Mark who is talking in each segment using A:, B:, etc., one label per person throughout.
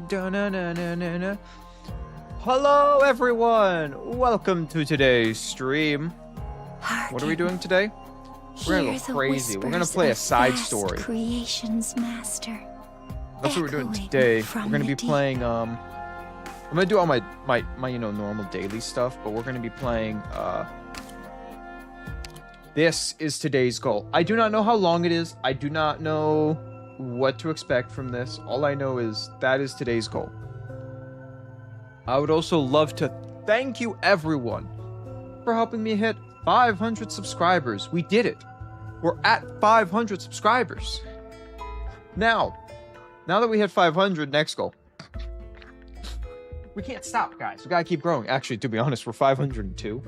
A: Da-na-na-na-na-na. Hello, everyone. Welcome to today's stream. What are we doing today? We're gonna go crazy. We're gonna play a side story.
B: Creation's master.
A: That's what we're doing today. We're gonna be playing. I'm gonna do all my normal daily stuff, but we're gonna be playing. This is today's goal. I do not know how long it is. I do not know what to expect from this. All I know is that is today's goal. I would also love to thank you everyone for helping me hit 500 subscribers. We did it. We're at 500 subscribers. Now that we hit 500, next goal. We can't stop, guys. We gotta keep growing. Actually, to be honest, we're 502.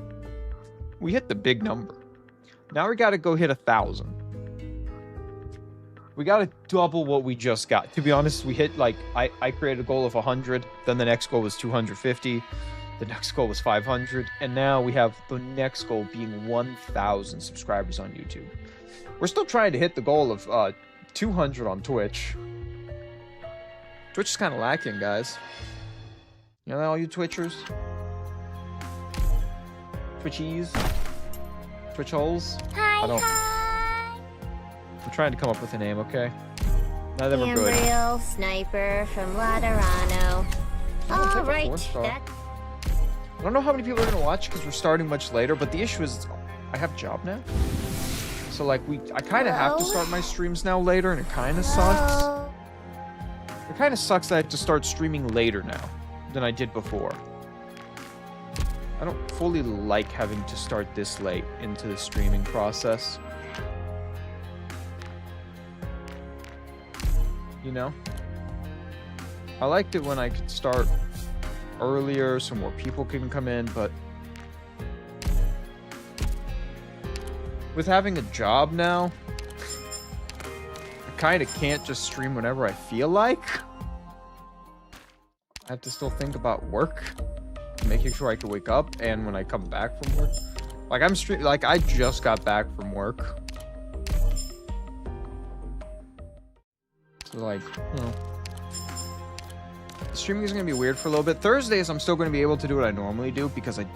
A: We hit the big number. Now we gotta go hit 1,000. We gotta double what we just got. To be honest, we hit, like, I created a goal of 100, then the next goal was 250, the next goal was 500, and now we have the next goal being 1,000 subscribers on YouTube. We're still trying to hit the goal of 200 on Twitch. Twitch is kind of lacking, guys. You know that, all you Twitchers? Twitchies? Twitch holes? I'm trying to come up with a name, okay? Now that we're good.
C: Gabriel, sniper from Laterano. All right,
A: I don't know how many people are gonna watch because we're starting much later, but the issue is I have a job now. So like I kind of have to start my streams now later, and it kind of sucks. It kind of sucks that I have to start streaming later now than I did before. I don't fully like having to start this late into the streaming process. You know? I liked it when I could start earlier so more people can come in, but with having a job now, I kind of can't just stream whenever I feel like. I have to still think about work, making sure I can wake up, and when I come back from work. Like I just got back from work. So like, streaming is gonna be weird for a little bit. Thursdays, I'm still gonna be able to do what I normally do because I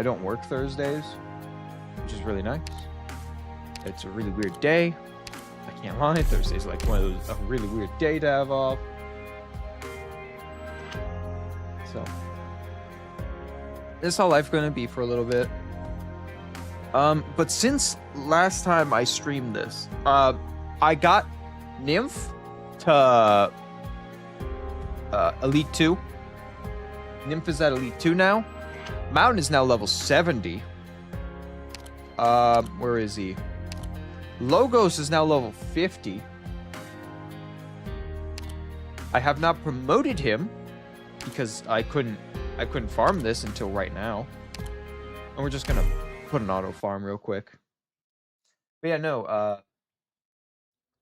A: don't work Thursdays, which is really nice. It's a really weird day. I can't lie. Thursday's like a really weird day to have off. So this is how life's gonna be for a little bit. But since last time I streamed this, I got Nymph to Elite 2. Nymph is at Elite 2 now. Mountain is now level 70. Where is he? Logos is now level 50. I have not promoted him because I couldn't farm this until right now. And we're just gonna put an auto farm real quick. But yeah, no,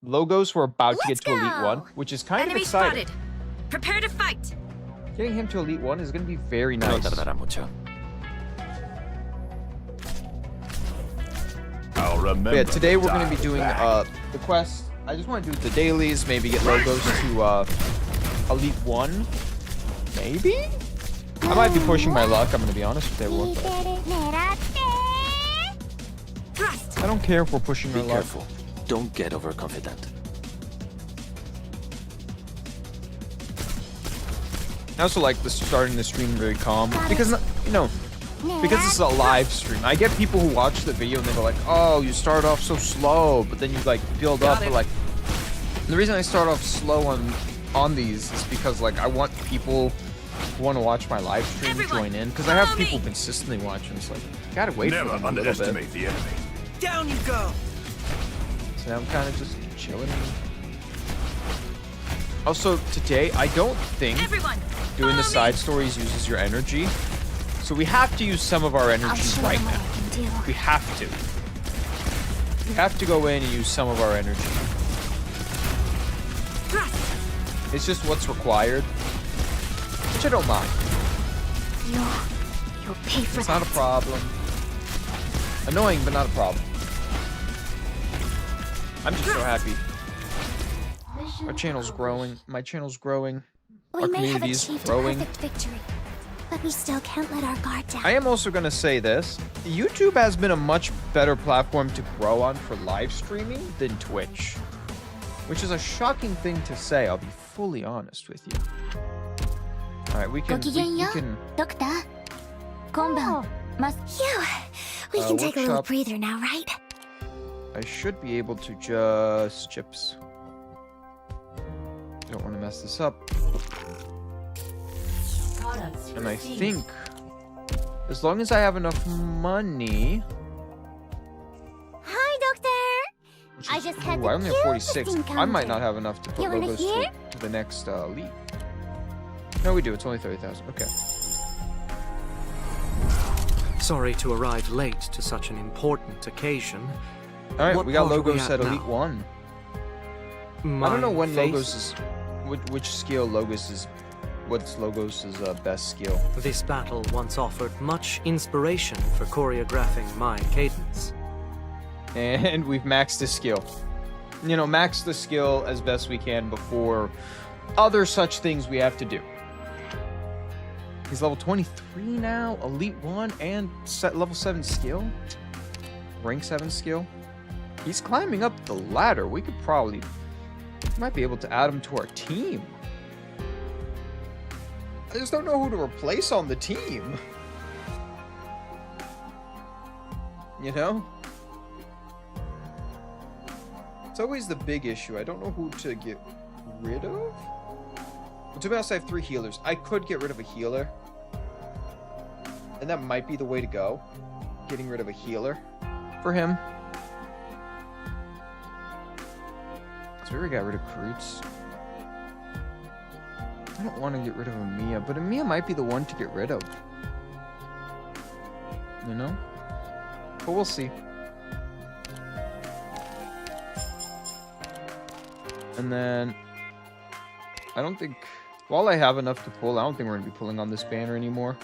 A: Logos, we're about to get to Elite 1, which is kind of exciting.
D: Spotted. Prepare to fight.
A: Getting him to Elite 1 is going to be very nice.
E: No tardará mucho. I'll
A: But
E: remember.
A: yeah, today we're going to be doing the quest. I just want to do the dailies, maybe get Logos to Elite 1. Maybe? I might be pushing my luck, I'm going to be honest with everyone.
D: Thrust.
A: I don't care if we're pushing our
E: Be
A: luck.
E: careful. Don't get overconfident.
A: I also like starting the stream very calm because, you know, because this is a live stream. I get people who watch the video and they go like, oh, you start off so slow, but then you like build up. But like, the reason I start off slow on these is because like I want people who want to watch my live stream to join in, because I have people consistently watching. It's like, you gotta wait for them a little bit.
E: The enemy.
D: Down you go.
A: So now I'm kind of just chilling. Also, today, I don't think doing the side stories uses your energy. So we have to use some of our energy right now. We have to. We have to go in and use some of our energy. It's just what's required. Which I don't mind.
B: You'll pay for
A: It's
B: that.
A: not a problem. Annoying, but not a problem. I'm just so happy. Our channel's growing. My channel's growing.
B: We
A: Our
B: may have
A: community is
B: achieved
A: growing.
B: a perfect victory, but we still can't let our guard down.
A: I am also going to say this. YouTube has been a much better platform to grow on for live streaming than Twitch. Which is a shocking thing to say, I'll be fully honest with you. Alright, we can...
B: Doctor, konban. Phew, we can take a little
A: workshop.
B: breather now, right?
A: I should be able to just... Chips. Don't want to mess this up. And I think... As long as I have enough money...
C: Hi, Doctor. I just had
A: Ooh,
C: the
A: I only have 46.
C: cutest
A: I might
C: encounter.
A: not have enough to put
C: You wanna
A: logos
C: hear?
A: to the next league. No, we do. It's only 30,000. Okay.
F: Sorry to arrive late to such an important occasion.
A: Alright,
F: What
A: we got
F: part are we
A: logos
F: at
A: at Elite
F: now?
A: 1.
F: My
A: I don't know when
F: face?
A: logos is... Which skill logos is... What's logos' best skill?
F: This battle once offered much inspiration for choreographing my cadence.
A: And we've maxed the skill. You know, max the skill as best we can before other such things we have to do. He's level 23 now, Elite 1, and level 7 skill. Rank 7 skill. He's climbing up the ladder. We could probably... might be able to add him to our team. I just don't know who to replace on the team. You know? It's always the big issue. I don't know who to get rid of. Well, to be honest, I have 3 healers. I could get rid of a healer. And that might be the way to go. Getting rid of a healer for him. So we already got rid of Kreutz. I don't want to get rid of Amiya, but Amiya might be the one to get rid of. You know? But we'll see. And then... I don't think... While I have enough to pull, I don't think we're going to be pulling on this banner anymore.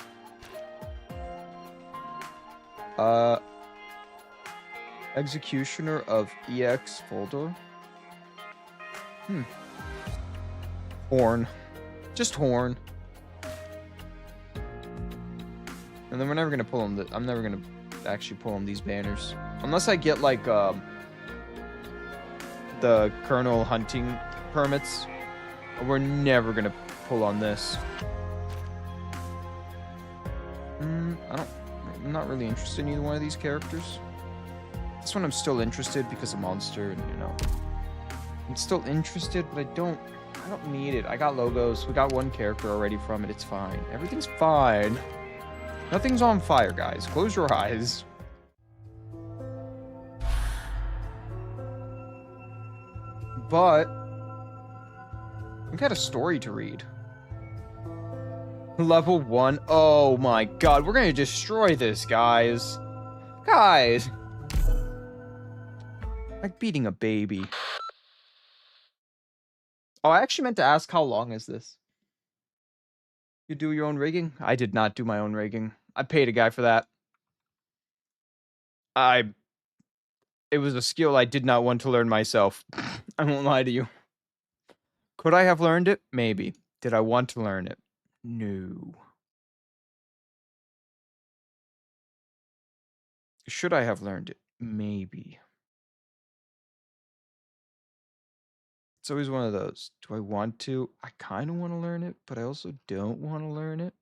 A: Executioner of EX folder. Horn. Just Horn. And then we're never gonna pull them. I'm never gonna actually pull them these banners unless I get like the Colonel hunting permits. We're never gonna pull on this. I'm not really interested in either one of these characters. This one I'm still interested because of Monster, and you know, I'm still interested, but I don't need it. I got logos. We got one character already from it. It's fine. Everything's fine. Nothing's on fire, guys. Close your eyes. But we got a story to read. Level 1. Oh my god. We're gonna destroy this, guys. Guys. Like beating a baby. Oh, I actually meant to ask, how long is this? You do your own rigging? I did not do my own rigging. I paid a guy for that. It was a skill I did not want to learn myself. I won't lie to you. Could I have learned it? Maybe. Did I want to learn it? No. Should I have learned it? Maybe. It's always one of those. Do I want to? I kind of want to learn it, but I also don't want to learn it.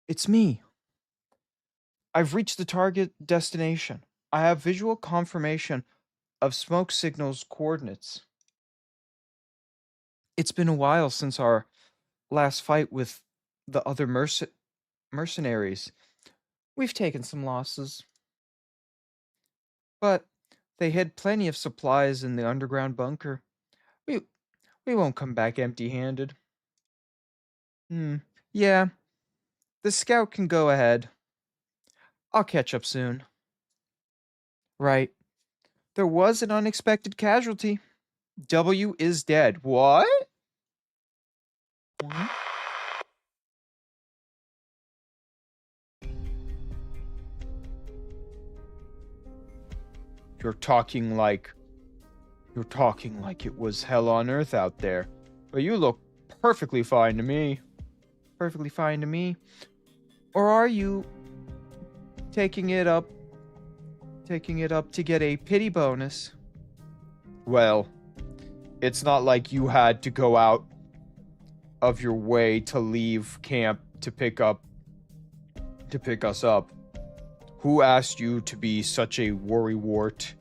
A: It's me. I've reached the target destination. I have visual confirmation of smoke signals coordinates. It's been a while since our last fight with the other mercenaries. We've taken some losses. But they had plenty of supplies in the underground bunker. We won't come back empty-handed. Yeah. The scout can go ahead. I'll catch up soon. Right. There was an unexpected casualty. W is dead. What? What? You're talking like it was hell on earth out there. But you look perfectly fine to me. Perfectly fine to me. Or are you taking it up to get a pity bonus? Well, it's not like you had to go out of your way to leave camp to pick us up. Who asked you to be such a worrywart?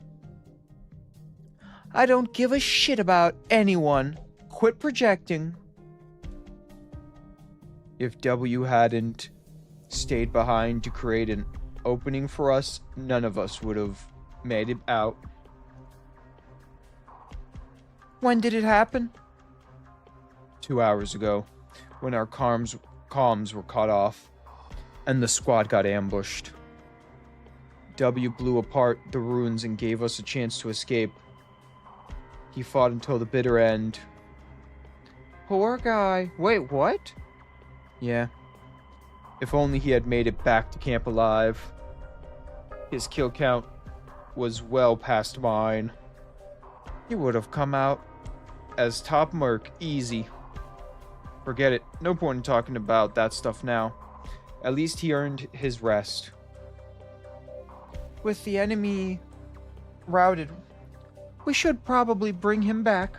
A: I don't give a shit about anyone. Quit projecting. If W hadn't stayed behind to create an opening for us, none of us would have made it out. When did it happen? 2 hours ago, when our comms were cut off, and the squad got ambushed. W blew apart the ruins and gave us a chance to escape. He fought until the bitter end. Poor guy. Wait, what? Yeah. If only he had made it back to camp alive. His kill count was well past mine. He would have come out as top merc easy. Forget it. No point in talking about that stuff now. At least he earned his rest. With the enemy routed, we should probably bring him back.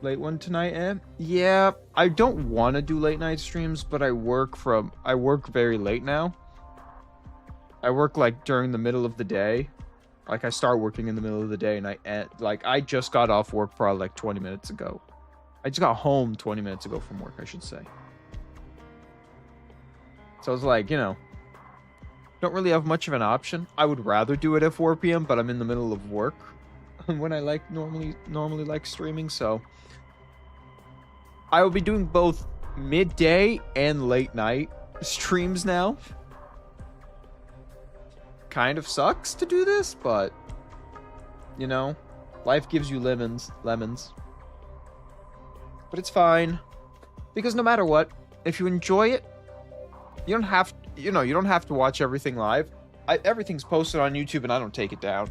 A: Late one tonight, eh? Yeah, I don't want to do late night streams, but I work very late now. I work like during the middle of the day. Like I start working in the middle of the day and I end, like I just got off work probably like 20 minutes ago. I just got home 20 minutes ago from work, I should say. So I was like, you know, don't really have much of an option. I would rather do it at 4 p.m., but I'm in the middle of work when I like normally like streaming, so I will be doing both midday and late night streams now. Kind of sucks to do this, but you know, life gives you lemons. But it's fine, because no matter what, if you enjoy it, you don't have to watch everything live. Everything's posted on YouTube and I don't take it down.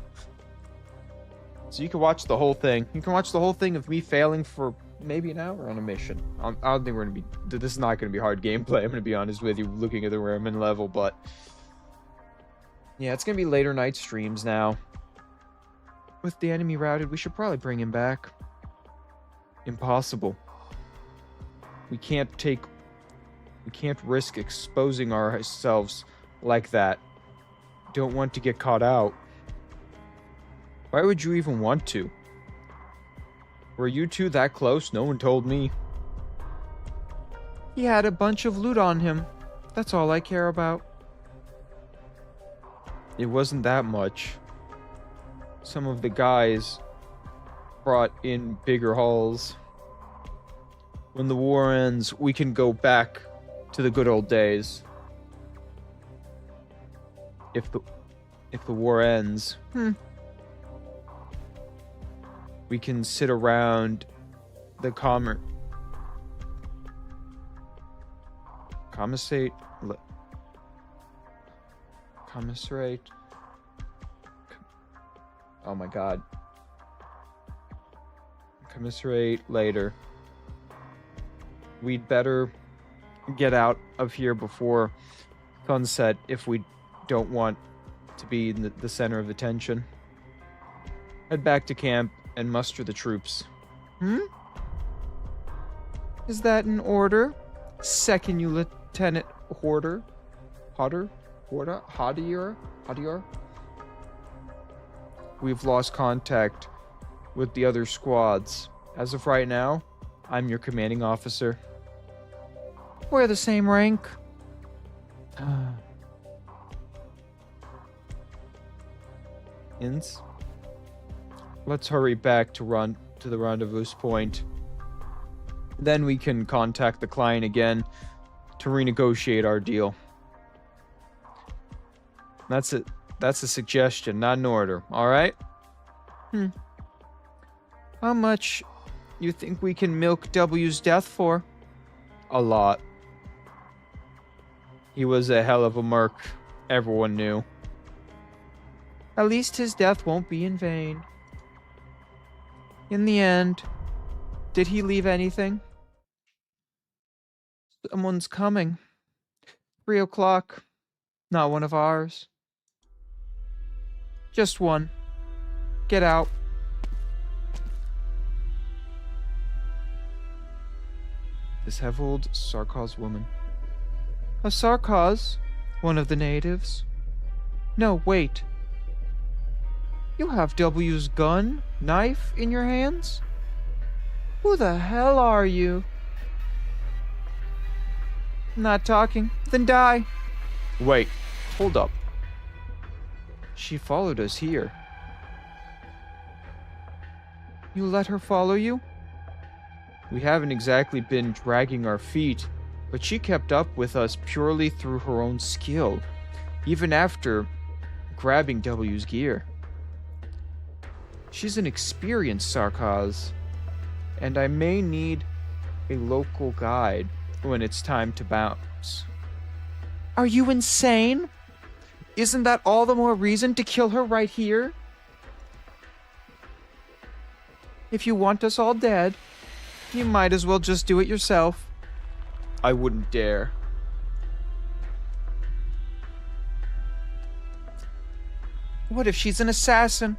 A: So you can watch the whole thing. You can watch the whole thing of me failing for maybe an hour on a mission. I don't think this is not going to be hard gameplay. I'm going to be honest with you, looking at the Ramen level, but yeah, it's going to be later night streams now. With the enemy routed, we should probably bring him back. Impossible. We can't risk exposing ourselves like that. Don't want to get caught out. Why would you even want to? Were you two that close? No one told me. He had a bunch of loot on him. That's all I care about. It wasn't that much. Some of the guys brought in bigger hauls. When the war ends, we can go back to the good old days. If the war ends, we can sit around the commissariat. Oh my god. Commissariat later. We'd better get out of here before sunset if we don't want to be in the center of attention. Head back to camp and muster the troops. Is that an order? Second you Lieutenant Hodier? We've lost contact with the other squads. As of right now, I'm your commanding officer. We're the same rank. Inns? Let's hurry back to the rendezvous point. Then we can contact the client again to renegotiate our deal. That's it. That's a suggestion, not an order. All right? How much you think we can milk W's death for? A lot. He was a hell of a merc. Everyone knew. At least his death won't be in vain. In the end, did he leave anything? Someone's coming. 3 o'clock. Not one of ours. Just one. Get out. Disheveled Sarkaz woman. A Sarkaz? One of the natives? No, wait. You have W's gun, knife in your hands? Who the hell are you? Not talking? Then die. Wait, hold up. She followed us here. You let her follow you? We haven't exactly been dragging our feet, but she kept up with us purely through her own skill, even after grabbing W's gear. She's an experienced Sarkaz, and I may need a local guide when it's time to bounce. Are you insane? Isn't that all the more reason to kill her right here? If you want us all dead, you might as well just do it yourself. I wouldn't dare. What if she's an assassin?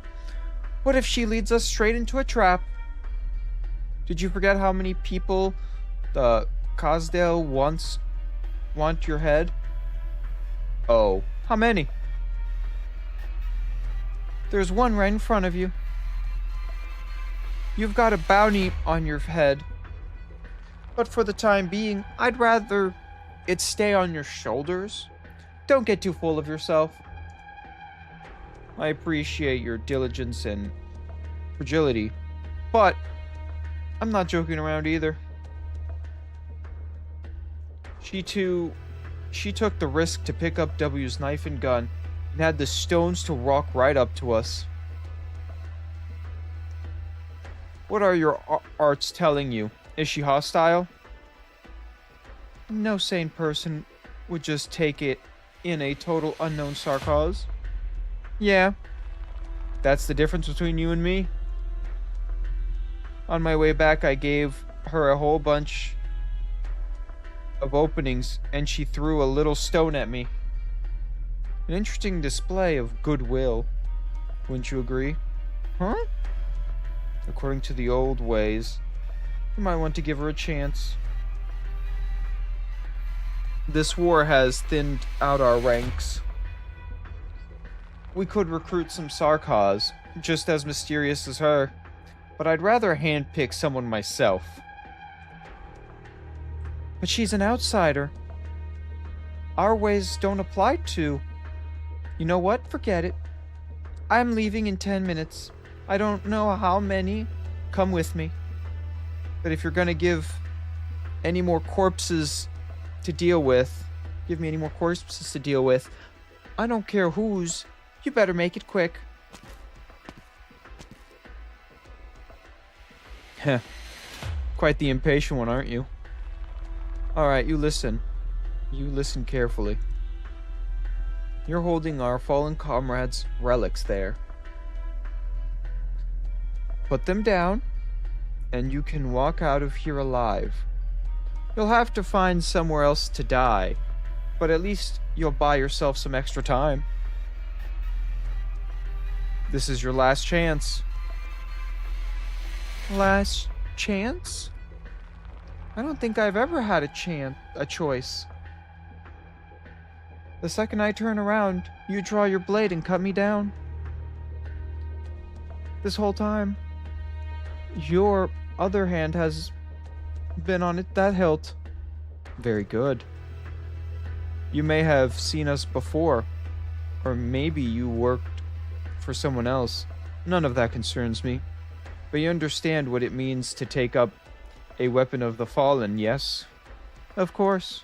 A: What if she leads us straight into a trap? Did you forget how many people the Cosdale want your head? Oh, how many? There's one right in front of you. You've got a bounty on your head. But for the time being, I'd rather it stay on your shoulders. Don't get too full of yourself. I appreciate your diligence and fragility, but I'm not joking around either. She took the risk to pick up W's knife and gun, and had the stones to walk right up to us. What are your arts telling you? Is she hostile? No sane person would just take it in a total unknown Sarkaz. Yeah, that's the difference between you and me. On my way back, I gave her a whole bunch of openings, and she threw a little stone at me. An interesting display of goodwill, wouldn't you agree? Huh? According to the old ways, you might want to give her a chance. This war has thinned out our ranks. We could recruit some Sarkaz, just as mysterious as her, but I'd rather handpick someone myself. But she's an outsider. Our ways don't apply to... You know what? Forget it. I'm leaving in 10 minutes. I don't know how many. Come with me. But if you're gonna give any more corpses to deal with, give me any more corpses to deal with, I don't care whose, you better make it quick. Heh. Quite the impatient one, aren't you? Alright, you listen. You listen carefully. You're holding our fallen comrades' relics there. Put them down, and you can walk out of here alive. You'll have to find somewhere else to die, but at least you'll buy yourself some extra time. This is your last chance. Last chance? I don't think I've ever had a choice. The second I turn around, you draw your blade and cut me down. This whole time, your other hand has been on that hilt. Very good. You may have seen us before, or maybe you worked for someone else. None of that concerns me. But you understand what it means to take up a weapon of the fallen, yes? Of course.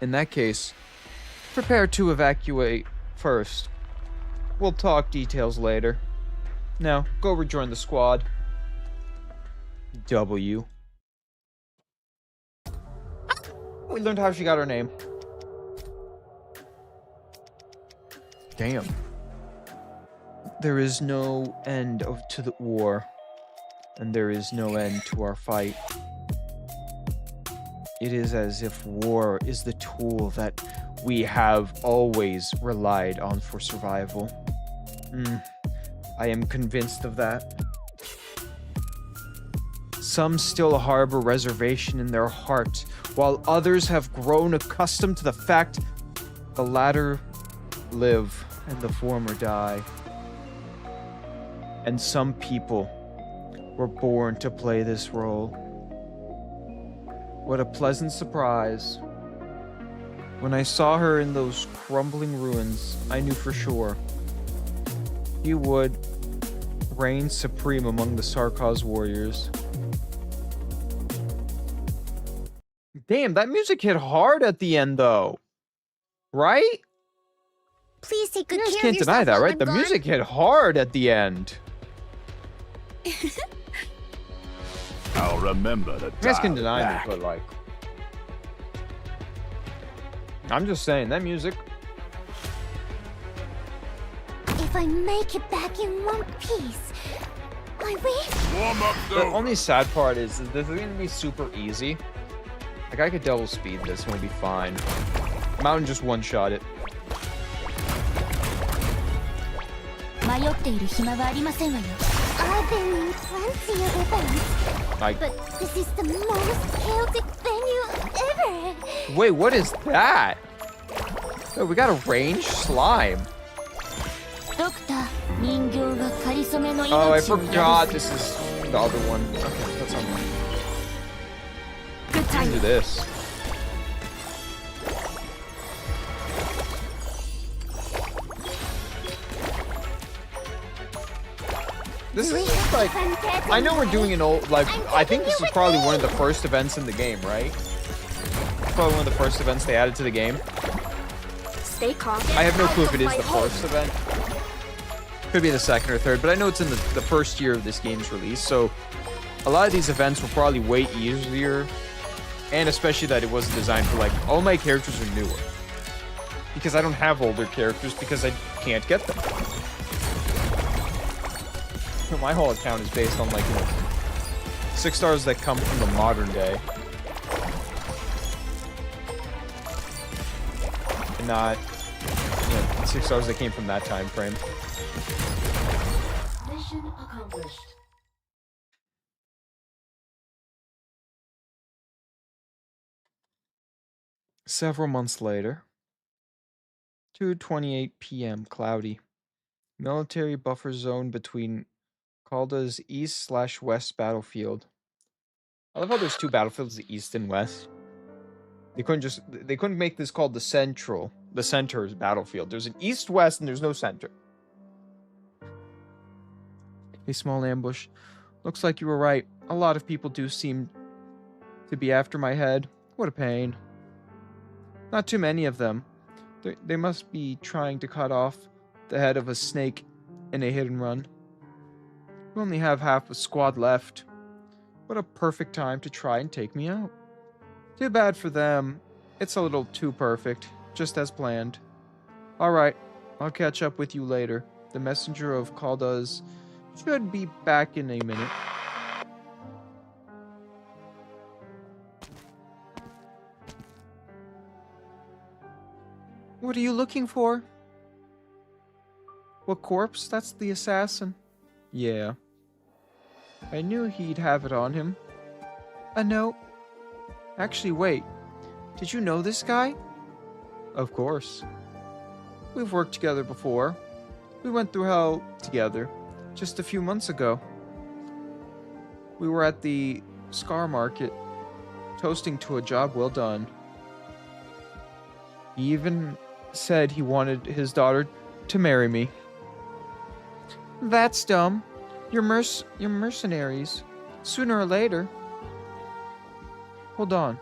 A: In that case, prepare to evacuate first. We'll talk details later. Now, go rejoin the squad. W. We learned how she got her name. Damn. There is no end to the war, and there is no end to our fight. It is as if war is the tool that we have always relied on for survival. I am convinced of that. Some still harbor reservation in their heart, while others have grown accustomed to the fact the latter live and the former die. And some people were born to play this role. What a pleasant surprise. When I saw her in those crumbling ruins, I knew for sure he would reign supreme among the Sarkaz warriors. Damn, that music hit hard at the end, though. Right?
B: Please take good
A: You guys
B: care of
A: can't deny
B: yourself
A: that,
B: while
A: right?
B: I'm
A: The
B: gone.
A: music hit hard at the end.
G: I'll remember to
A: You guys can
G: dial
A: deny me,
G: back.
A: but like... I'm just saying, that music...
B: If I make it back in one piece, I will.
G: Warm up
A: The
G: the
A: only sad part is this is gonna be super easy. Like, I could double speed this and we'll be fine. Mountain just one-shot it.
B: 迷っている暇はありませんわよ。I've been in plenty of events,
A: Like,
B: but this is the most chaotic venue ever.
A: wait, what is that? Oh, we got a range slime.
B: ドクター、人形がかりそめの命
A: Oh, I
B: を宿す
A: forgot this is the other one. Okay, that's on me.
D: Good
A: Into
D: timing.
A: this. This is like, I know we're doing an old, like, I think this is probably one of the first events in the game, right? Probably one of the first events they added to the game.
D: Stay calm.
A: I have no clue if it is the first event. Could be the second or third, but I know it's in the first year of this game's release, so a lot of these events were probably way easier, and especially that it wasn't designed for, like, all my characters are newer. Because I don't have older characters because I can't get them. My whole account is based on, like, 6 stars that come from the modern day. And not, 6 stars that came from that time frame.
H: Mission accomplished.
A: Several months later, 2:28 p.m. cloudy. Military buffer zone between Calda's east/west battlefield. I love how there's two battlefields, the east and west. They couldn't make this called the center's battlefield. There's an east-west and there's no center. A small ambush. Looks like you were right. A lot of people do seem to be after my head. What a pain. Not too many of them. They must be trying to cut off the head of a snake in a hit and run. We only have half a squad left. What a perfect time to try and take me out. Too bad for them. It's a little too perfect, just as planned. Alright, I'll catch up with you later. The messenger of Calda's should be back in a minute. What are you looking for? What corpse? That's the assassin. Yeah. I knew he'd have it on him. A note. Actually, wait. Did you know this guy? Of course. We've worked together before. We went through hell together just a few months ago. We were at the Scar Market, toasting to a job well done. He even said he wanted his daughter to marry me. That's dumb. You're mercenaries. Sooner or later. Hold on.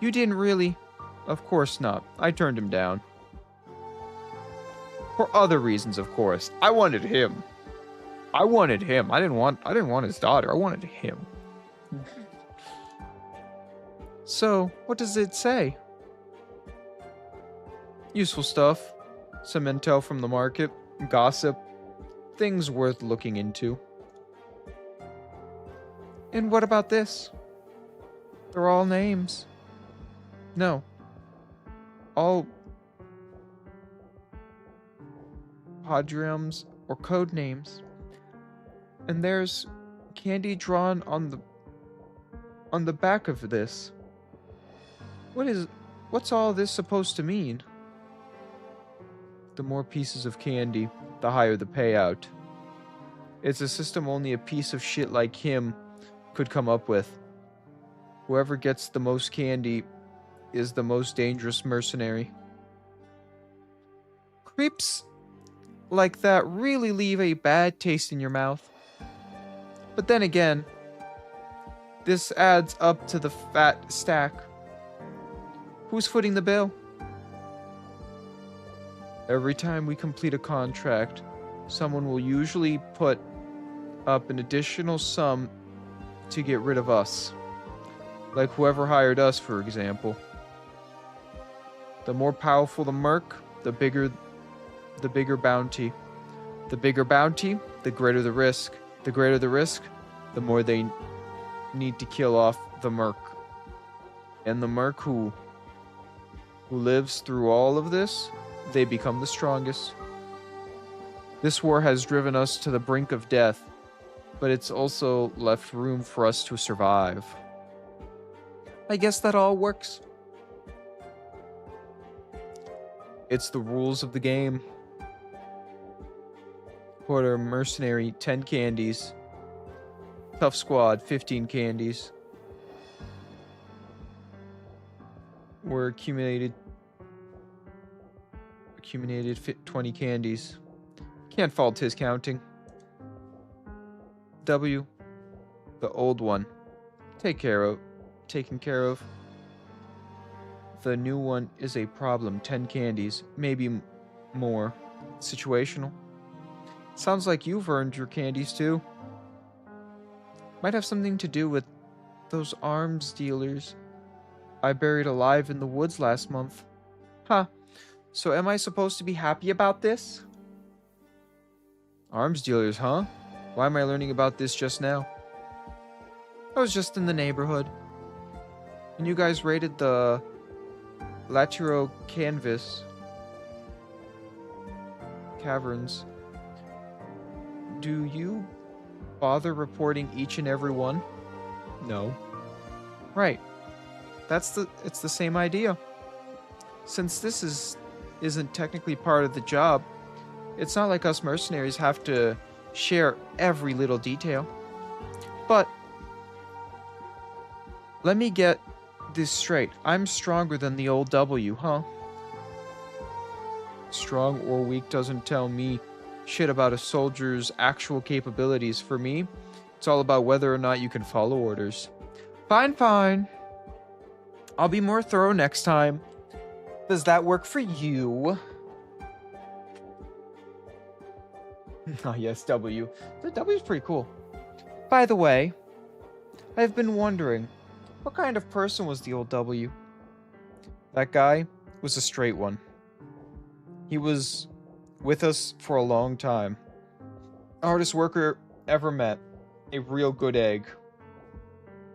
A: You didn't really... Of course not. I turned him down. For other reasons, of course. I wanted him. I wanted him. I didn't want his daughter. I wanted him. So, what does it say? Useful stuff. Some intel from the market. Gossip. things worth looking into. And what about this? They're all names. No. All podriums or code names. And there's candy drawn on the back of this. What's all this supposed to mean? The more pieces of candy, the higher the payout. It's a system only a piece of shit like him could come up with. Whoever gets the most candy is the most dangerous mercenary. Creeps like that really leave a bad taste in your mouth. But then again, this adds up to the fat stack. Who's footing the bill? Every time we complete a contract, someone will usually put up an additional sum to get rid of us. Like whoever hired us, for example. The more powerful the merc, the bigger bounty. The bigger bounty, the greater the risk. The greater the risk, the more they need to kill off the merc. And the merc who lives through all of this, they become the strongest. This war has driven us to the brink of death, but it's also left room for us to survive. I guess that all works. It's the rules of the game. Porter mercenary, 10 candies. Tough squad, 15 candies. We're accumulated 20 candies. Can't fault his counting. W, the old one, taken care of. The new one is a problem, 10 candies, maybe more. Situational. Sounds like you've earned your candies too. Might have something to do with those arms dealers I buried alive in the woods last month. Huh. So am I supposed to be happy about this? Arms dealers, huh? Why am I learning about this just now? I was just in the neighborhood. And you guys raided the Latero Canvas Caverns. Do you bother reporting each and every one? No. Right. It's the same idea. Since this isn't technically part of the job, it's not like us mercenaries have to share every little detail. But let me get this straight. I'm stronger than the old W, huh? Strong or weak doesn't tell me shit about a soldier's actual capabilities. For me, it's all about whether or not you can follow orders. Fine. I'll be more thorough next time. Does that work for you? Oh, yes, W. The W's pretty cool. By the way, I've been wondering, what kind of person was the old W? That guy was a straight one. He was with us for a long time. Hardest worker ever met. A real good egg.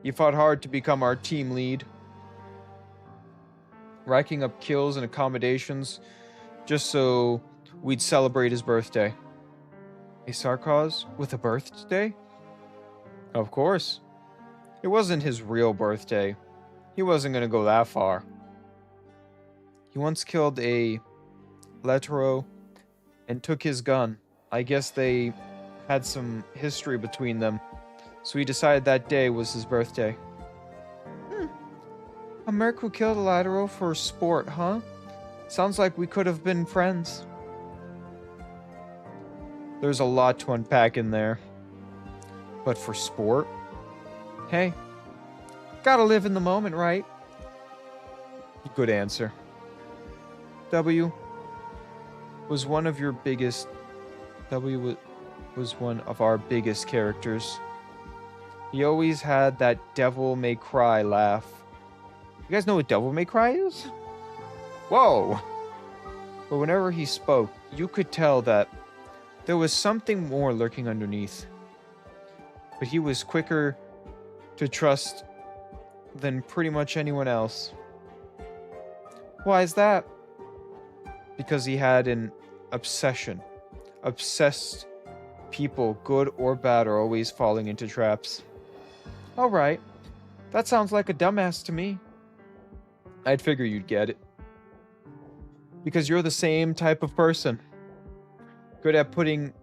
A: He fought hard to become our team lead. Racking up kills and accommodations just so we'd celebrate his birthday. A Sarkaz with a birthday? Of course. It wasn't his real birthday. He wasn't going to go that far. He once killed a Latero and took his gun. I guess they had some history between them, so he decided that day was his birthday. A merc who killed a Latero for sport, huh? Sounds like we could have been friends. There's a lot to unpack in there. But for sport? Hey, gotta live in the moment, right? Good answer. W was one of our biggest characters. He always had that devil may cry laugh. You guys know what devil may cry is? Whoa! But whenever he spoke, you could tell that There was something more lurking underneath. But he was quicker to trust than pretty much anyone else. Why is that? Because he had an obsession. Obsessed people, good or bad, are always falling into traps. Alright, that sounds like a dumbass to me. I'd figure you'd get it. Because you're the same type of person. Good at putting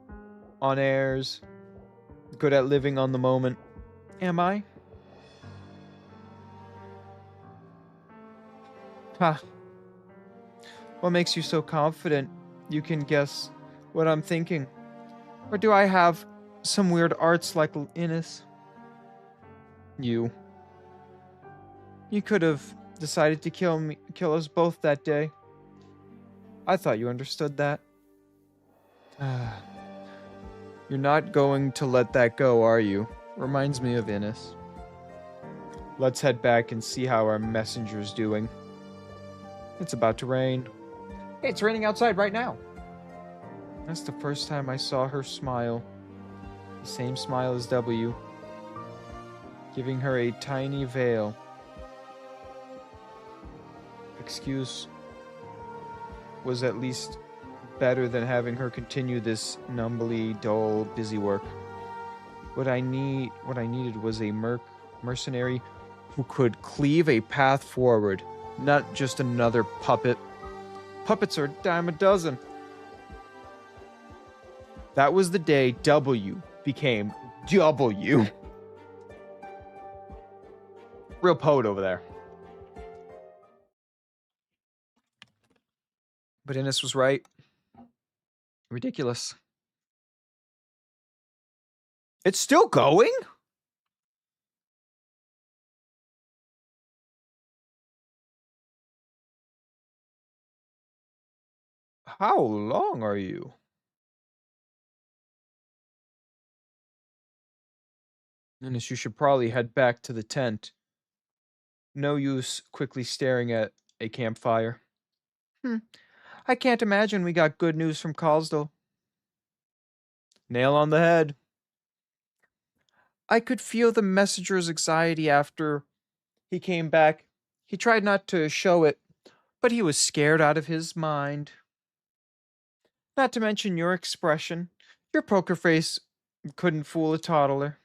A: on airs. Good at living on the moment. Am I? Ha. What makes you so confident you can guess what I'm thinking? Or do I have some weird arts like Innes? You could have decided to kill us both that day. I thought you understood that. You're not going to let that go, are you? Reminds me of Innes. Let's head back and see how our messenger's doing. It's about to rain. Hey, it's raining outside right now. That's the first time I saw her smile. The same smile as W. Giving her a tiny veil. Excuse was at least better than having her continue this numbly, dull, busy work. What I needed was a mercenary who could cleave a path forward, not just another puppet. Puppets are a dime a dozen. That was the day W became W. Real poet over there. But Innes was right. Ridiculous. It's still going? How long are you? Innes, you should probably head back to the tent. No use quickly staring at a campfire. I can't imagine we got good news from Cosdale. Nail on the head. I could feel the messenger's anxiety after he came back. He tried not to show it, but he was scared out of his mind. Not to mention your expression. Your poker face couldn't fool a toddler.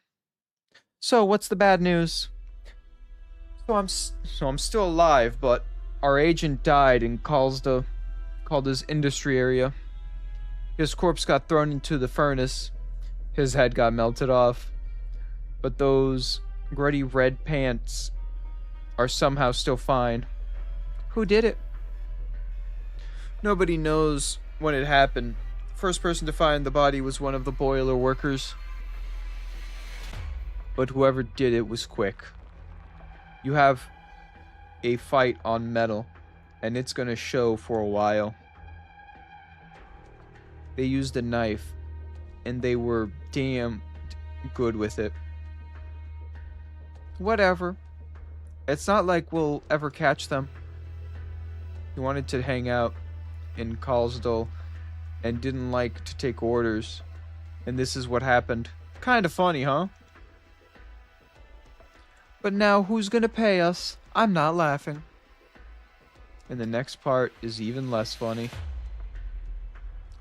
A: So, what's the bad news? I'm still alive, but our agent died in Calda's industry area. His corpse got thrown into the furnace. His head got melted off. But those gruddy red pants are somehow still fine. Who did it? Nobody knows when it happened. First person to find the body was one of the boiler workers. But whoever did it was quick. You have a fight on metal, and it's gonna show for a while. They used a knife, and they were damn good with it. Whatever. It's not like we'll ever catch them. He wanted to hang out in Cosdale and didn't like to take orders. And this is what happened. Kind of funny, huh? But now who's gonna pay us? I'm not laughing. And the next part is even less funny.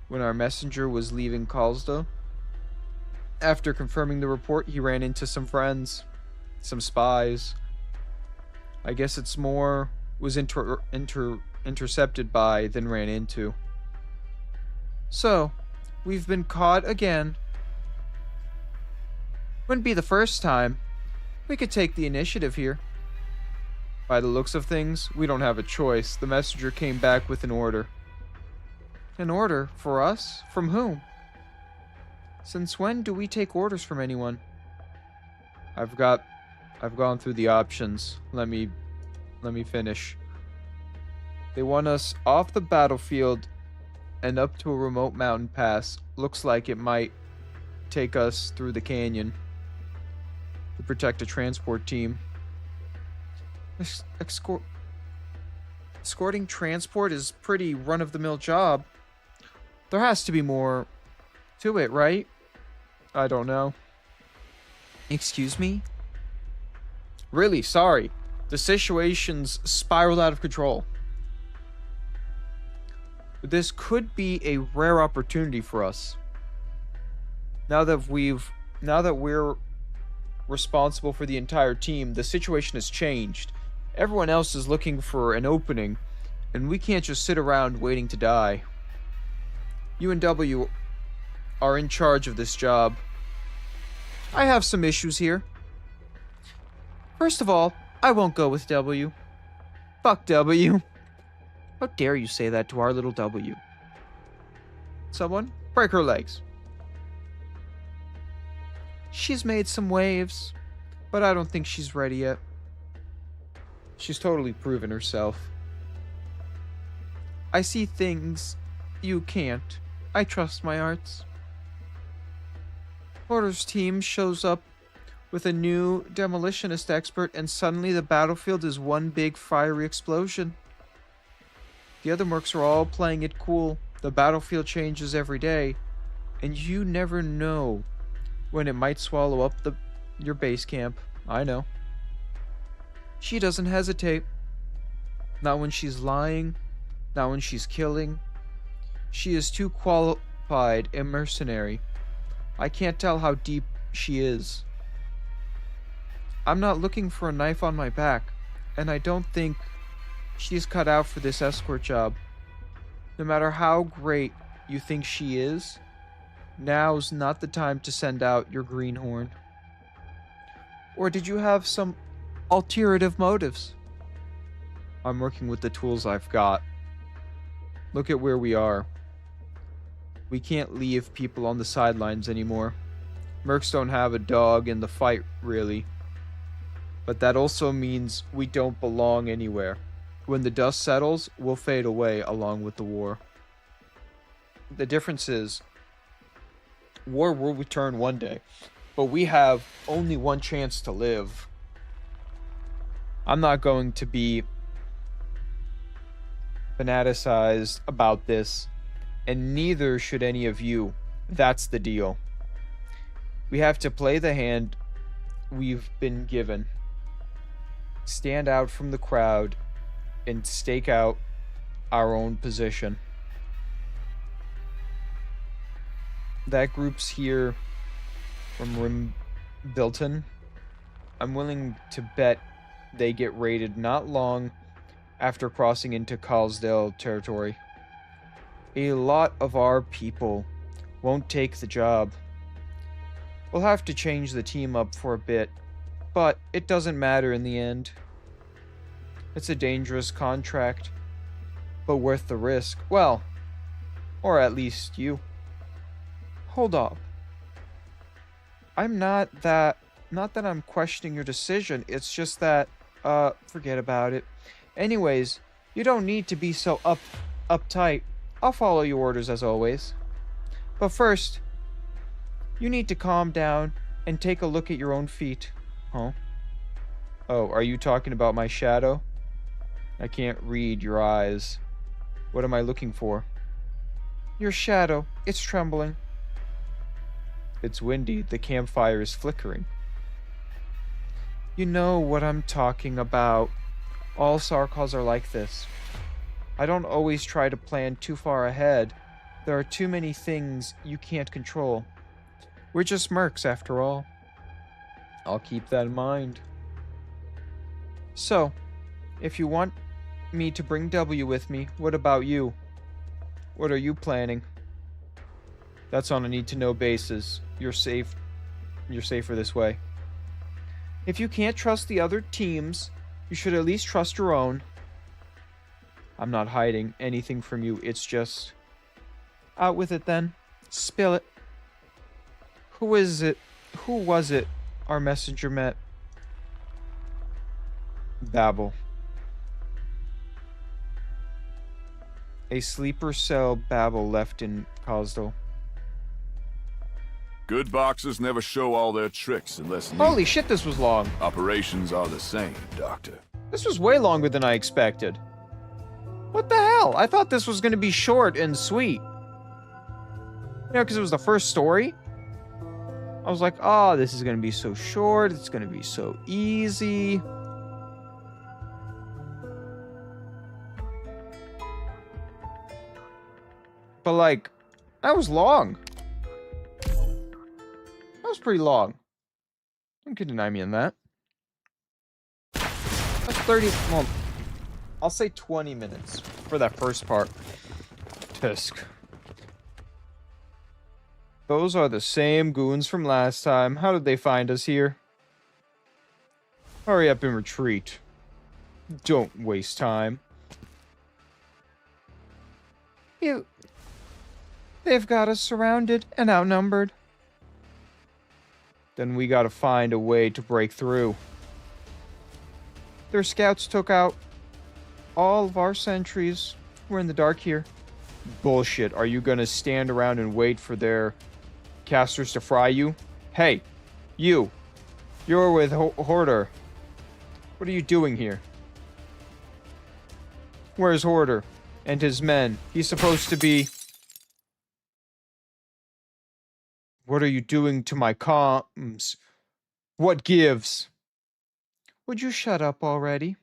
A: When our messenger was leaving Cosdale, after confirming the report, he ran into some friends, some spies. I guess it's more was intercepted by than ran into. So, we've been caught again. Wouldn't be the first time. We could take the initiative here. By the looks of things, we don't have a choice. The messenger came back with an order. An order? For us? From whom? Since when do we take orders from anyone? I've gone through the options. Let me finish. They want us off the battlefield and up to a remote mountain pass. Looks like it might take us through the canyon to protect a transport team. Escorting transport is pretty run-of-the-mill job. There has to be more to it, right? I don't know. Excuse me? Really, sorry. The situation's spiraled out of control. This could be a rare opportunity for us. Now that we're responsible for the entire team, the situation has changed. Everyone else is looking for an opening, and we can't just sit around waiting to die. You and W are in charge of this job. I have some issues here. First of all, I won't go with W. Fuck W. How dare you say that to our little W? Someone, break her legs. She's made some waves, but I don't think she's ready yet. She's totally proven herself. I see things you can't. I trust my arts. Porter's team shows up with a new demolitionist expert, and suddenly the battlefield is one big fiery explosion. The other mercs are all playing it cool. The battlefield changes every day, and you never know when it might swallow up your base camp. I know. She doesn't hesitate. Not when she's lying, not when she's killing. She is too qualified a mercenary. I can't tell how deep she is. I'm not looking for a knife on my back, and I don't think she's cut out for this escort job. No matter how great you think she is, now's not the time to send out your greenhorn. Or did you have some alternative motives? I'm working with the tools I've got. Look at where we are. We can't leave people on the sidelines anymore. Mercs don't have a dog in the fight, really. But that also means we don't belong anywhere. When the dust settles, we'll fade away along with the war. The difference is, war will return one day, but we have only one chance to live. I'm not going to be fanaticized about this, and neither should any of you. That's the deal. We have to play the hand we've been given. Stand out from the crowd and stake out our own position. That group's here from Rimbilton. I'm willing to bet they get raided not long after crossing into Carlsdale territory. A lot of our people won't take the job. We'll have to change the team up for a bit, but it doesn't matter in the end. It's a dangerous contract, but worth the risk. Well, or at least you. Hold up. I'm not that I'm questioning your decision. It's just that, forget about it. Anyways, you don't need to be so uptight. I'll follow your orders as always. But first, you need to calm down and take a look at your own feet. Huh? Oh, are you talking about my shadow? I can't read your eyes. What am I looking for? Your shadow. It's trembling. It's windy. The campfire is flickering. You know what I'm talking about. All Sarkals are like this. I don't always try to plan too far ahead. There are too many things you can't control. We're just mercs, after all. I'll keep that in mind. So, if you want me to bring W with me, what about you? What are you planning? That's on a need-to-know basis. You're safer this way. If you can't trust the other teams, you should at least trust your own. I'm not hiding anything from you. It's just... out with it then. Spill it. Who was it our messenger met? Babel. A sleeper cell Babel left in Cosdal.
G: Good boxers never show all their tricks unless needed.
A: Holy shit, this was long.
G: Operations are the same, Doctor.
A: This was way longer than I expected. What the hell? I thought this was going to be short and sweet. You know, because it was the first story. I was like, oh, this is going to be so short. It's going to be so easy. But, like, that was long. That was pretty long. You can deny me on that. That's 30, well, I'll say 20 minutes for that first part. Tisk. Those are the same goons from last time. How did they find us here? Hurry up and retreat. Don't waste time. They've got us surrounded and outnumbered. Then we gotta find a way to break through. Their scouts took out all of our sentries. We're in the dark here. Bullshit. Are you gonna stand around and wait for their casters to fry you? Hey, you. You're with Hoarder. What are you doing here? Where's Hoarder and his men? He's supposed to be... What are you doing to my comms? What gives? Would you shut up already?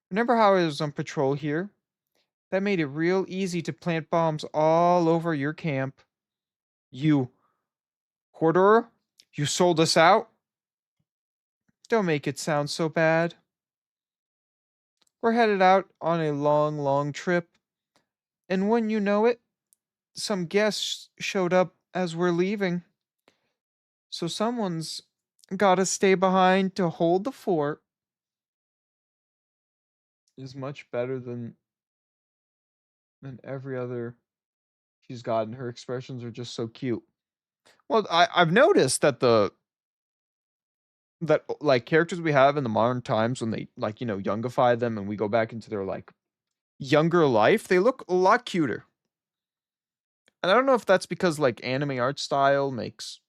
A: Remember how I was on patrol here? That made it real easy to plant bombs all over your camp. You... Hoarder? You sold us out? Don't make it sound so bad. We're headed out on a long, long trip. And when you know it, some guests showed up as we're leaving. So someone's gotta stay behind to hold the fort. Is much better than every other she's gotten. Her expressions are just so cute. Well, I've noticed that like characters we have in the modern times, when they, like, you know, youngify them and we go back into their like younger life, they look a lot cuter. And I don't know if that's because like anime art style makes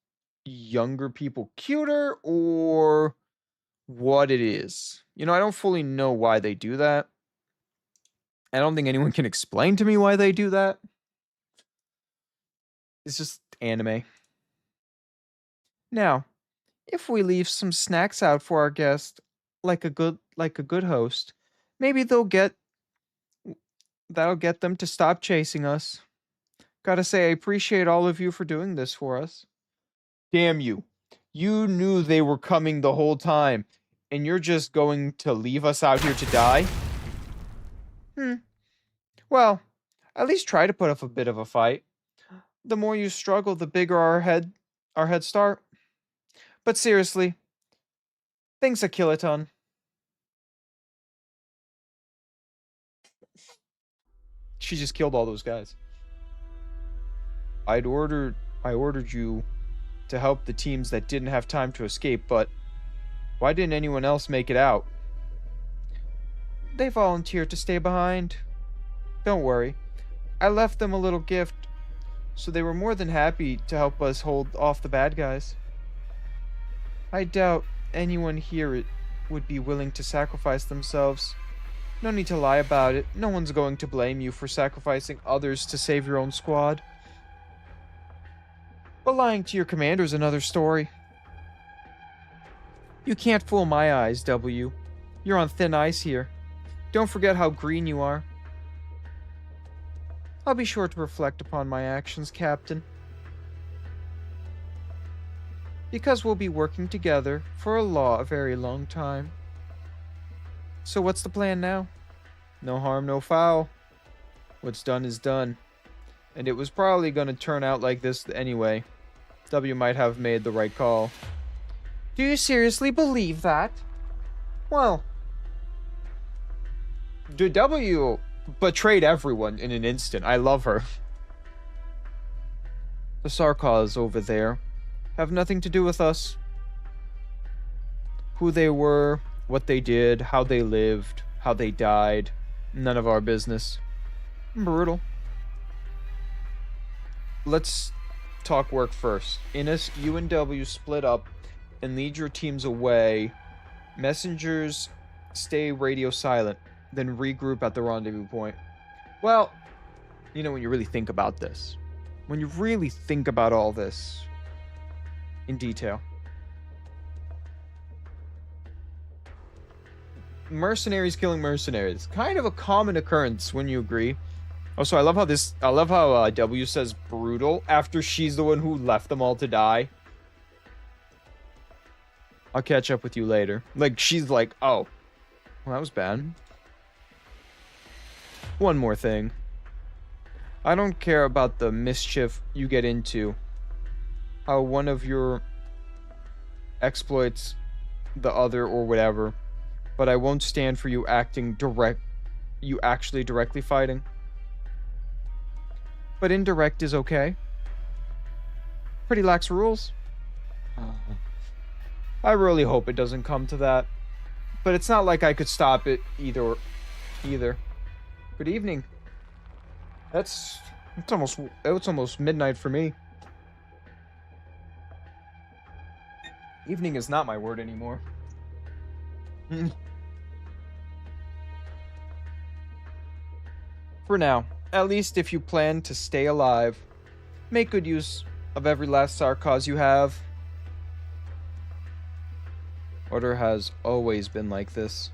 A: younger people cuter or what it is. You know, I don't fully know why they do that. I don't think anyone can explain to me why they do that. It's just anime. Now, if we leave some snacks out for our guest, like a good host, maybe that'll get them to stop chasing us. Gotta say, I appreciate all of you for doing this for us. Damn you. You knew they were coming the whole time, and you're just going to leave us out here to die? Well, at least try to put up a bit of a fight. The more you struggle, the bigger our head start. But seriously, thanks a kiloton. She just killed all those guys. I ordered you to help the teams that didn't have time to escape, but why didn't anyone else make it out? They volunteered to stay behind. Don't worry. I left them a little gift, so they were more than happy to help us hold off the bad guys. I doubt anyone here would be willing to sacrifice themselves. No need to lie about it. No one's going to blame you for sacrificing others to save your own squad. But lying to your commander is another story. You can't fool my eyes, W. You're on thin ice here. Don't forget how green you are. I'll be sure to reflect upon my actions, Captain. Because we'll be working together for a very long time. So what's the plan now? No harm, no foul. What's done is done. And it was probably going to turn out like this anyway. W might have made the right call. Do you seriously believe that? Well, W betrayed everyone in an instant. I love her. The Sarkaz over there have nothing to do with us. Who they were, what they did, how they lived, how they died, none of our business. Brutal. Let's talk work first. Innes, you and W split up and lead your teams away. Messengers stay radio silent, then regroup at the rendezvous point. Well, you know, when you really think about this, when you really think about all this in detail. Mercenaries killing mercenaries. Kind of a common occurrence, wouldn't you agree? Also, I love how W says brutal after she's the one who left them all to die. I'll catch up with you later. Like, she's like, oh, well, that was bad. One more thing. I don't care about the mischief you get into. How one of your exploits the other or whatever. But I won't stand for you actually directly fighting. But indirect is okay. Pretty lax rules. I really hope it doesn't come to that. But it's not like I could stop it either. Good evening. It's almost midnight for me. Evening is not my word anymore. For now, at least if you plan to stay alive, make good use of every last sarcos you have. Order has always been like this.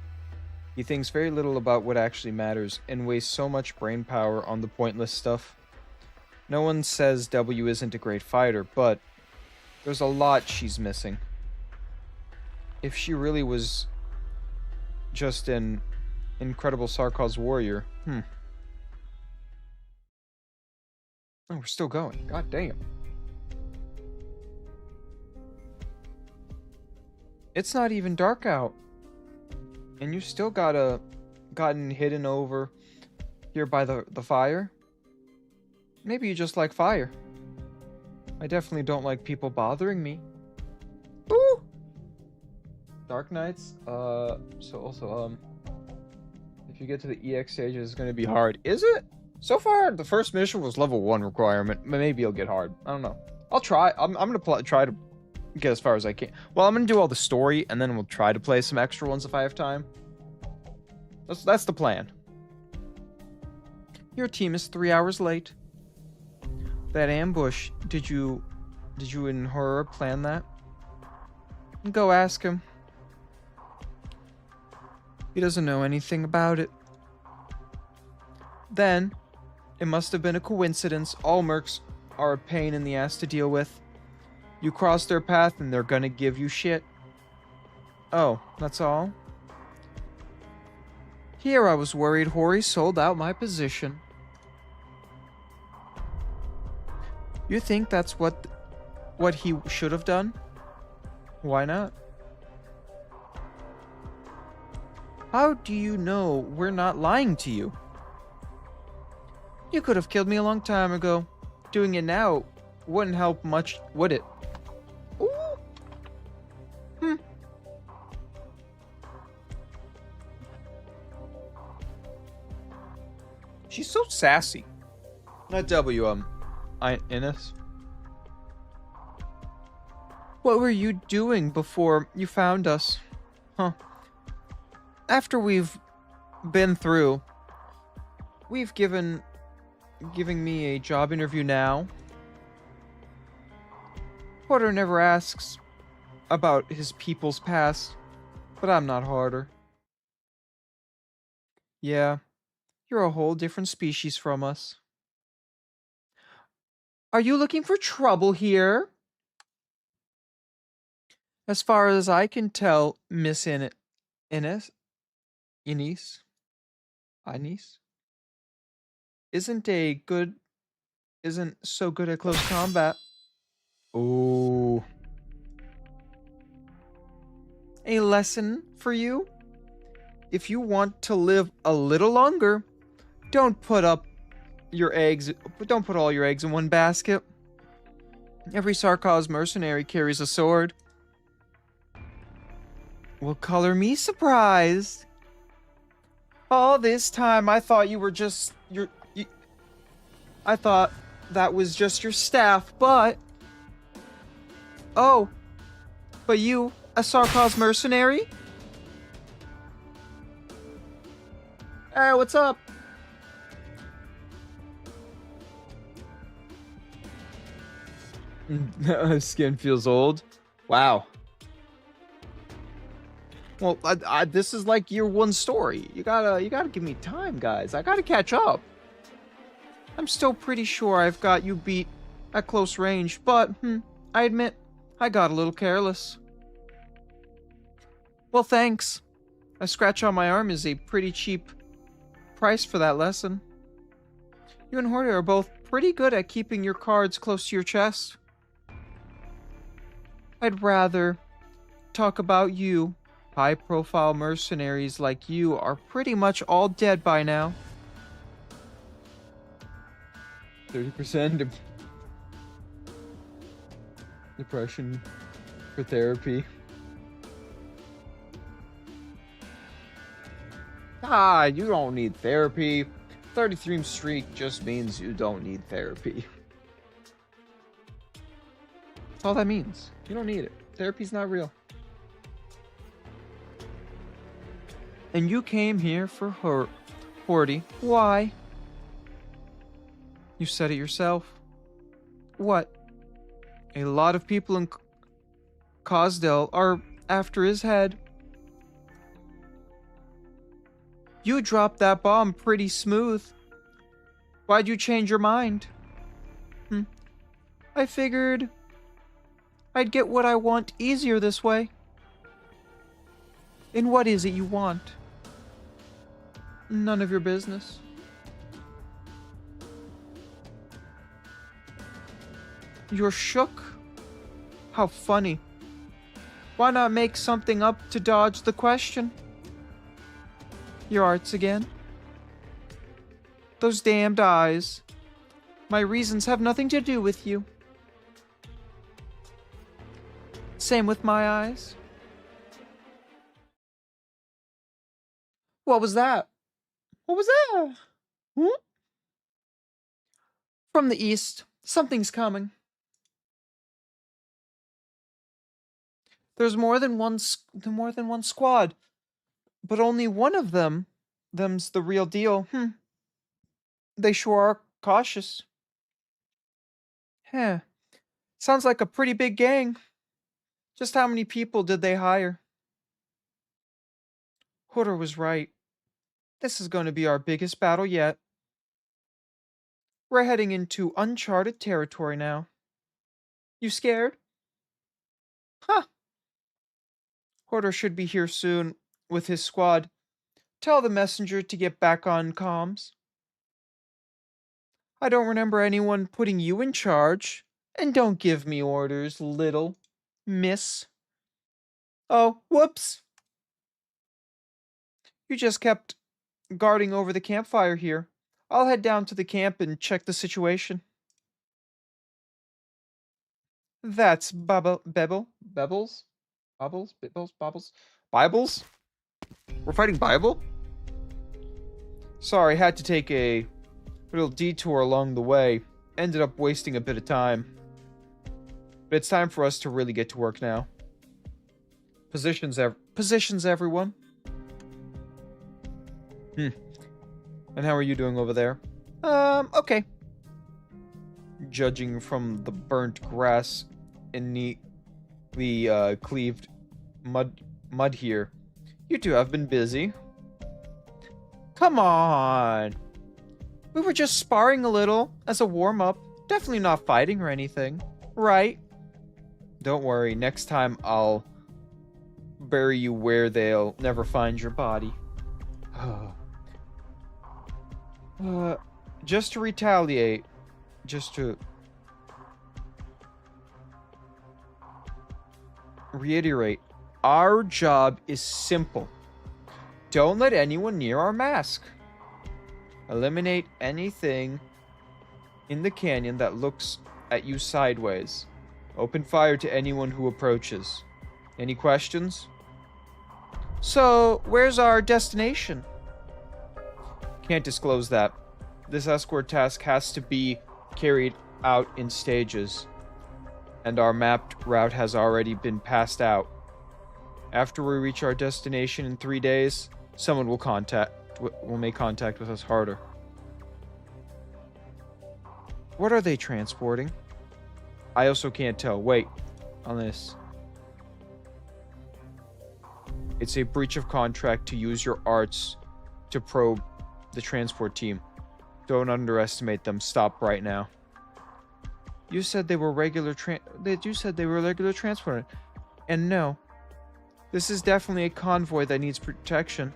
A: He thinks very little about what actually matters and wastes so much brain power on the pointless stuff. No one says W isn't a great fighter, but there's a lot she's missing. If she really was just an incredible sarcos warrior, Oh, we're still going. God damn. It's not even dark out. And you still gotten hidden over here by the fire? Maybe you just like fire. I definitely don't like people bothering me. Ooh! Darknights, if you get to the EX stage, it's gonna be hard. Is it? So far, the first mission was level 1 requirement. Maybe it'll get hard. I don't know. I'll try. I'm gonna try to get as far as I can. Well, I'm gonna do all the story, and then we'll try to play some extra ones if I have time. That's the plan. Your team is 3 hours late. That ambush, did you and her plan that? Go ask him. He doesn't know anything about it. Then, it must have been a coincidence. All mercs are a pain in the ass to deal with. You cross their path and they're gonna give you shit. Oh, that's all? Here I was worried Hori sold out my position. You think that's what he should have done? Why not? How do you know we're not lying to you? You could have killed me a long time ago. Doing it now wouldn't help much, would it? Ooh. She's so sassy. Not Ines. What were you doing before you found us? Huh. After we've been through, giving me a job interview now. Porter never asks about his people's past, but I'm not harder. Yeah, you're a whole different species from us. Are you looking for trouble here? As far as I can tell, Miss Ines isn't so good at close combat. Ooh. A lesson for you? If you want to live a little longer, don't put all your eggs in one basket. Every sarcos mercenary carries a sword. Well, color me surprised. All this time, I thought you were just I thought that was just your staff, but... Oh, but you, a sarcos mercenary? Hey, what's up? Skin feels old. Wow. Well, this is like year one story. You gotta give me time, guys. I gotta catch up. I'm still pretty sure I've got you beat at close range, but I admit I got a little careless. Well, thanks. A scratch on my arm is a pretty cheap price for that lesson. You and Horty are both pretty good at keeping your cards close to your chest. I'd rather talk about you. High-profile mercenaries like you are pretty much all dead by now. 30% depression for therapy. You don't need therapy. 33 streak just means you don't need therapy. That's all that means. You don't need it. Therapy's not real. And you came here for Horty. Why? You said it yourself. What? A lot of people in Cosdell are after his head. You dropped that bomb pretty smooth. Why'd you change your mind? I figured I'd get what I want easier this way. And what is it you want? None of your business. You're shook? How funny. Why not make something up to dodge the question? Your arts again? Those damned eyes. My reasons have nothing to do with you. Same with my eyes. What was that? What was that? From the east, something's coming. There's more than one squad, but only one of them's the real deal. They sure are cautious. Sounds like a pretty big gang. Just how many people did they hire? Hooter was right. This is going to be our biggest battle yet. We're heading into uncharted territory now. You scared? Hooter should be here soon with his squad. Tell the messenger to get back on comms. I don't remember anyone putting you in charge. And don't give me orders, little miss. Oh, whoops. You just kept guarding over the campfire here. I'll head down to the camp and check the situation. That's Bebbles? Bibles? We're fighting Bible? Sorry, had to take a little detour along the way. Ended up wasting a bit of time. But it's time for us to really get to work now. Positions, everyone. And how are you doing over there? Okay. Judging from the burnt grass and neatly cleaved mud here, you two have been busy. Come on. We were just sparring a little as a warm-up. Definitely not fighting or anything. Right? Don't worry, next time I'll bury you where they'll never find your body. Just to retaliate. Just to reiterate, our job is simple. Don't let anyone near our mask. Eliminate anything in the canyon that looks at you sideways. Open fire to anyone who approaches. Any questions? So, where's our destination? Can't disclose that. This escort task has to be carried out in stages, and our mapped route has already been passed out. After we reach our destination in 3 days, someone will make contact with us harder. What are they transporting? I also can't tell. Wait, on this. It's a breach of contract to use your arts to probe the transport team. Don't underestimate them. Stop right now. You said they were regular transport. And no. This is definitely a convoy that needs protection.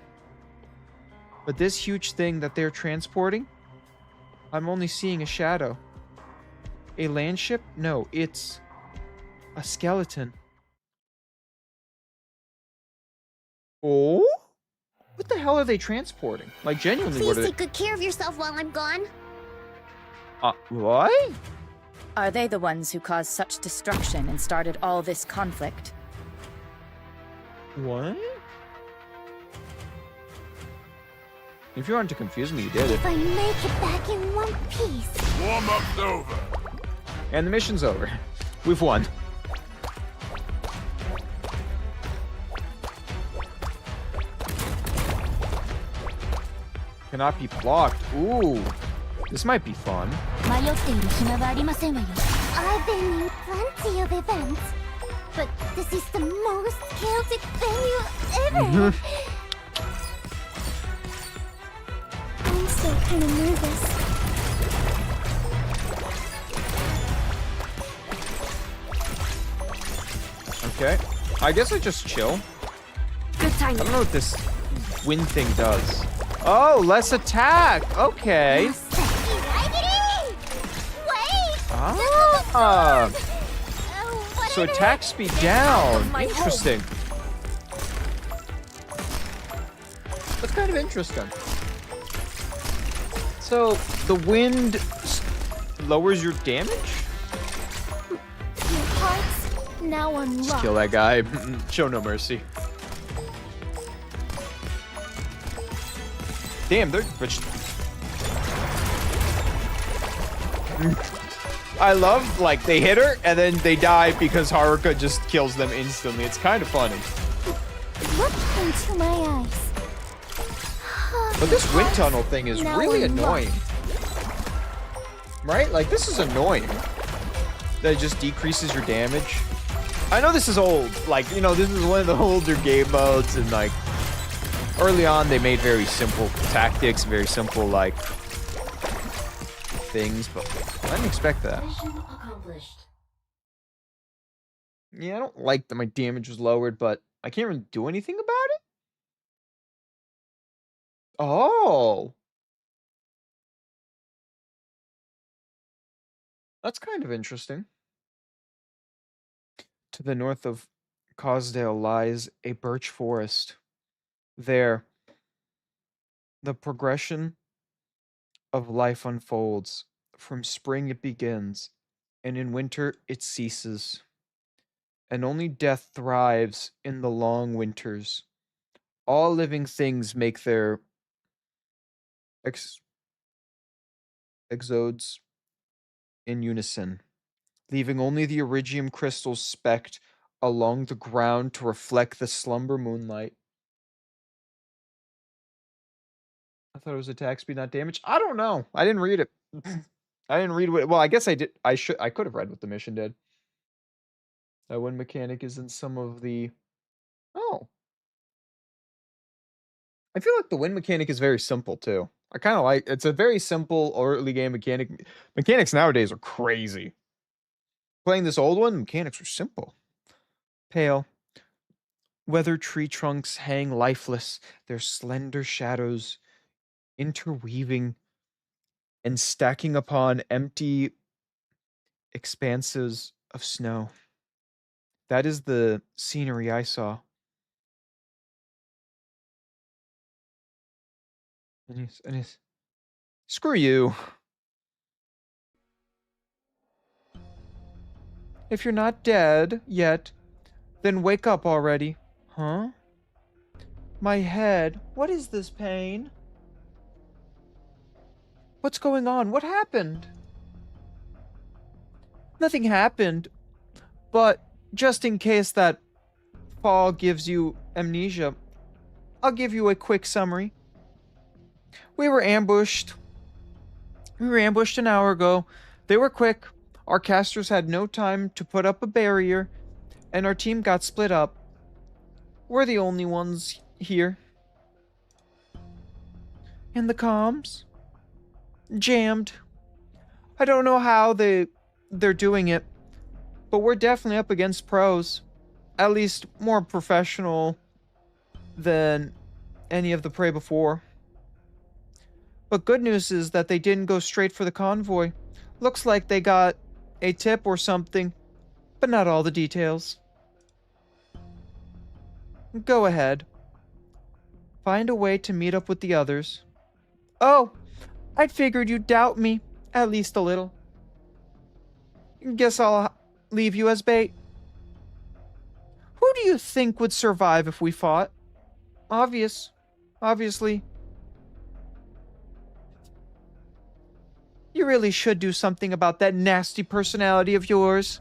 A: But this huge thing that they're transporting, I'm only seeing a shadow. A land ship? No, it's a skeleton. Oh? What the hell are they transporting? Like, genuinely, what
B: Please
A: are they...
B: take good care of yourself while I'm gone.
A: What?
H: Are they the ones who caused such destruction and started all this conflict?
A: What? If you wanted to confuse me, you did it.
B: If I make it back in one piece.
G: Warm-up's over.
A: And the mission's over. We've won. Cannot be blocked. Ooh. This might be fun.
B: 迷っている暇はありませんわよ。I've been in plenty of events, but this is the most chaotic venue ever. I'm still kind of nervous.
A: Okay. I guess I just chill.
D: Good
A: I
D: timing.
A: don't know what this wind thing does. Oh, less attack. Okay.
B: Wait!
A: Ah.
B: What
A: So
B: did
A: attack speed down.
D: my
A: Interesting. That's kind of interesting. So the wind lowers your damage?
B: Your heart's now unlocked.
A: Just kill that guy. Show no mercy. Damn, they're rich. I love, like, they hit her and then they die because Haruka just kills them instantly. It's kind of funny.
B: Look into my eyes.
A: But this wind tunnel thing is
B: Now
A: really
B: unlocked.
A: annoying. Right? Like, this is annoying. That it just decreases your damage. I know this is old. Like, you know, this is one of the older game modes, and, like, early on they made very simple tactics, very simple, like, things, but I didn't expect that. Yeah, I don't like that my damage was lowered, but I can't really do anything about it? Oh! That's kind of interesting. To the north of Causdale lies a birch forest. There, the progression of life unfolds. From spring it begins, and in winter it ceases. And only death thrives in the long winters. All living things make their exodes in unison, leaving only the iridium crystals specked along the ground to reflect the slumber moonlight. I thought it was attack speed, not damage. I don't know. I didn't read it. I didn't read what. Well, I guess I did. I could have read what the mission did. That wind mechanic is in some of the. Oh. I feel like the wind mechanic is very simple too. I kind of like. It's a very simple early game mechanic. Mechanics nowadays are crazy. Playing this old one, mechanics are simple. Pale. Weathered tree trunks hang lifeless, their slender shadows interweaving and stacking upon empty expanses of snow. That is the scenery I saw. Screw you. If you're not dead yet, then wake up already. Huh? My head. What is this pain? What's going on? What happened? Nothing happened. But just in case that fall gives you amnesia, I'll give you a quick summary. We were ambushed. We were ambushed an hour ago. They were quick. Our casters had no time to put up a barrier, and our team got split up. We're the only ones here. And the comms? Jammed. I don't know how they're doing it, but we're definitely up against pros. At least more professional than any of the prey before. But good news is that they didn't go straight for the convoy. Looks like they got a tip or something, but not all the details. Go ahead. Find a way to meet up with the others. Oh, I'd figured you'd doubt me, at least a little. Guess I'll leave you as bait. Who do you think would survive if we fought? Obviously. You really should do something about that nasty personality of yours.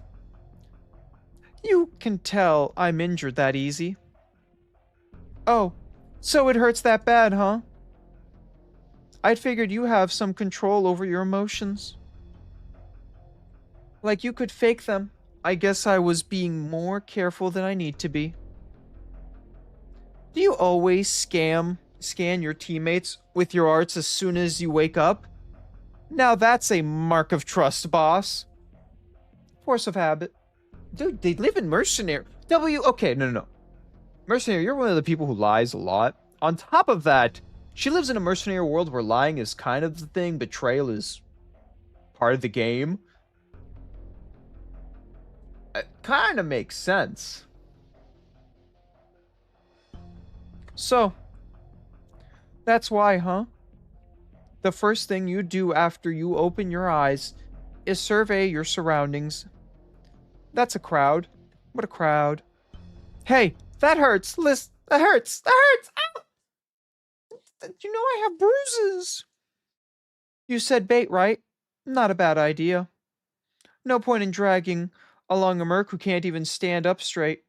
A: You can tell I'm injured that easy. Oh, so it hurts that bad, huh? I'd figured you have some control over your emotions. Like you could fake them. I guess I was being more careful than I need to be. Do you always scan your teammates with your arts as soon as you wake up? Now that's a mark of trust, boss. Force of habit. Dude, they live in Mercenary. Okay, no. Mercenary, you're one of the people who lies a lot. On top of that, she lives in a mercenary world where lying is kind of the thing. Betrayal is part of the game. It kind of makes sense. So, that's why, huh? The first thing you do after you open your eyes is survey your surroundings. That's a crowd. What a crowd. Hey, that hurts. Listen, that hurts. That hurts. Ow! You know I have bruises. You said bait, right? Not a bad idea. No point in dragging along a merc who can't even stand up straight.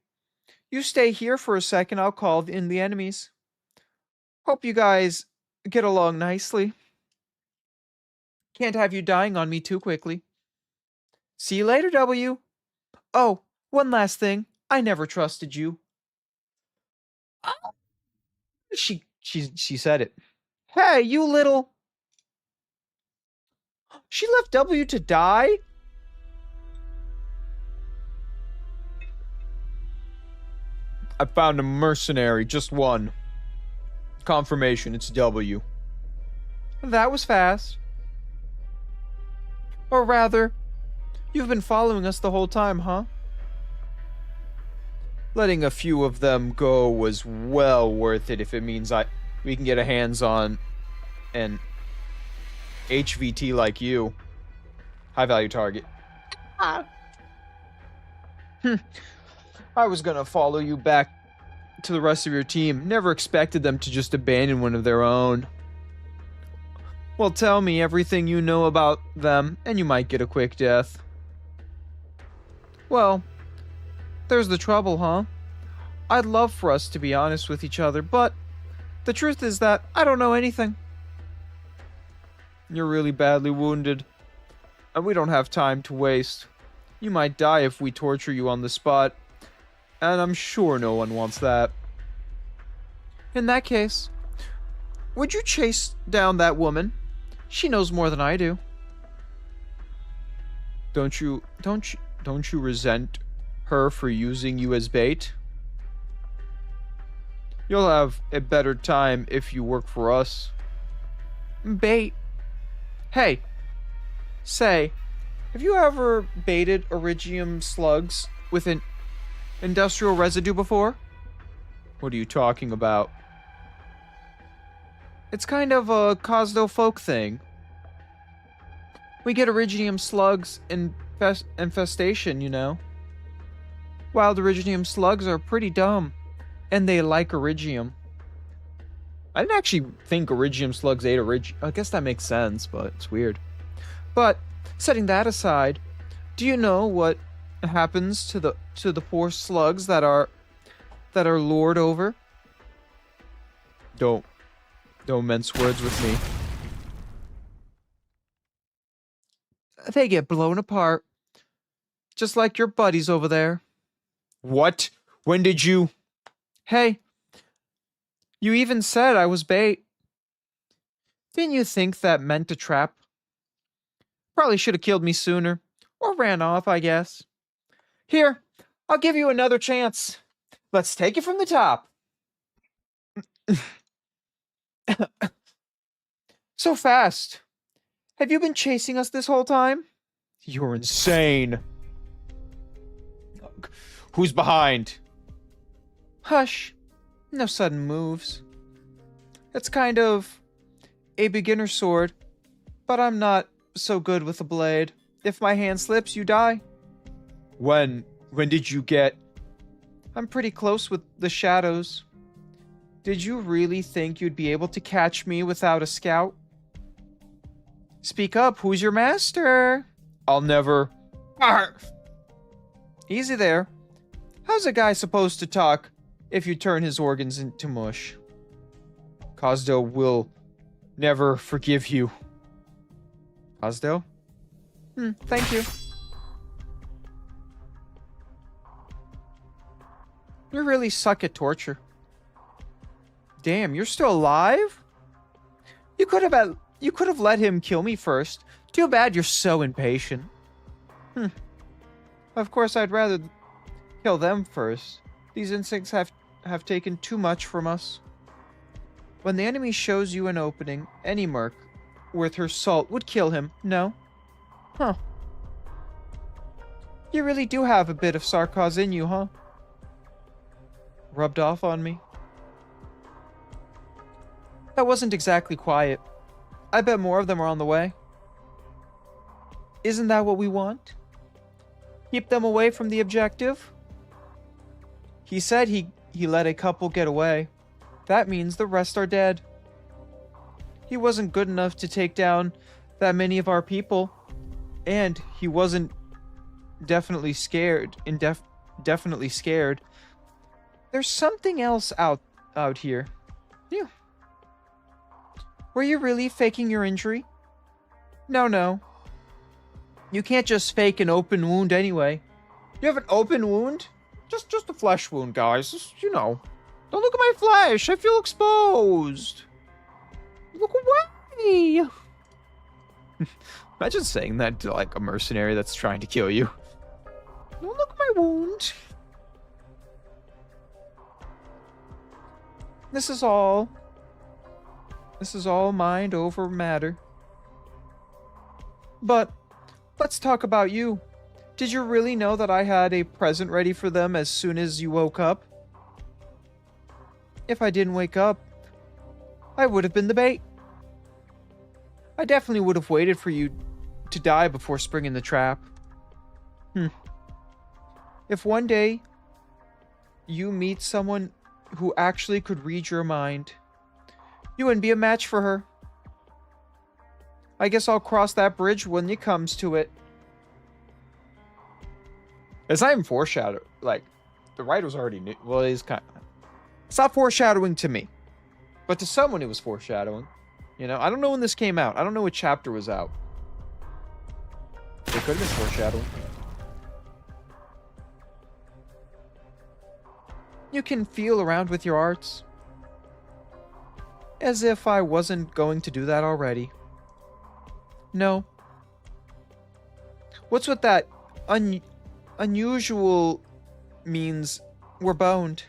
A: You stay here for a second, I'll call in the enemies. Hope you guys get along nicely. Can't have you dying on me too quickly. See you later, W. Oh, one last thing. I never trusted you. Oh. She said it. Hey, you little... She left W to die? I found a mercenary, just one. Confirmation, it's W. That was fast. Or rather, you've been following us the whole time, huh? Letting a few of them go was well worth it if it means we can get a hands on an HVT like you. High value target. I was gonna follow you back to the rest of your team. Never expected them to just abandon one of their own. Well, tell me everything you know about them, and you might get a quick death. Well, there's the trouble, huh? I'd love for us to be honest with each other, but the truth is that I don't know anything. You're really badly wounded, and we don't have time to waste. You might die if we torture you on the spot, and I'm sure no one wants that. In that case, would you chase down that woman? She knows more than I do. Don't you resent her for using you as bait? You'll have a better time if you work for us. Bait? Hey, say, have you ever baited Iridium slugs with an industrial residue before? What are you talking about? It's kind of a Cosdo folk thing. We get Iridium slugs in infestation, you know. Wild Iridium slugs are pretty dumb, and they like Iridium. I didn't actually think Iridium slugs ate Iridium. I guess that makes sense, but it's weird. But setting that aside, do you know what happens to the poor slugs that are lured over? Don't mince words with me. They get blown apart Just like your buddies over there. What? When did you... Hey, you even said I was bait. Didn't you think that meant a trap? Probably should have killed me sooner. Or ran off, I guess. Here, I'll give you another chance. Let's take it from the top. So fast. Have you been chasing us this whole time? You're insane. Who's behind? Hush. No sudden moves. It's kind of a beginner sword, but I'm not so good with a blade. If my hand slips, you die. When did you get... I'm pretty close with the shadows. Did you really think you'd be able to catch me without a scout? Speak up, who's your master? I'll never... Arr! Easy there. How's a guy supposed to talk if you turn his organs into mush? Cosdo will never forgive you. Cosdo? Thank you. You really suck at torture. Damn, you're still alive? You could have let him kill me first. Too bad you're so impatient. Of course, I'd rather kill them first. These insects have taken too much from us. When the enemy shows you an opening, any merc worth her salt would kill him, no? Huh. You really do have a bit of sarcasm in you, huh? Rubbed off on me. That wasn't exactly quiet. I bet more of them are on the way. Isn't that what we want? Keep them away from the objective? He said he let a couple get away. That means the rest are dead. He wasn't good enough to take down that many of our people. And he wasn't definitely scared. Definitely scared. There's something else out here. Yeah. Were you really faking your injury? No. You can't just fake an open wound anyway. You have an open wound? Just a flesh wound, guys. Just, you know. Don't look at my flesh. I feel exposed. Look away. Imagine saying that to like a mercenary that's trying to kill you. Don't look at my wound. This is all mind over matter. But let's talk about you. Did you really know that I had a present ready for them as soon as you woke up? If I didn't wake up, I would have been the bait. I definitely would have waited for you to die before springing the trap. If one day you meet someone who actually could read your mind, you wouldn't be a match for her. I guess I'll cross that bridge when it comes to it. It's not even foreshadowing. Like, the writers already knew. Well, it is kind of... It's not foreshadowing to me. But to someone, it was foreshadowing. You know, I don't know when this came out. I don't know what chapter was out. It could have been foreshadowing. You can feel around with your arts. As if I wasn't going to do that already. No. What's with that unusual means we're boned?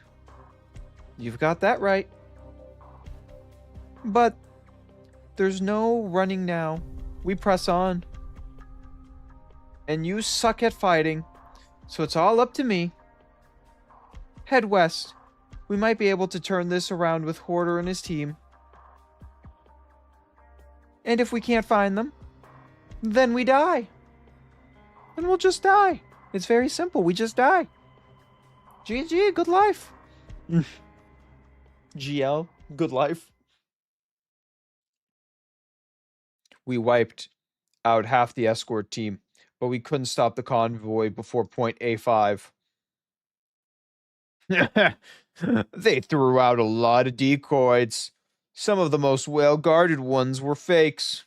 A: You've got that right. But there's no running now. We press on. And you suck at fighting, so it's all up to me. Head west. We might be able to turn this around with Hoarder and his team. And if we can't find them, then we die. And we'll just die. It's very simple. We just die. GG, good life. GL, good life. We wiped out half the escort team, but we couldn't stop the convoy before point A5. They threw out a lot of decoys. Some of the most well-guarded ones were fakes.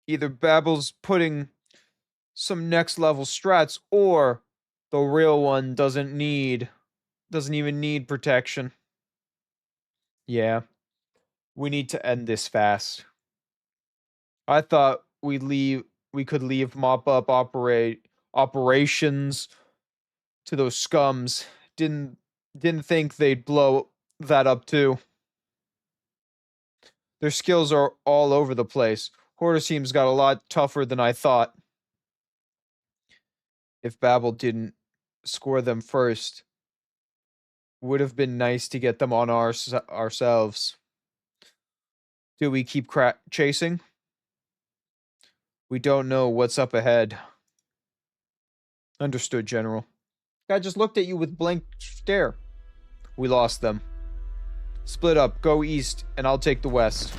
A: Either Babel's putting some next level strats, or the real one doesn't even need protection. Yeah. We need to end this fast. I thought we could leave mop up operations to those scums. Didn't think they'd blow that up too. Their skills are all over the place. Horror team's got a lot tougher than I thought. If Babel didn't score them first, would have been nice to get them on ourselves. Do we keep chasing? We don't know what's up ahead. Understood, General. Guy just looked at you with blank stare. We lost them. Split up, go east, and I'll take the west.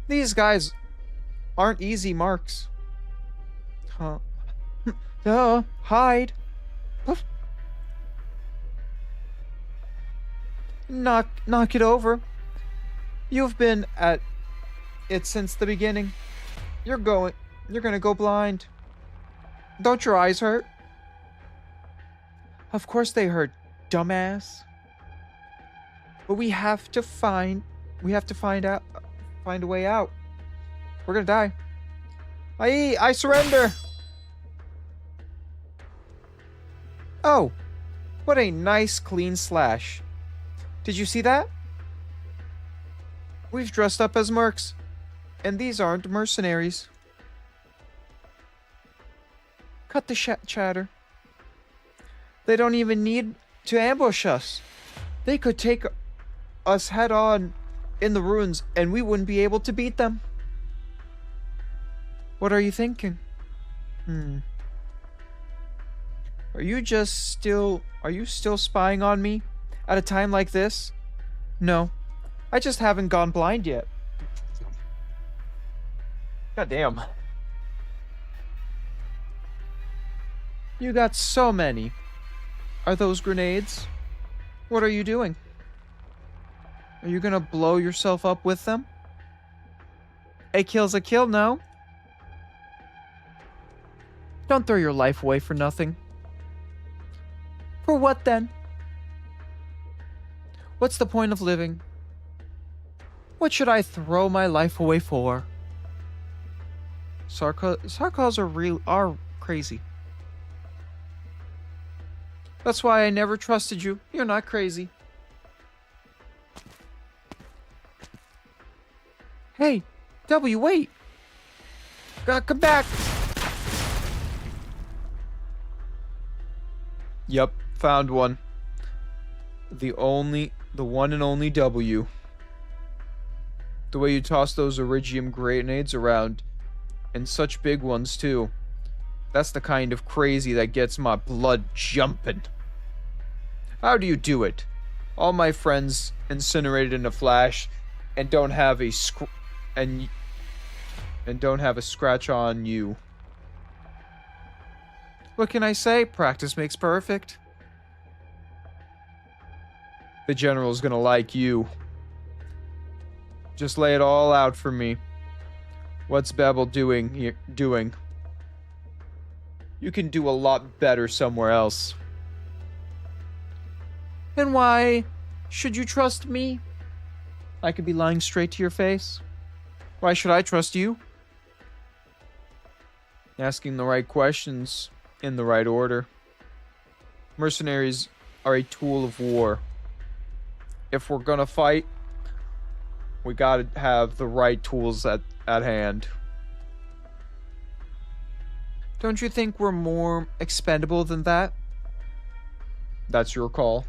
A: These guys aren't easy marks. Huh. Hide. Knock it over. You've been at it since the beginning. You're gonna go blind. Don't your eyes hurt? Of course they hurt, dumbass. But we have to find a way out. We're gonna die. I surrender. Oh, what a nice clean slash. Did you see that? We've dressed up as mercs, and these aren't mercenaries. Cut the chatter. They don't even need to ambush us. They could take us head on in the ruins, and we wouldn't be able to beat them. What are you thinking? Are you still spying on me at a time like this? No. I just haven't gone blind yet. God damn. You got so many. Are those grenades? What are you doing? Are you gonna blow yourself up with them? A kill's a kill, no? Don't throw your life away for nothing. For what then? What's the point of living? What should I throw my life away for? Sarcals are crazy. That's why I never trusted you. You're not crazy. Hey, W, wait. Come back. Yep, found one. The one and only W. The way you toss those Iridium grenades around, and such big ones too. That's the kind of crazy that gets my blood jumping. How do you do it? All my friends incinerated in a flash, and don't have a don't have a scratch on you. What can I say? Practice makes perfect. The General's gonna like you. Just lay it all out for me. What's Babel doing? You can do a lot better somewhere else. And why should you trust me? I could be lying straight to your face. Why should I trust you? Asking the right questions in the right order. Mercenaries are a tool of war. If we're gonna fight, we gotta have the right tools at hand. Don't you think we're more expendable than that? That's your call.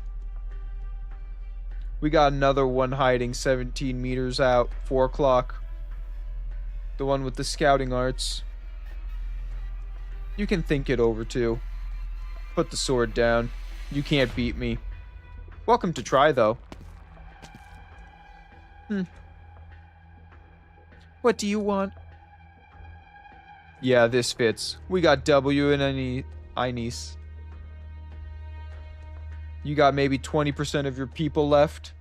A: We got another one hiding 17 meters out, 4 o'clock. The one with the scouting arts. You can think it over too. Put the sword down. You can't beat me. Welcome to try, though. What do you want? Yeah, this fits. We got W and Ines. You got maybe 20% of your people left.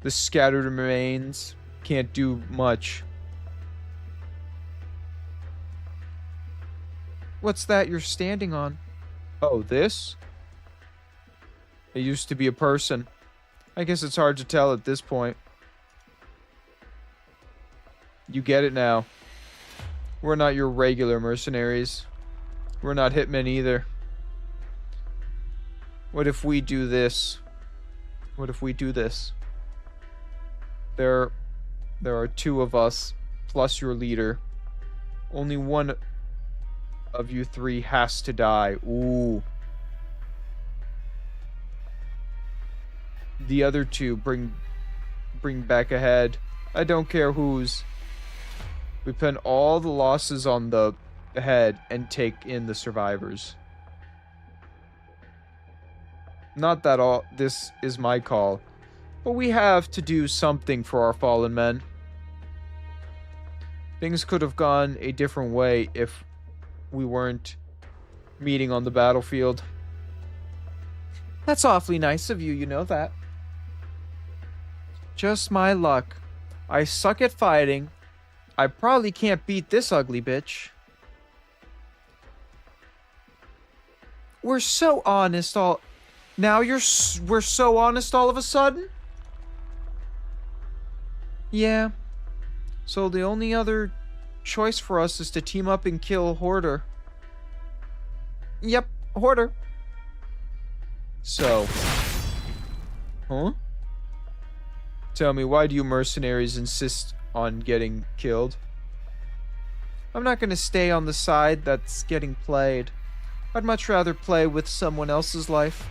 A: The scattered remains can't do much. What's that you're standing on? Oh, this? It used to be a person. I guess it's hard to tell at this point. You get it now. We're not your regular mercenaries. We're not hitmen either. What if we do this? What if we do this? There are two of us, plus your leader. Only one of you three has to die. Ooh. The other two bring back ahead. I don't care whose. We pin all the losses on the head and take in the survivors. Not that all this is my call, but we have to do something for our fallen men. Things could have gone a different way if we weren't meeting on the battlefield. That's awfully nice of you, you know that. Just my luck. I suck at fighting. I probably can't beat this ugly bitch. We're so honest all... Now we're so honest all of a sudden? Yeah. So the only other choice for us is to team up and kill Hoarder. Yep, Hoarder. So... Huh? Tell me, why do you mercenaries insist on getting killed? I'm not gonna stay on the side that's getting played. I'd much rather play with someone else's life.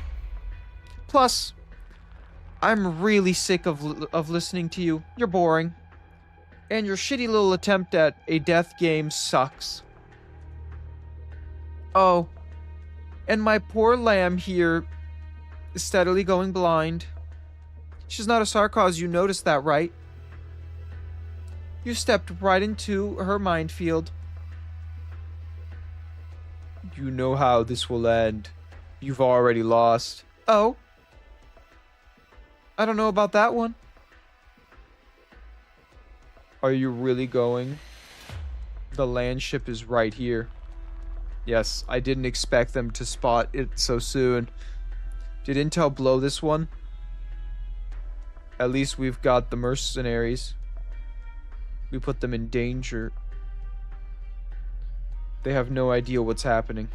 A: Plus, I'm really sick of listening to you. You're boring. And your shitty little attempt at a death game sucks. Oh, and my poor lamb here is steadily going blind. She's not a Sarkaz, you noticed that, right? You stepped right into her minefield. You know how this will end. You've already lost. Oh? I don't know about that one. Are you really going? The land ship is right here. Yes, I didn't expect them to spot it so soon. Did Intel blow this one? At least we've got the mercenaries. We put them in danger. They have no idea what's happening.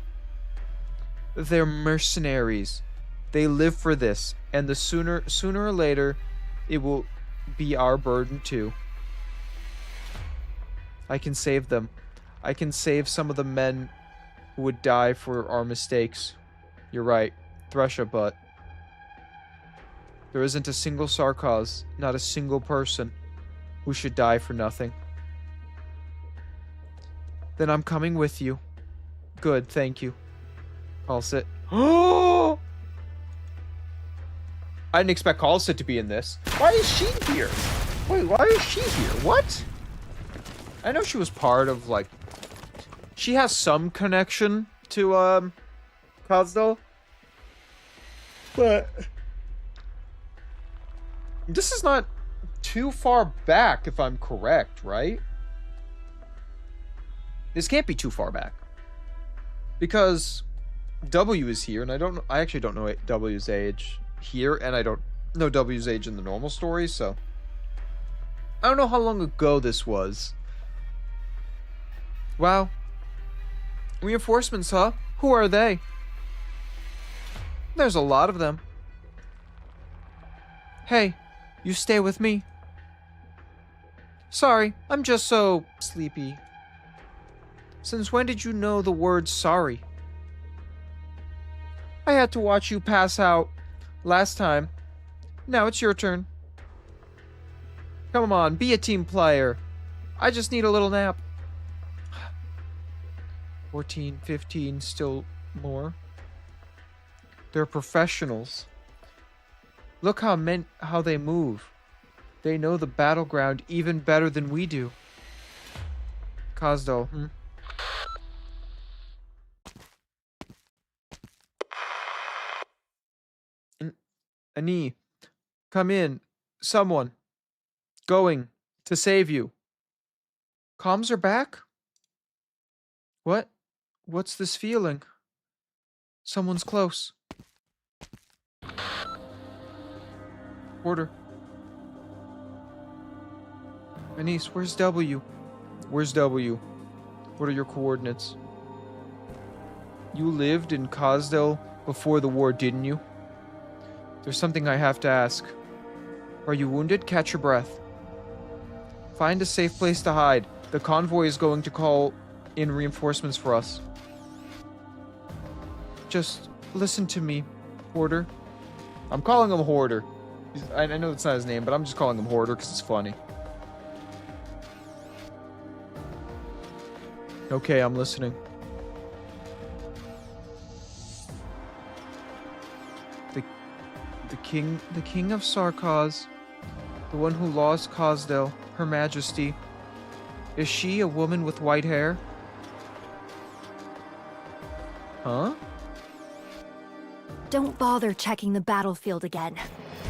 A: They're mercenaries. They live for this, and the sooner or later, it will be our burden too. I can save them. I can save some of the men who would die for our mistakes. You're right, Thresha, but there isn't a single Sarkaz, not a single person, who should die for nothing. Then I'm coming with you. Good, thank you. I'll sit. Oh! I didn't expect Kalsit to be in this. Why is she here? Wait, why is she here? What? I know she was part of, like... She has some connection to, Kazdal. But... This is not too far back, if I'm correct, right? This can't be too far back. Because W is here, and I actually don't know W's age here, and I don't know W's age in the normal story, so I don't know how long ago this was. Wow. Reinforcements, huh? Who are they? There's a lot of them. Hey, you stay with me. Sorry, I'm just so sleepy. Since when did you know the word sorry? I had to watch you pass out last time. Now it's your turn. Come on, be a team player. I just need a little nap. 14, 15, still more. They're professionals. Look how they move. They know the battleground even better than we do. Kazdal, Ani, come in. Someone. Going to save you. Comms are back? What? What's this feeling? Someone's close. Order. Anise, where's W? Where's W? What are your coordinates? You lived in Cosdale before the war, didn't you? There's something I have to ask. Are you wounded? Catch your breath. Find a safe place to hide. The convoy is going to call in reinforcements for us. Just listen to me, Hoarder. I'm calling him Hoarder. I know that's not his name, but I'm just calling him Hoarder because it's funny. Okay, I'm listening. The king of Sarkaz, the one who lost Cosdale, Her Majesty. Is she a woman with white hair? Huh?
C: Don't bother checking the battlefield again.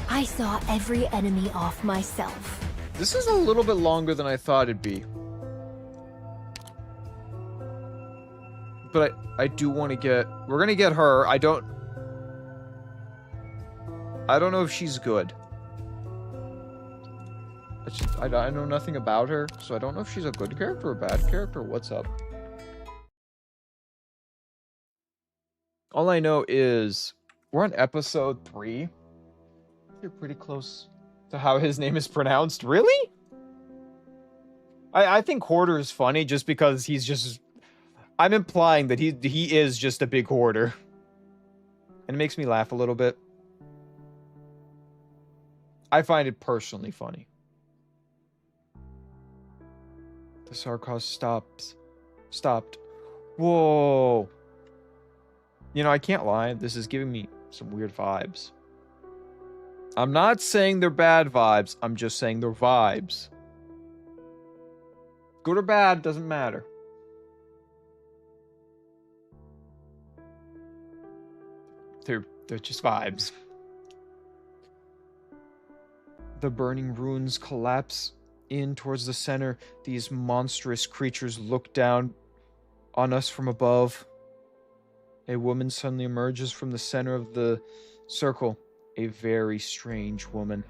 C: I saw every enemy off myself.
A: This is a little bit longer than I thought it'd be. But I do want to get... We're going to get her. I don't know if she's good. I know nothing about her, so I don't know if she's a good character or a bad character. What's up? All I know is we're on episode 3. You're pretty close to how his name is pronounced. Really? I think Hoarder is funny just because he's just... I'm implying that he is just a big hoarder. And it makes me laugh a little bit. I find it personally funny. The Sarkaz stopped. Whoa. You know, I can't lie. This is giving me some weird vibes. I'm not saying they're bad vibes. I'm just saying they're vibes. Good or bad, doesn't matter. They're just vibes. The burning ruins collapse in towards the center. These monstrous creatures look down on us from above. A woman suddenly emerges from the center of the circle. A very strange woman.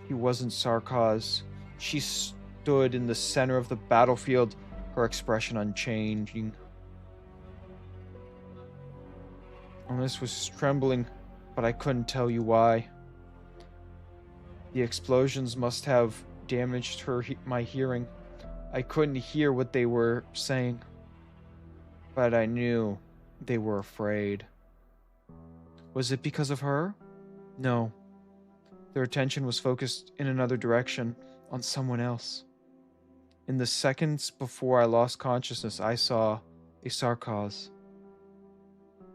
A: She wasn't Sarkaz. She stood in the center of the battlefield, her expression unchanging. This was trembling, but I couldn't tell you why. The explosions must have damaged my hearing. I couldn't hear what they were saying, but I knew they were afraid. Was it because of her? No. Their attention was focused in another direction, on someone else. In the seconds before I lost consciousness, I saw a Sarkaz.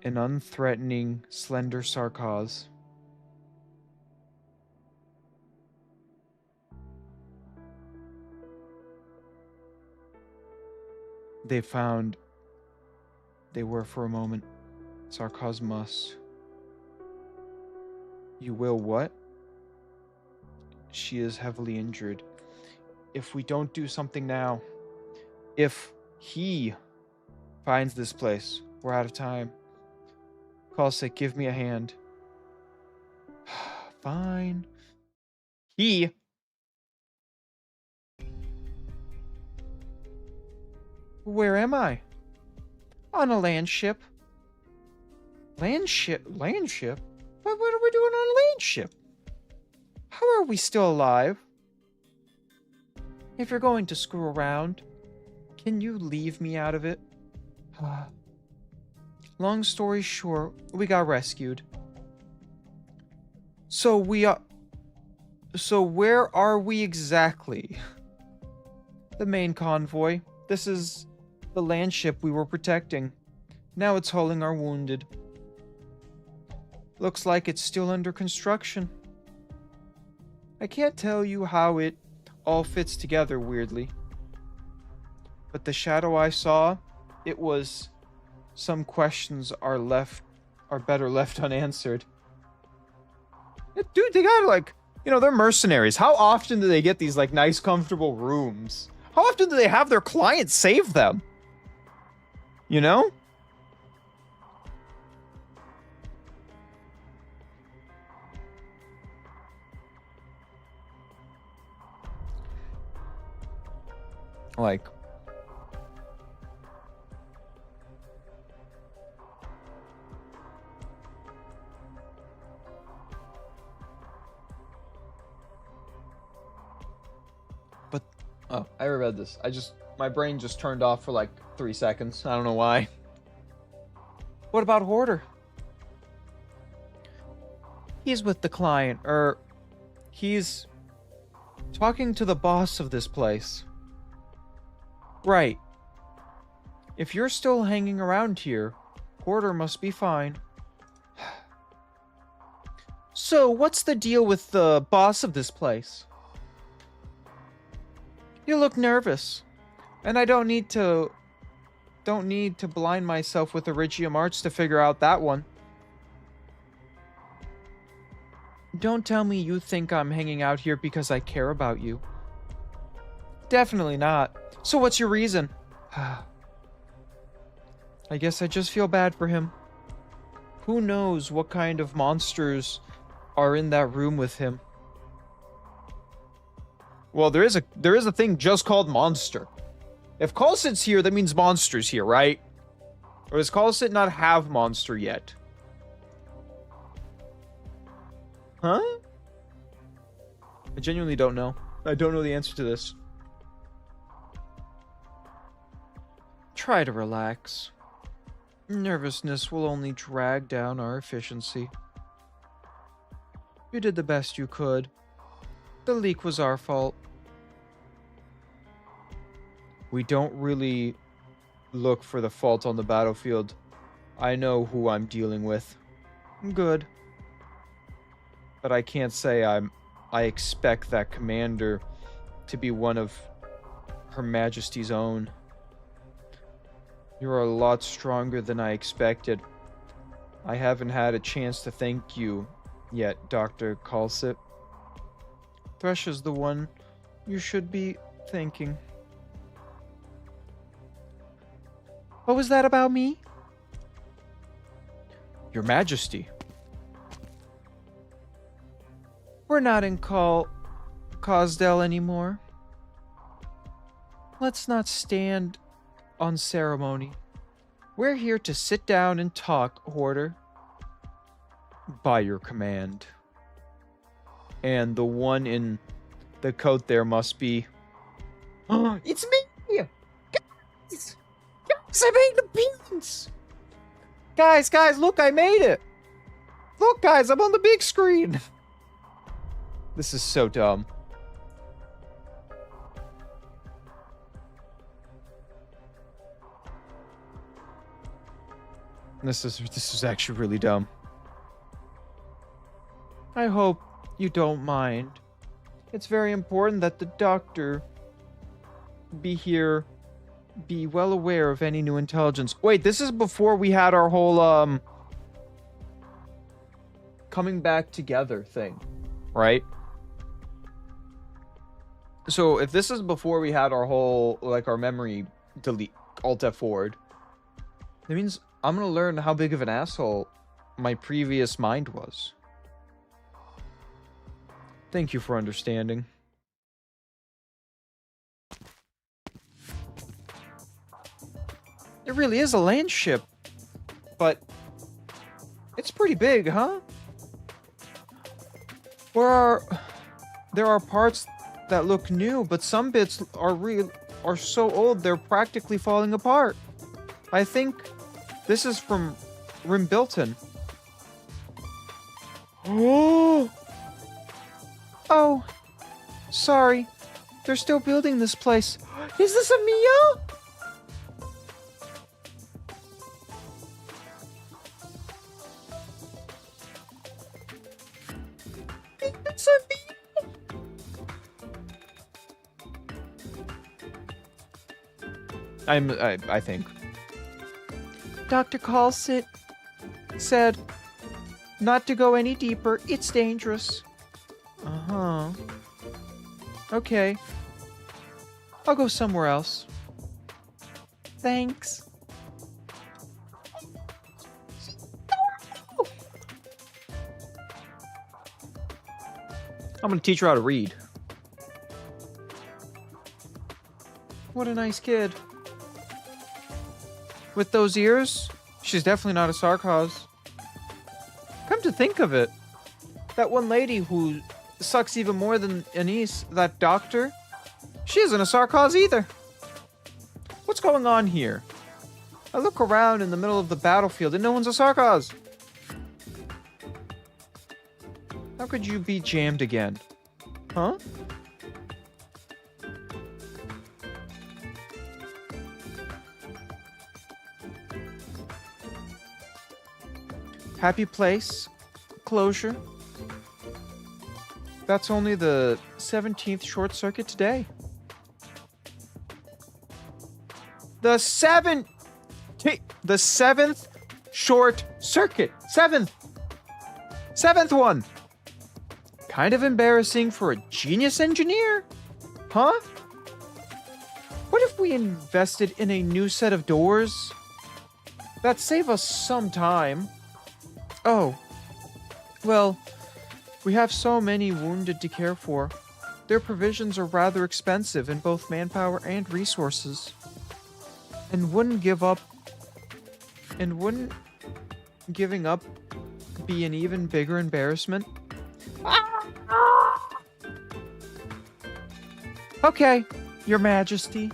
A: An unthreatening, slender Sarkaz. They were for a moment. Sarkaz must. You will what? She is heavily injured. If we don't do something now, if he finds this place, we're out of time. Callsick, give me a hand. Fine. Where am I? On a land ship. Land ship? Land ship? What are we doing on a land ship? How are we still alive? If you're going to screw around, can you leave me out of it? Long story short, we got rescued. So where are we exactly? The main convoy. This is the land ship we were protecting. Now it's hauling our wounded. Looks like it's still under construction. I can't tell you how it all fits together weirdly. But the shadow I saw, it was... Some questions are better left unanswered. Dude, they got like You know, they're mercenaries. How often do they get these, like, nice, comfortable rooms? How often do they have their clients save them? You know? Like... But, oh, I read this. My brain just turned off for like 3 seconds. I don't know why. What about Hoarder? He's with the client, he's talking to the boss of this place. Right. If you're still hanging around here, Hoarder must be fine. So, what's the deal with the boss of this place? You look nervous, and I don't need to blind myself with Irigium Arts to figure out that one. Don't tell me you think I'm hanging out here because I care about you. Definitely not. So what's your reason? I guess I just feel bad for him. Who knows what kind of monsters are in that room with him? Well, there is a thing just called monster. If Colsit's here, that means monster's here, right? Or does Colsit not have monster yet? Huh? I genuinely don't know. I don't know the answer to this. Try to relax. Nervousness will only drag down our efficiency. You did the best you could. The leak was our fault. We don't really look for the fault on the battlefield. I know who I'm dealing with. Good. But I can't say I expect that commander to be one of Her Majesty's own. You're a lot stronger than I expected. I haven't had a chance to thank you yet, Dr. Colsit. Thresh is the one you should be thanking. What was that about me? Your Majesty. We're not in Cosdell anymore. Let's not stand on ceremony. We're here to sit down and talk, Hoarder. By your command. And the one in the coat there must be... It's me! Guys! Guys, I made the beans! Guys, look, I made it! Look, guys, I'm on the big screen! This is so dumb. This is actually really dumb. I hope you don't mind. It's very important that the doctor be well aware of any new intelligence. Wait, this is before we had our whole, coming back together thing, right? So if this is before we had our whole, like, our memory delete, Alt F forward, that means I'm gonna learn how big of an asshole my previous mind was. Thank you for understanding. It really is a land ship, but it's pretty big, huh? There are parts that look new, but some bits are so old they're practically falling apart. I think this is from Rimbilton. Oh, sorry. They're still building this place. Is this a Mia? It's a Mia. I think. Dr. Colsit said not to go any deeper. It's dangerous. Uh-huh. Okay. I'll go somewhere else. Thanks. I'm gonna teach her how to read. What a nice kid. With those ears, she's definitely not a Sarkaz. Come to think of it, that one lady who sucks even more than Anise, that doctor, she isn't a Sarkaz either. What's going on here? I look around in the middle of the battlefield and no one's a Sarkaz. How could you be jammed again? Huh? Happy place. Closure. That's only the 17th short circuit today. The 7th short circuit. Seventh one. Kind of embarrassing for a genius engineer? Huh? What if we invested in a new set of doors? That'd save us some time. Oh. Well, we have so many wounded to care for. Their provisions are rather expensive in both manpower and resources. And wouldn't giving up be an even bigger embarrassment? Okay, Your Majesty.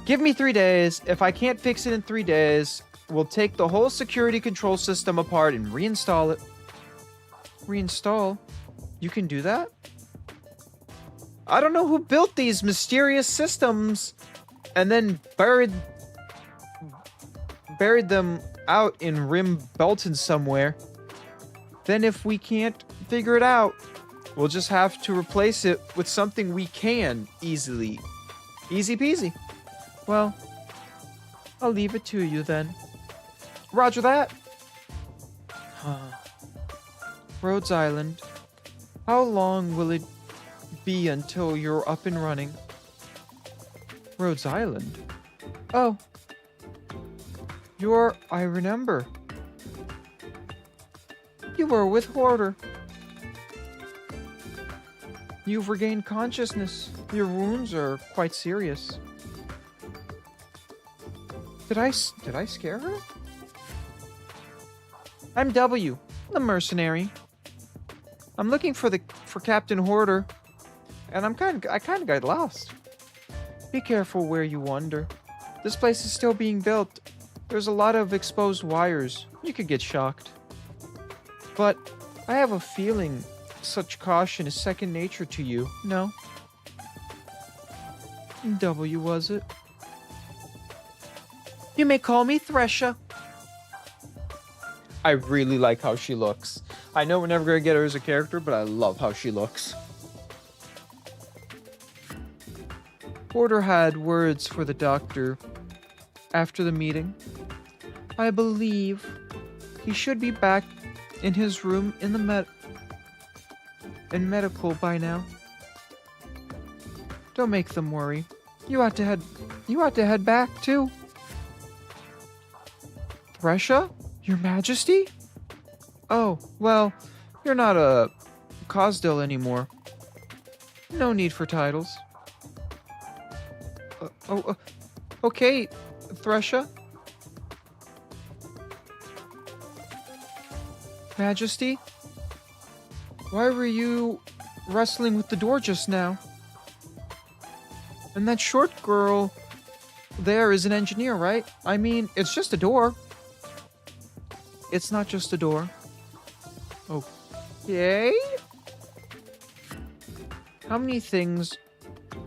A: Give me 3 days. If I can't fix it in 3 days, we'll take the whole security control system apart and reinstall it. Reinstall? You can do that? I don't know who built these mysterious systems and then buried them out in Rim Belton somewhere. Then if we can't figure it out, we'll just have to replace it with something we can easily. Easy peasy. Well, I'll leave it to you then. Roger that. Rhodes Island. How long will it be until you're up and running? Rhodes Island? Oh. I remember. You were with Hoarder. You've regained consciousness. Your wounds are quite serious. Did I scare her? I'm W, the mercenary. I'm looking for Captain Hoarder, and I kind of got lost. Be careful where you wander. This place is still being built. There's a lot of exposed wires. You could get shocked. But I have a feeling such caution is second nature to you, no? W, was it? You may call me Thresha. I really like how she looks. I know we're never going to get her as a character, but I love how she looks. Porter had words for the doctor after the meeting. I believe he should be back in his room in the medical by now. Don't make them worry. You ought to head back too. Thresha? Your Majesty? Oh, well, you're not a Cosdale anymore. No need for titles. Okay, Thresha. Majesty? Why were you wrestling with the door just now? And that short girl there is an engineer, right? I mean, it's just a door. It's not just a door. Okay. How many things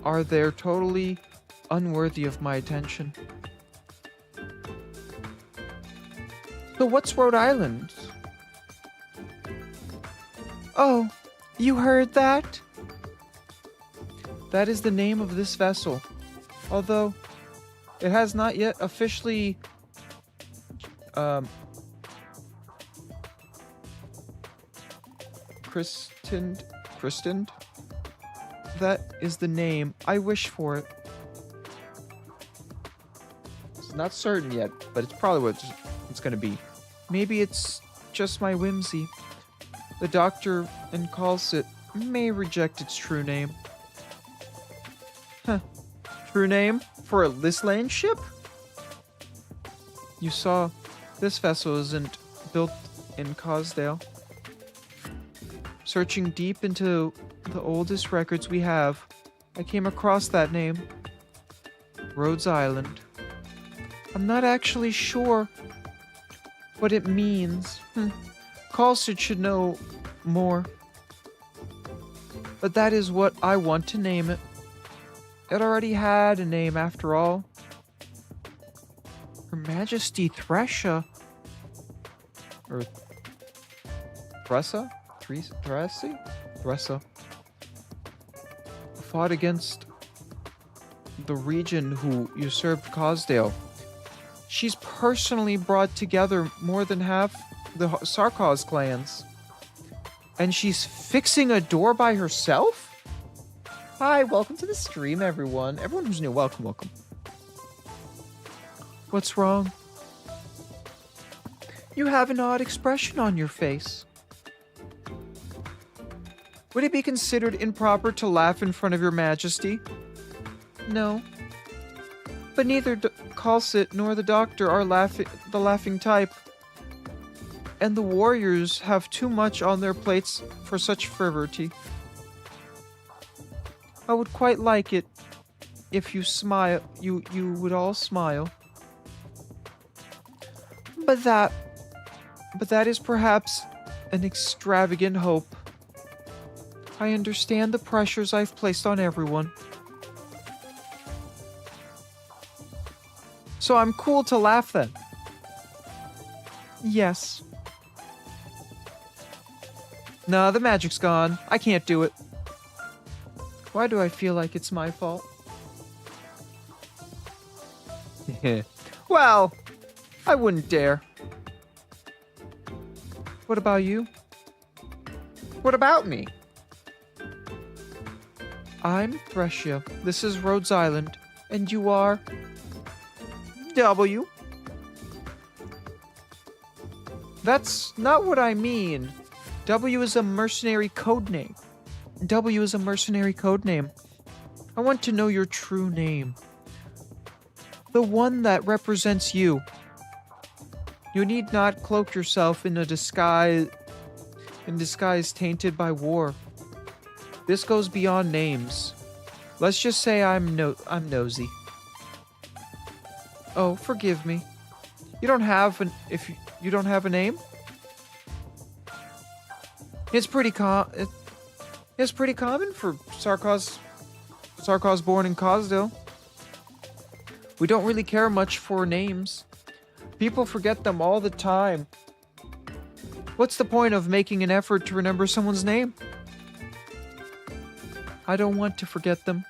A: are there totally unworthy of my attention? So what's Rhode Island? Oh, you heard that? That is the name of this vessel. Although, it has not yet officially Christened? That is the name. I wish for it. It's not certain yet, but it's probably what it's gonna be. Maybe it's just my whimsy. The doctor in Calcit may reject its true name. Huh. True name for a Lisland ship? You saw, this vessel isn't built in Cosdale. Searching deep into the oldest records we have, I came across that name. Rhodes Island. I'm not actually sure what it means. Calcit should know more. But that is what I want to name it. It already had a name after all. Her Majesty Thresha. Or Thressa? Thressa. Fought against the region who usurped Cosdale. She's personally brought together more than half the Sarkaz clans. And she's fixing a door by herself? Hi, welcome to the stream, everyone. Everyone who's new, welcome, welcome. What's wrong? You have an odd expression on your face. Would it be considered improper to laugh in front of your majesty? No. But neither Calcit nor the doctor are the laughing type. And the warriors have too much on their plates for such frivolity. I would quite like it if you smile. You would all smile. But that is perhaps an extravagant hope. I understand the pressures I've placed on everyone. So I'm cool to laugh then? Yes. Nah, the magic's gone. I can't do it. Why do I feel like it's my fault? Well, I wouldn't dare. What about you? What about me? I'm Thresha. This is Rhodes Island. And you are... W. That's not what I mean. W is a mercenary code name. W is a mercenary code name. I want to know your true name. The one that represents you. You need not cloak yourself in a disguise tainted by war. This goes beyond names. Let's just say I'm nosy. Oh, forgive me. You don't have you don't have a name? It's pretty common for Sarkaz born in Cosdale. We don't really care much for names. People forget them all the time. What's the point of making an effort to remember someone's name? I don't want to forget them.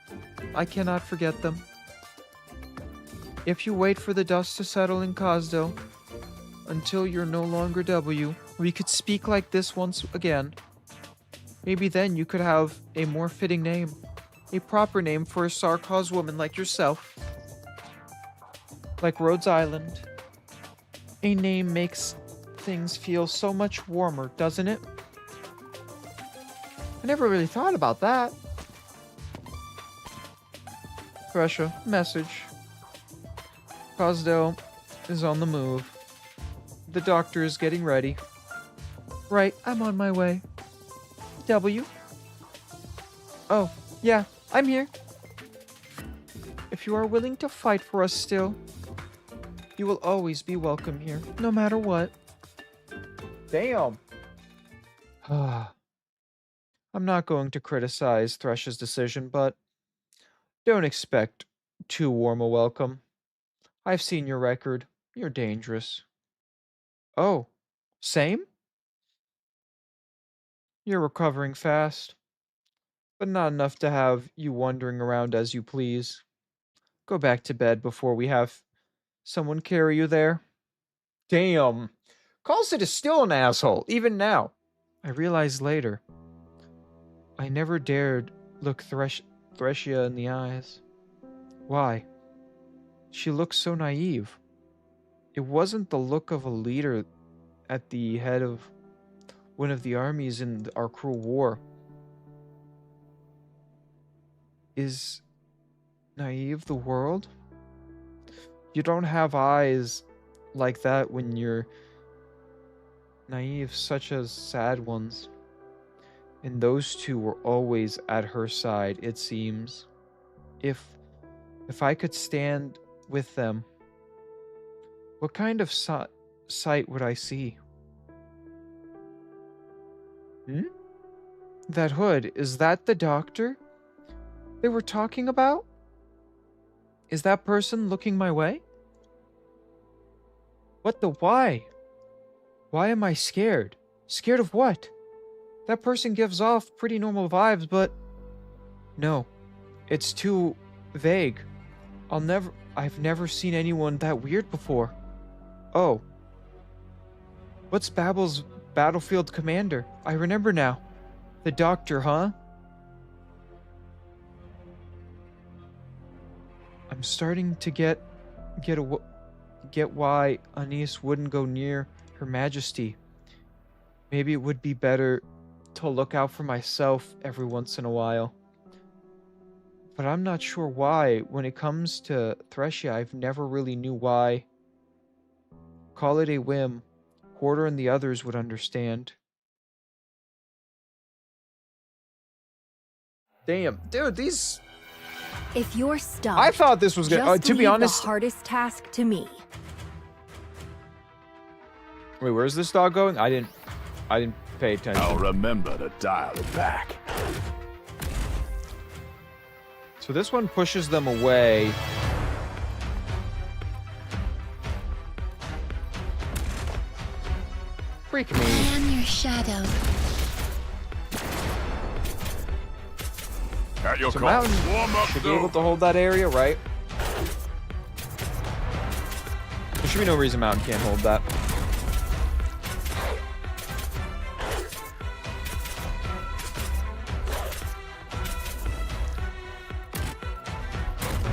A: I cannot forget them. If you wait for the dust to settle in Cosdale, until you're no longer W, we could speak like this once again. Maybe then you could have a more fitting name. A proper name for a Sarkaz woman like yourself. Like Rhodes Island. A name makes things feel so much warmer, doesn't it? I never really thought about that. Thresha, message. Cosdale is on the move. The doctor is getting ready. Right, I'm on my way. W? Oh, yeah, I'm here. If you are willing to fight for us still, you will always be welcome here, no matter what. Damn. I'm not going to criticize Thresha's decision, but don't expect too warm a welcome. I've seen your record. You're dangerous. Oh, same? You're recovering fast, but not enough to have you wandering around as you please. Go back to bed before we have someone carry you there. Damn. Calcit is still an asshole, even now. I realized later, I never dared look Thresia in the eyes. Why? She looked so naive. It wasn't the look of a leader at the head of one of the armies in our cruel war. Is naive the world? You don't have eyes like that when you're naive, such as sad ones. And those two were always at her side, it seems. If I could stand with them, what kind of sight would I see? That hood, is that the doctor they were talking about? Is that person looking my way? What the why? Why am I scared? Scared of what? That person gives off pretty normal vibes, but... No, it's too vague. I've never seen anyone that weird before. Oh. What's Babel's battlefield commander? I remember now. The doctor, huh? I'm starting to get why Anise wouldn't go near Her Majesty. Maybe it would be better to look out for myself every once in a while. But I'm not sure why. When it comes to Thresia, I've never really knew why. Call it a whim. Quarter and the others would understand. Damn, dude, these...
C: If you're stuck,
A: I thought this was gonna...
C: just
A: to be
C: leave
A: honest...
C: the hardest task to me.
A: Wait, where's this dog going? I didn't pay attention.
G: I'll remember to dial it back.
A: So this one pushes them away. Freak me.
B: I am your shadow.
G: At your
A: So
G: call.
A: Mountain
G: Warm up
A: should be able to hold that area, right? There should be no reason Mountain can't hold that.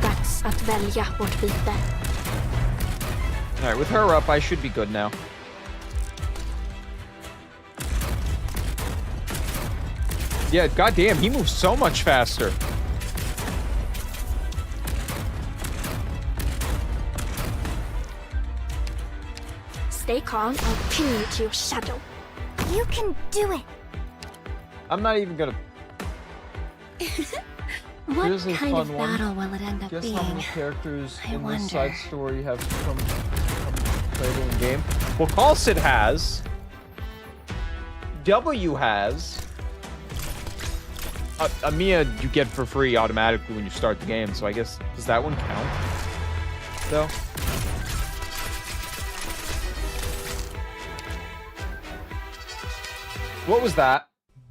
D: Dags att välja vårt byte.
A: Alright, with her up, I should be good now. Yeah, goddamn, he moves so much faster.
D: Stay calm, I'll pin you to your shadow.
B: You can do it.
A: I'm not even gonna...
B: What
A: Here's a
B: kind of
A: fun one.
B: battle will it end up
A: Guess
B: being?
A: how many characters
B: I
A: in
B: wonder.
A: this side story have come playable in game? Well, Carlson has. W has. Amiya you get for free automatically when you start the game, so I guess, does that one count? Though? What was that?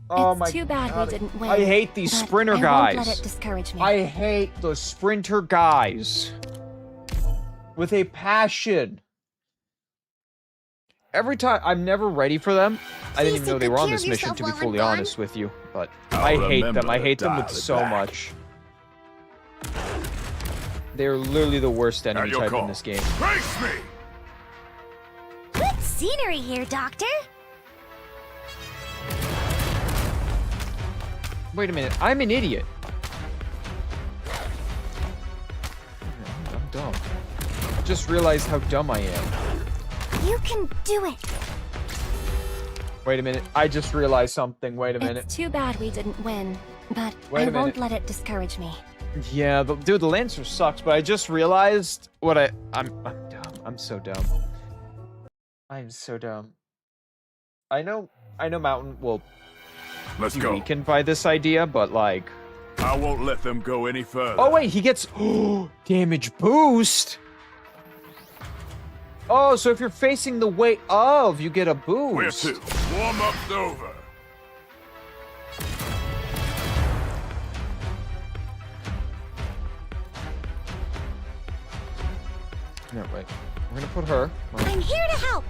A: Oh
C: It's
A: my
C: too bad
A: God.
C: we didn't win.
A: I hate these
C: but
A: sprinter
C: I
A: guys.
C: won't let it discourage me.
A: I hate the sprinter guys. With a passion. Every time, I'm never ready for them. I didn't even know they were on this mission, to be fully honest with you. But I hate them. I hate them with so much. They're literally the worst enemy type in this game.
G: Face me!
B: Good scenery here, Doctor.
A: Wait a minute, I'm an idiot. I'm dumb. I just realized how dumb I am.
B: You can do it.
A: Wait a minute, I just realized something. Wait a minute.
C: It's too bad we didn't win, but
A: Wait
C: I
A: a minute.
C: won't let it discourage me.
A: Yeah, dude, the Lancer sucks, but I just realized what I'm dumb. I'm so dumb. I'm so dumb. I know Mountain will
G: Let's
A: be
G: go.
A: weakened by this idea, but like...
G: I won't let them go any further.
A: Oh wait, he gets damage boost. Oh, so if you're facing the way of, you get a boost.
G: Where to? Warm up's over.
A: No, wait. We're gonna put her.
B: I'm here to help.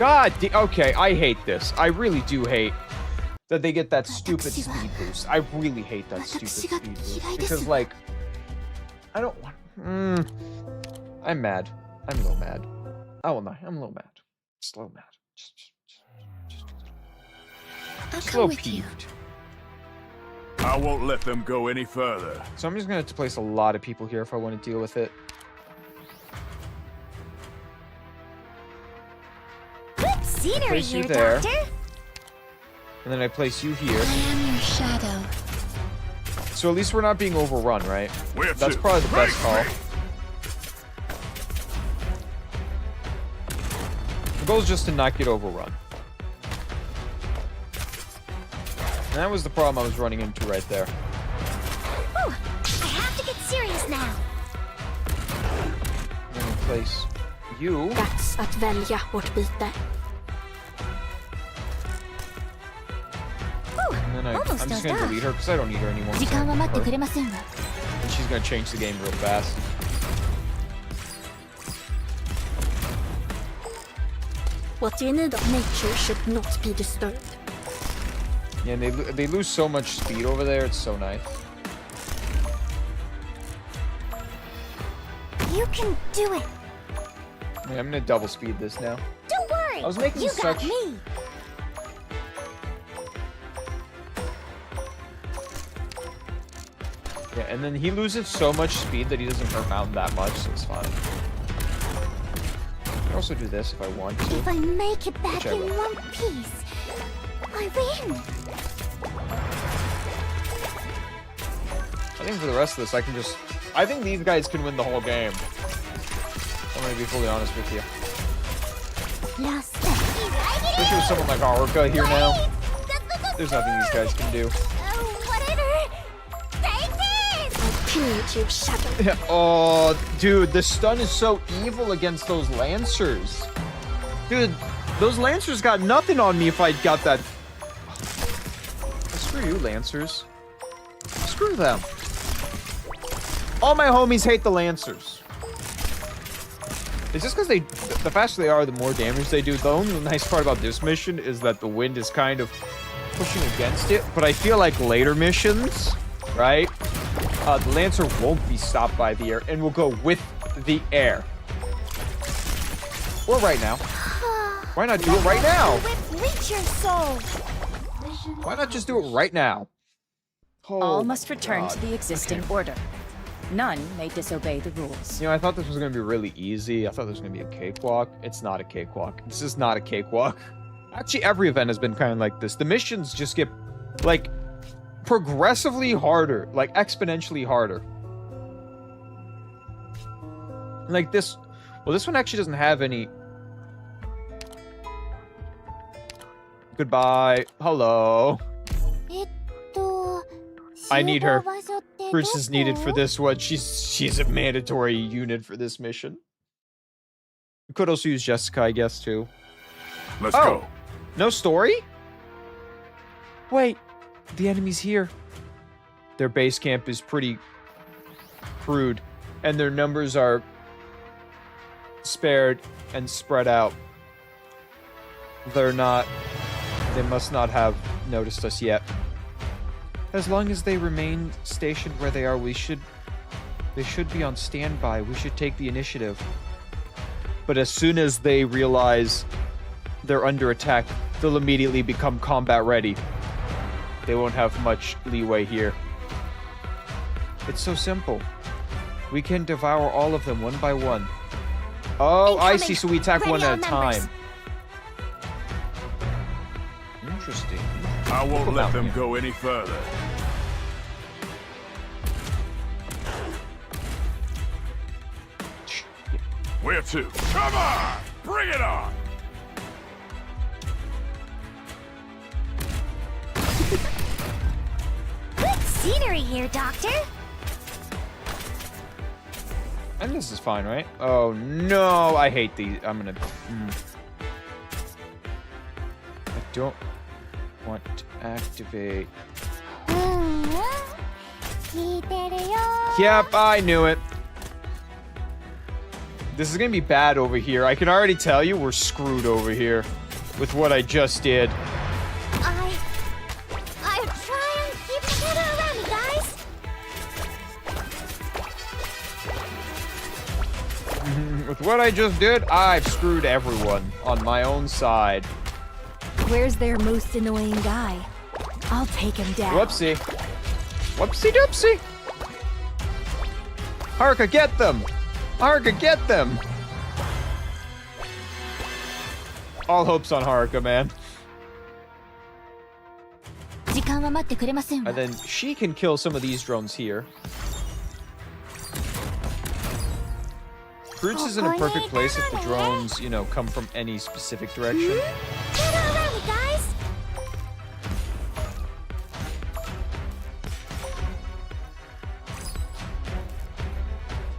A: Okay, I hate this. I really do hate that they get that stupid speed boost. I really hate that stupid speed boost. Because, like, I don't want... I'm mad. I'm a little mad. I will not. I'm a little mad. Just a little mad. Just a little peeved.
G: I won't let them go any further.
A: So I'm just going to have to place a lot of people here if I want to deal with it.
B: Good scenery
A: Place you
B: here,
A: there.
B: Doctor.
A: And then I place you here.
B: I am your shadow.
A: So at least we're not being overrun, right?
G: Where
A: That's
G: to?
A: probably the best call. The goal is just to not get overrun. And that was the problem I was running into right there.
B: Ooh, I have to get serious now.
A: I'm gonna place you.
D: Dags att välja vårt byte.
A: And then I'm just gonna delete her because I don't need her anymore.
B: 時間は待ってくれ
A: And
B: ませんわ。
A: she's gonna change the game real fast.
D: What you need of nature should not be disturbed.
A: Yeah, and they lose so much speed over there. It's so nice.
B: You can do it.
A: Yeah, I'm gonna double speed this now.
B: Don't worry.
A: I was making
B: you
A: such-
B: got me.
A: Yeah, and then he loses so much speed that he doesn't hurt Mountain that much, so it's fine. I can also do this if I want to.
B: If I make it back
A: Which I
B: in
A: will.
B: one piece, I win.
A: I think for the rest of this, I can just... I think these guys can win the whole game. I'm gonna be fully honest with you.
B: Lost.
A: Especially with someone like Haruka here now. There's nothing these guys can do.
B: Whatever. Take it.
D: I'll pin you to your shadow.
A: Oh, dude, the stun is so evil against those Lancers. Dude, those Lancers got nothing on me if I got that... Screw you, Lancers. Screw them. All my homies hate the Lancers. It's just because the faster they are, the more damage they do. The only nice part about this mission is that the wind is kind of pushing against it. But I feel like later missions, right? The Lancer won't be stopped by the air and will go with the air. Or right now. Why not do it right now?
B: Reach your soul.
A: Why not just do it right now? Oh,
H: All must return
A: God.
H: to the existing order. None may disobey the rules.
A: You know, I thought this was going to be really easy. I thought this was going to be a cakewalk. It's not a cakewalk. This is not a cakewalk. Actually, every event has been kind of like this. The missions just get, like, progressively harder. Like, exponentially harder. Like this... Well, this one actually doesn't have any... Goodbye. Hello. I need her. Frist is needed for this one. She's a mandatory unit for this mission. You could also use Jessica, I guess, too.
G: Let's
A: Oh.
G: go.
A: No story? Wait, the enemy's here. Their base camp is pretty crude, and their numbers are spared and spread out. They must not have noticed us yet. As long as they remain stationed where they are, they should be on standby. We should take the initiative. But as soon as they realize they're under attack, they'll immediately become combat ready. They won't have much leeway here. It's so simple. We can devour all of them one by one. Oh, I see. So we attack one at a time. Interesting.
G: I won't
A: Come
G: let
A: out
G: them
A: here.
G: go any further. Where to? Come on! Bring it on!
B: Good scenery here, Doctor.
A: And this is fine, right? Oh no, I hate these. I don't want to activate. Yep, I knew it. This is gonna be bad over here. I can already tell you we're screwed over here with what I just did.
B: I try and keep my head around me, guys.
A: With what I just did, I've screwed everyone on my own side.
C: Where's their most annoying guy? I'll take him down.
A: Whoopsie. Whoopsie doopsie. Haruka, get them! Haruka, get them! All hopes on Haruka, man.
B: 時間は待ってくれませんわ。
A: And then she can kill some of these drones here. Fruits is in a perfect place if the drones, you know, come from any specific direction.
B: Get around me, guys.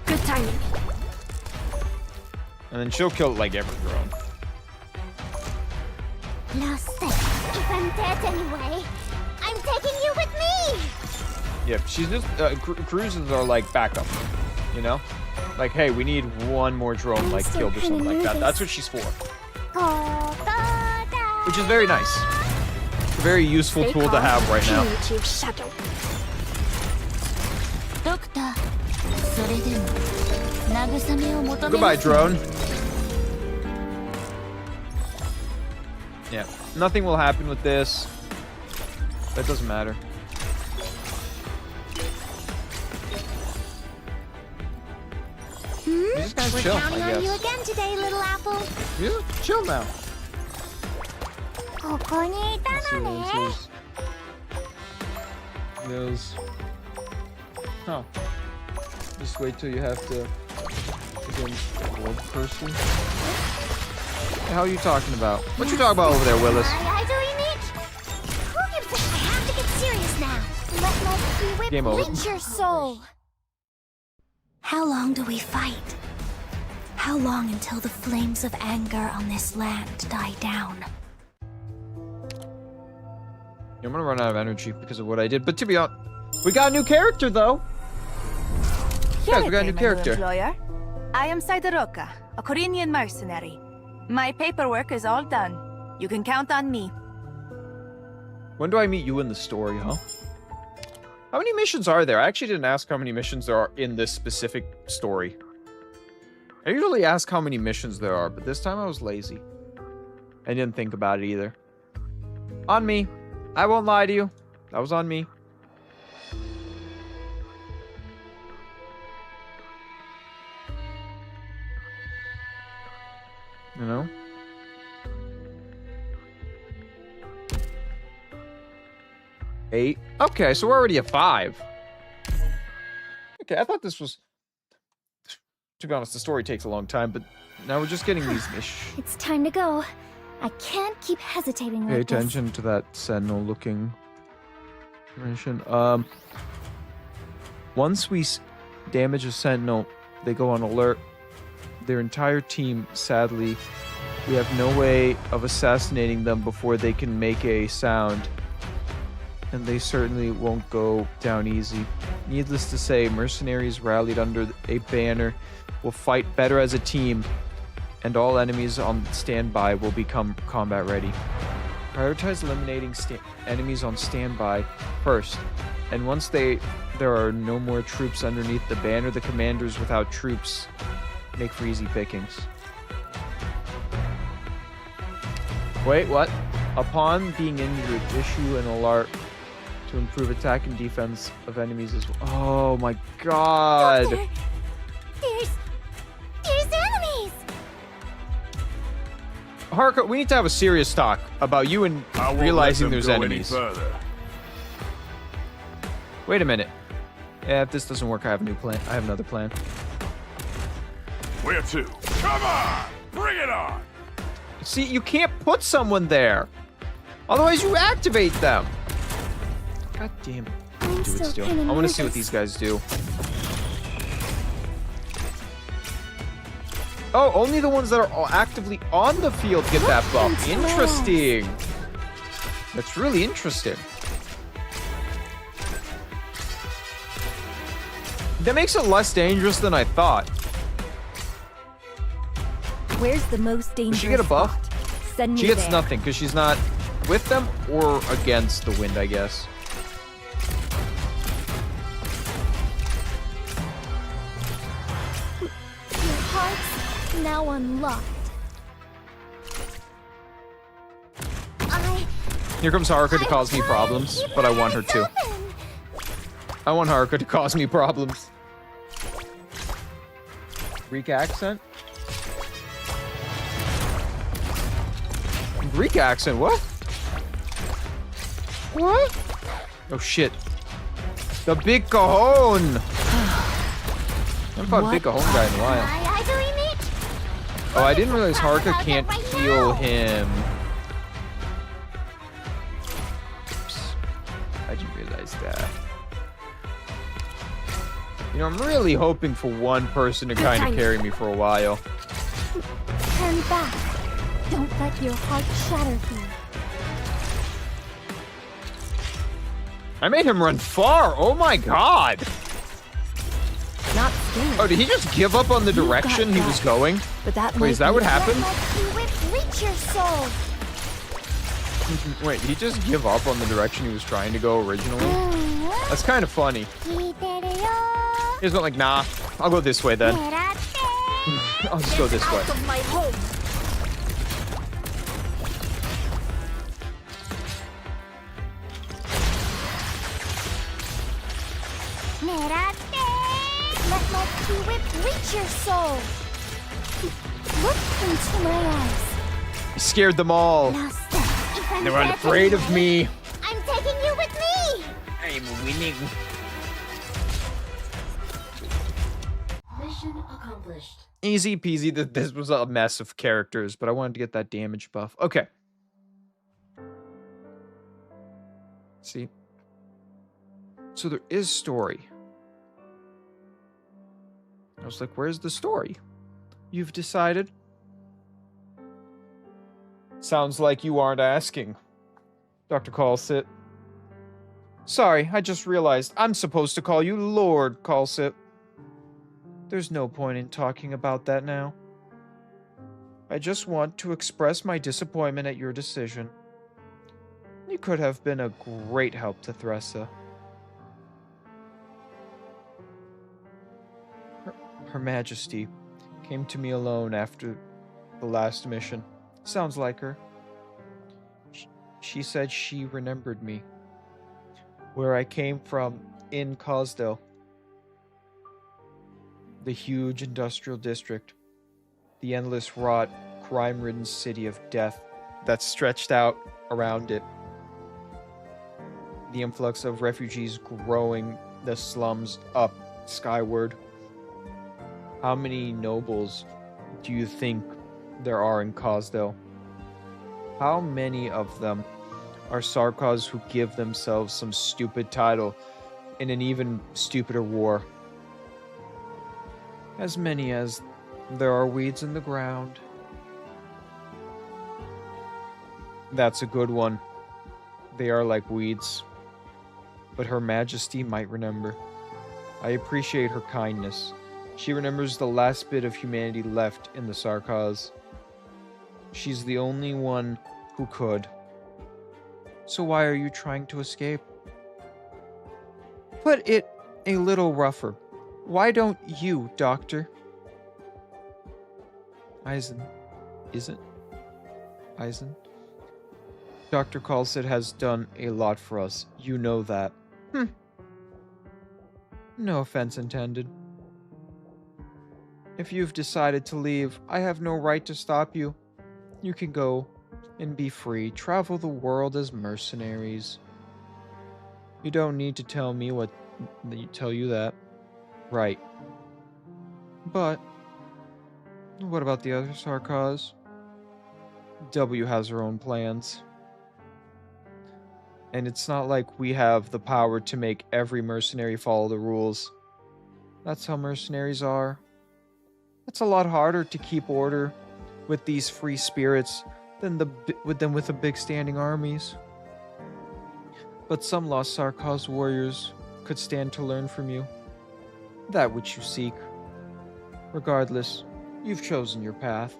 D: Good timing.
A: And then she'll kill, like, every drone.
B: Last thing. If I'm dead anyway, I'm taking you with me.
A: Yep, she's just, cruises are like backup, you know? Like, hey, we need one more drone, like,
B: still
A: killed or
B: kinda
A: something like that.
B: nervous.
A: That's what she's for.
B: Which
A: Which is very nice. It's a very useful
D: Stay
A: tool to
D: calm,
A: have right
D: I'll
A: now.
D: pin you to your shadow.
B: ドクター、それでも慰めを求め
A: Goodbye,
B: ます。
A: drone. Yeah, nothing will happen with this. That doesn't matter. You just gotta
B: We're
A: chill,
B: counting
A: I
B: on you
A: guess.
B: again today, little apple.
A: You just chill now.
B: ここにいた
A: Let's see
B: の
A: what
B: ね。
A: this is. Huh. Just wait till you have to against a world person. The hell are you talking about? What you talking about over there, Willis?
B: I do unique. Who gives a... I have to get serious now. Let life be with
A: Game over.
B: your soul.
C: How long do we fight? How long until the flames of anger on this land die down?
A: I'm gonna run out of energy because of what I did, but to be honest, we got a new character though. Guys, we got a new character.
I: Employer. I am Sideroka, a Corinian mercenary. My paperwork is all done. You can count on me.
A: When do I meet you in the story, huh? How many missions are there? I actually didn't ask how many missions there are in this specific story. I usually ask how many missions there are, but this time I was lazy. I didn't think about it either. On me. I won't lie to you. That was on me. You know? Eight. Okay, so we're already at 5. Okay, I thought this was... To be honest, the story takes a long time, but now we're just getting these missions.
B: It's time to go. I can't keep hesitating
A: Pay
B: like this.
A: attention to that sentinel-looking mission. Once we damage a sentinel, they go on alert. Their entire team, sadly, we have no way of assassinating them before they can make a sound. And they certainly won't go down easy. Needless to say, mercenaries rallied under a banner will fight better as a team, and all enemies on standby will become combat ready. Prioritize eliminating enemies on standby first, and once there are no more troops underneath the banner, the commanders without troops make for easy pickings. Wait, what? Upon being injured, issue an alert to improve attack and defense of enemies as well. Oh my god!
B: Doctor, there's enemies!
A: Haruka, we need to have a serious talk about you and
G: I won't
A: realizing
G: let them
A: there's
G: go
A: enemies.
G: Any further.
A: Wait a minute. Yeah, if this doesn't work, I have a new plan. I have another plan.
G: Where to? Come on! Bring it on!
A: See, you can't put someone there. Otherwise, you activate them. God damn it.
B: I'm
A: Do it
B: still
A: still.
B: kinda
A: I want to see what
B: nervous.
A: these guys do. Oh, only the ones that are actively on the field get that buff. Interesting. That's really interesting. That makes it less dangerous than I thought.
C: Where's the most dangerous
A: Does she get a buff?
C: spot? Send me
A: She gets
C: there.
A: nothing because she's not with them or against the wind, I guess.
B: Your heart's now unlocked.
A: Here comes Haruka to cause me problems, but I want her to. I want Haruka to cause me problems. Greek accent? Greek accent, what? What? Oh shit. The big cajon! I haven't fought a big cajon guy in a while. Oh, I didn't realize Haruka can't heal him. Oops. I didn't realize that. You know, I'm really hoping for one person to kind of carry me for a while.
B: Turn back. Don't let your heart shatter here.
A: I made him run far. Oh my god.
C: Not scared.
A: Oh, did he just give up on the direction he was going?
C: But that
A: Wait, is that what happened?
B: Let my whip reach your soul.
A: Wait, did he just give up on the direction he was trying to go originally? That's kind of funny. He just went like, nah, I'll go this way then. I'll just go this way.
D: Out of my home.
B: Let my whip reach your soul. Look into my eyes.
A: He scared them all.
B: Now step. If I'm
A: They're
B: better
A: afraid
B: than
A: of me.
B: I'm taking you with me.
A: I'm winning.
D: Mission accomplished.
A: Easy peasy. This was a mess of characters, but I wanted to get that damage buff. Okay. See? So there is story. I was like, where's the story? You've decided? Sounds like you aren't asking. Dr. Callsit. Sorry, I just realized I'm supposed to call you Lord Callsit. There's no point in talking about that now. I just want to express my disappointment at your decision. You could have been a great help to Thressa. Her Majesty came to me alone after the last mission. Sounds like her. She said she remembered me. Where I came from in Cosdale. The huge industrial district. The endless rot, crime-ridden city of death that stretched out around it. The influx of refugees growing the slums up skyward. How many nobles do you think there are in Cosdale? How many of them are Sarkaz who give themselves some stupid title in an even stupider war? As many as there are weeds in the ground. That's a good one. They are like weeds. But Her Majesty might remember. I appreciate her kindness. She remembers the last bit of humanity left in the Sarkaz. She's the only one who could. So why are you trying to escape? Put it a little rougher. Why don't you, Doctor? Eisen. Isn't? Eisen? Dr. Callsit has done a lot for us. You know that. No offense intended. If you've decided to leave, I have no right to stop you. You can go and be free. Travel the world as mercenaries. You don't need to tell me tell you that. Right. But what about the other Sarkaz? W has her own plans. And it's not like we have the power to make every mercenary follow the rules. That's how mercenaries are. It's a lot harder to keep order with these free spirits than with the big standing armies. But some lost Sarkaz warriors could stand to learn from you. That which you seek. Regardless, you've chosen your path.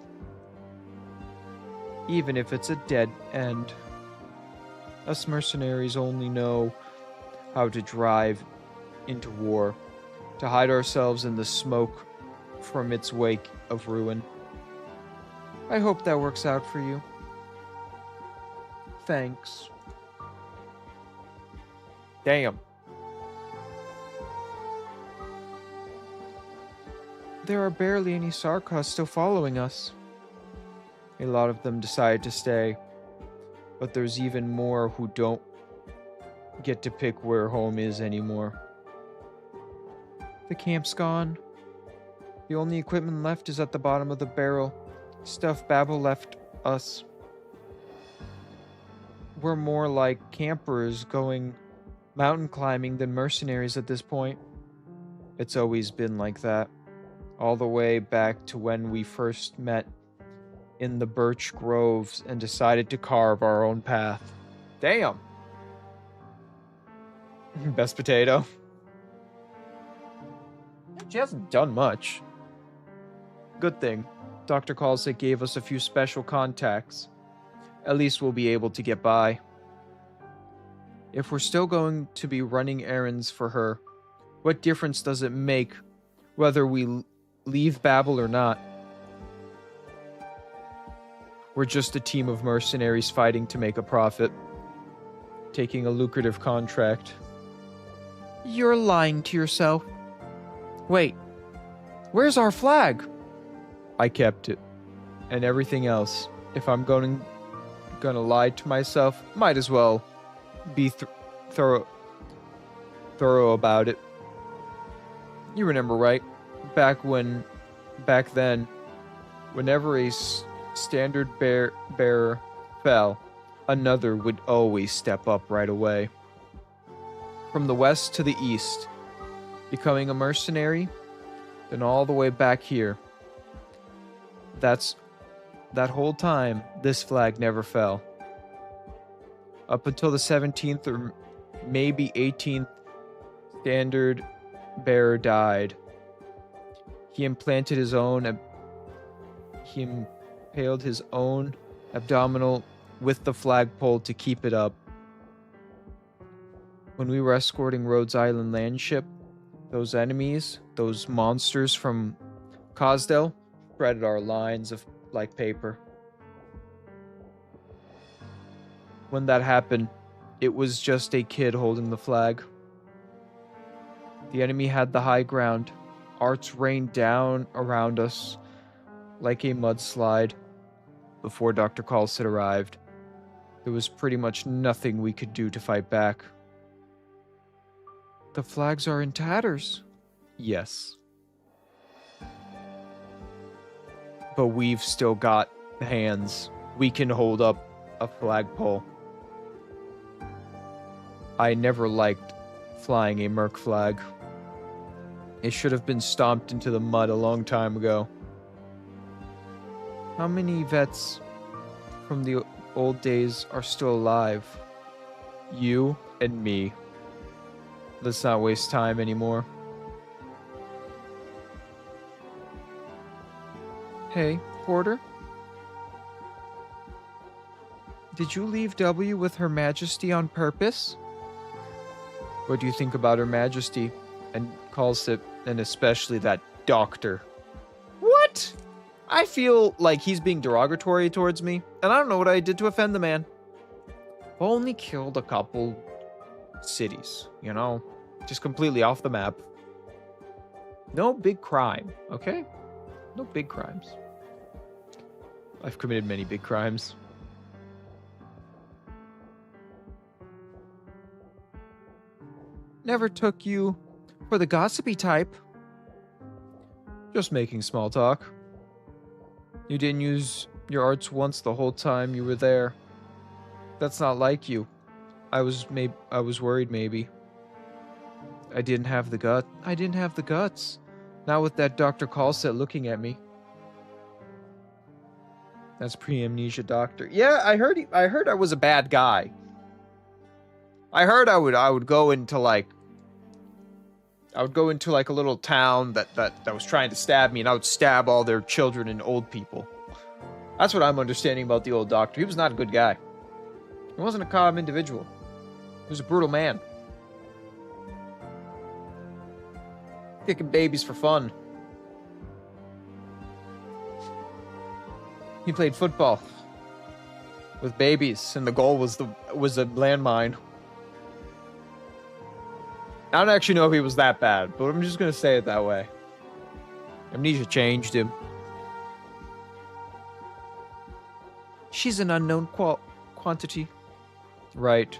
A: even if it's a dead end. Us mercenaries only know how to drive into war, to hide ourselves in the smoke from its wake of ruin. I hope that works out for you. Thanks. Damn. There are barely any Sarkas still following us. A lot of them decide to stay, but there's even more who don't get to pick where home is anymore. The camp's gone. The only equipment left is at the bottom of the barrel. Stuff Babel left us. We're more like campers going mountain climbing than mercenaries at this point. It's always been like that. All the way back to when we first met in the birch groves and decided to carve our own path. Damn. Best potato. She hasn't done much. Good thing. Dr. Kalsik gave us a few special contacts. At least we'll be able to get by. If we're still going to be running errands for her, what difference does it make whether we leave Babel or not? We're just a team of mercenaries fighting to make a profit, taking a lucrative contract. You're lying to yourself. Wait, where's our flag? I kept it, and everything else. If I'm gonna lie to myself, might as well be thorough about it. You remember, right? Back then, whenever a standard bearer fell, another would always step up right away. From the west to the east, becoming a mercenary, then all the way back here. That whole time, this flag never fell. Up until the 17th or maybe 18th standard bearer died. He impaled his own abdominal with the flagpole to keep it up. When we were escorting Rhodes Island landship, those enemies, those monsters from Cosdale, spread our lines of like paper. When that happened, it was just a kid holding the flag. The enemy had the high ground. Arts rained down around us like a mudslide. Before Dr. Kalsit arrived, there was pretty much nothing we could do to fight back. The flags are in tatters. Yes. But we've still got hands. We can hold up a flagpole. I never liked flying a merc flag. It should have been stomped into the mud a long time ago. How many vets from the old days are still alive? You and me. Let's not waste time anymore. Hey, Porter? Did you leave W with Her Majesty on purpose? What do you think about Her Majesty? And calls it, and especially that doctor. What? I feel like he's being derogatory towards me, and I don't know what I did to offend the man. Only killed a couple cities, you know? Just completely off the map. No big crime, okay? No big crimes. I've committed many big crimes. Never took you for the gossipy type. Just making small talk. You didn't use your arts once the whole time you were there. That's not like you. I was worried maybe. I didn't have the guts. Not with that Dr. Kalset looking at me. That's pre-amnesia doctor. Yeah, I heard I was a bad guy. I heard I would go into like a little town that was trying to stab me, and I would stab all their children and old people. That's what I'm understanding about the old doctor. He was not a good guy. He wasn't a calm individual. He was a brutal man. Kicking babies for fun. He played football with babies, and the goal was a landmine. I don't actually know if he was that bad, but I'm just gonna say it that way. Amnesia changed him. She's an unknown quantity. Right.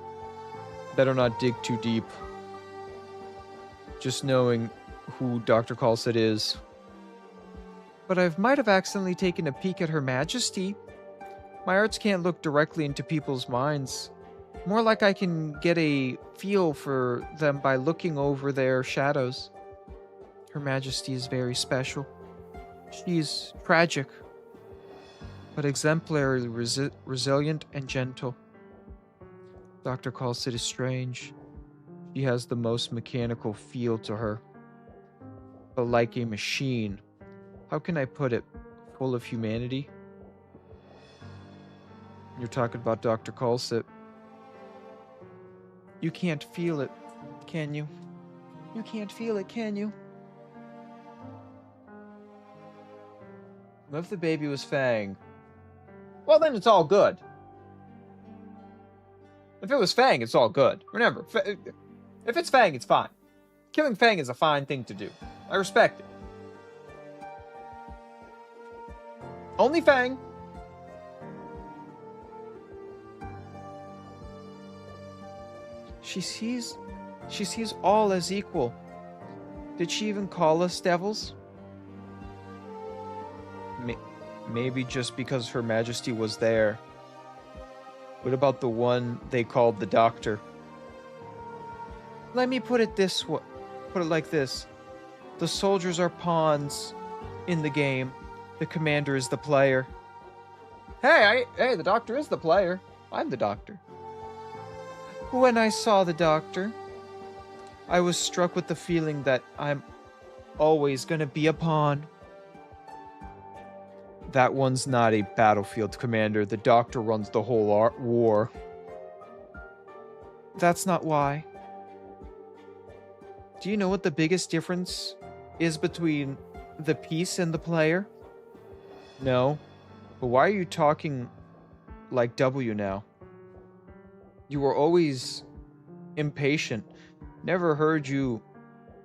A: Better not dig too deep. Just knowing who Dr. Calcit is. But I might have accidentally taken a peek at Her Majesty. My arts can't look directly into people's minds. More like I can get a feel for them by looking over their shadows. Her Majesty is very special. She's tragic, but exemplarily resilient and gentle. Dr. Calcit is strange. She has the most mechanical feel to her. But like a machine. How can I put it? Full of humanity? You're talking about Dr. Calcit. You can't feel it, can you? You can't feel it, can you? What if the baby was Fang? Well, then it's all good. If it was Fang, it's all good. Remember, if it's Fang, it's fine. Killing Fang is a fine thing to do. I respect it. Only Fang. She sees all as equal. Did she even call us devils? Maybe just because Her Majesty was there. What about the one they called the Doctor? Let me put it like this. The soldiers are pawns in the game. The commander is the player. Hey, the Doctor is the player. I'm the Doctor. When I saw the Doctor, I was struck with the feeling that I'm always gonna be a pawn. That one's not a battlefield commander. The Doctor runs the whole war. That's not why. Do you know what the biggest difference is between the piece and the player? No. But why are you talking like W now? You were always impatient. Never heard you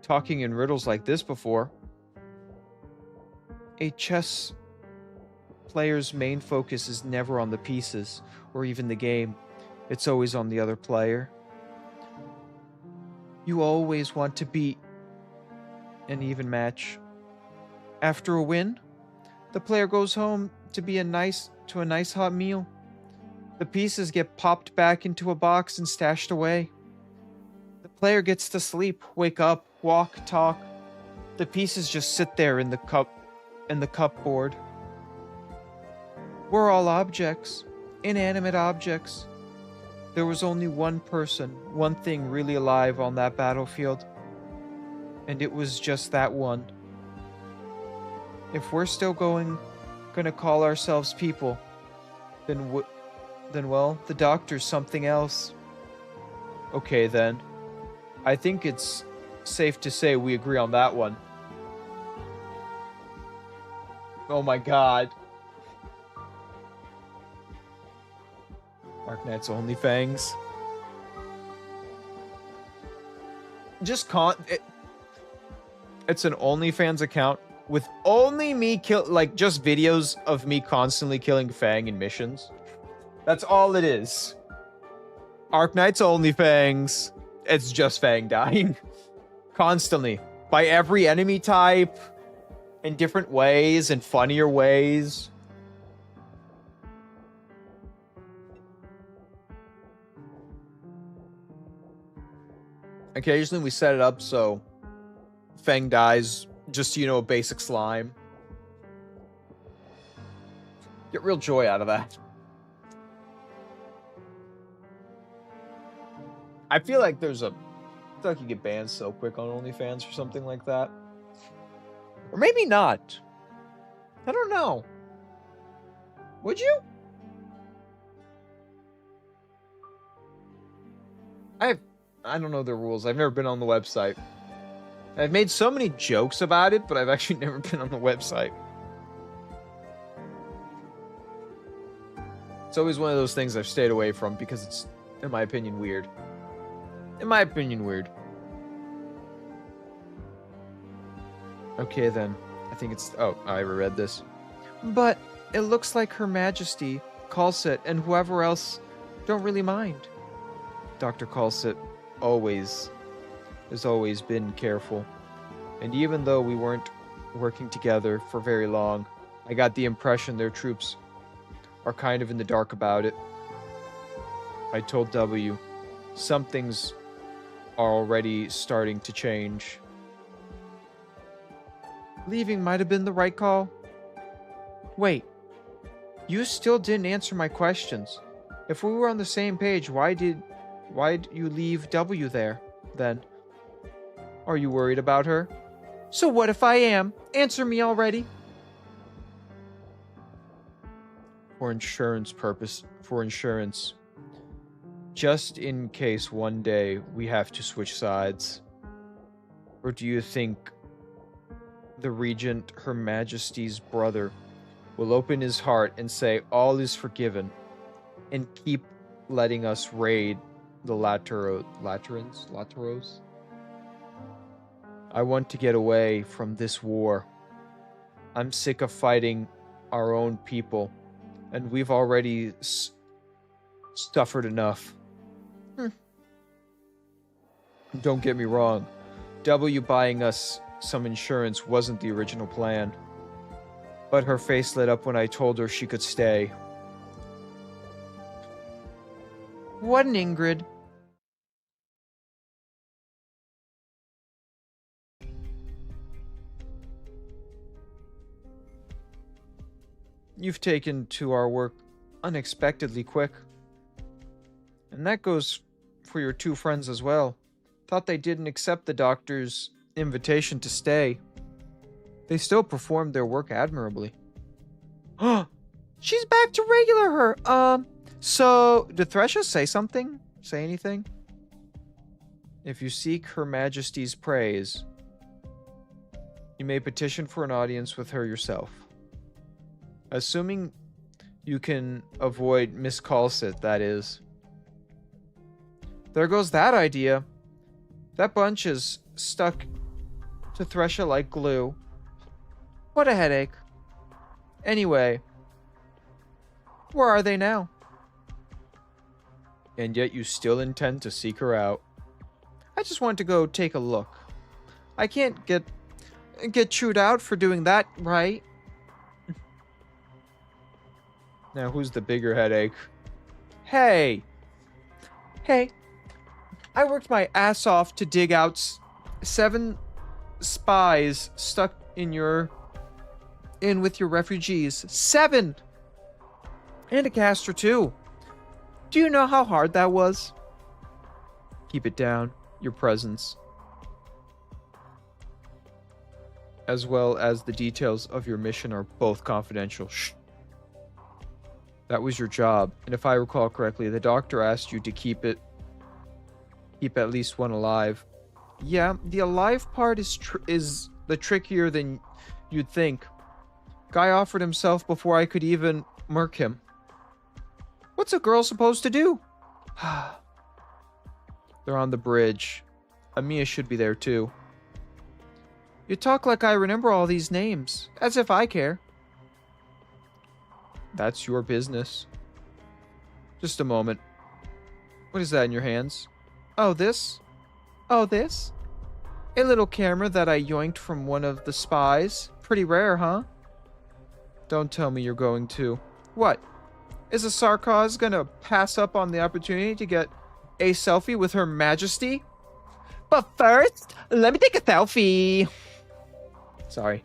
A: talking in riddles like this before. A chess player's main focus is never on the pieces or even the game. It's always on the other player. You always want to beat an even match. After a win, the player goes home to a nice hot meal. The pieces get popped back into a box and stashed away. The player gets to sleep, wake up, walk, talk. The pieces just sit there in the cupboard. We're all objects, inanimate objects. There was only one person, one thing really alive on that battlefield. And it was just that one. If we're still gonna call ourselves people, then well, the Doctor's something else. Okay then. I think it's safe to say we agree on that one. Oh my god. Darknights OnlyFangs. It's an OnlyFans account with only me just videos of me constantly killing Fang in missions. That's all it is. Darknights OnlyFangs. It's just Fang dying. Constantly. By every enemy type. In different ways, in funnier ways. Occasionally we set it up so Fang dies just, a basic slime. Get real joy out of that. I feel like you get banned so quick on OnlyFans or something like that. Or maybe not. I don't know. Would you? I don't know the rules. I've never been on the website. I've made so many jokes about it, but I've actually never been on the website. It's always one of those things I've stayed away from because it's, in my opinion, weird. In my opinion, weird. Okay, then. I think it's... Oh, I already read this. But it looks like Her Majesty, Calcit, and whoever else don't really mind. Dr. Calcit has always been careful. And even though we weren't working together for very long, I got the impression their troops are kind of in the dark about it. I told W, some things are already starting to change. Leaving might have been the right call. Wait, you still didn't answer my questions. If we were on the same page, why'd you leave W there, then? Are you worried about her? So what if I am? Answer me already. For insurance. Just in case one day we have to switch sides. Or do you think the Regent, Her Majesty's brother, will open his heart and say all is forgiven and keep letting us raid the Lateros? I want to get away from this war. I'm sick of fighting our own people, and we've already suffered enough. Don't get me wrong. W buying us some insurance wasn't the original plan. But her face lit up when I told her she could stay. What an Ingrid. You've taken to our work unexpectedly quick. And that goes for your two friends as well. Thought they didn't accept the doctor's invitation to stay. They still performed their work admirably. She's back to regular her. So, did Thresha say something? Say anything? If you seek Her Majesty's praise, you may petition for an audience with her yourself. Assuming you can avoid Miss Calcit, that is. There goes that idea. That bunch is stuck to Thresha like glue. What a headache. Anyway, where are they now? And yet you still intend to seek her out. I just want to go take a look. I can't get chewed out for doing that, right? Now, who's the bigger headache? Hey! I worked my ass off to dig out 7 spies stuck in with your refugees. 7! And a caster, too. Do you know how hard that was? Keep it down. Your presence, as well as the details of your mission, are both confidential. Shh. That was your job, and if I recall correctly, the doctor asked you to keep at least one alive. Yeah, the alive part is the trickier than you'd think. Guy offered himself before I could even murk him. What's a girl supposed to do? They're on the bridge. Amiya should be there too. You talk like I remember all these names, as if I care. That's your business. Just a moment. What is that in your hands? Oh, this? Oh, this? A little camera that I yoinked from one of the spies. Pretty rare, huh? Don't tell me you're going to. What? Is a Sarkaz gonna pass up on the opportunity to get a selfie with Her Majesty? But first, let me take a selfie. Sorry.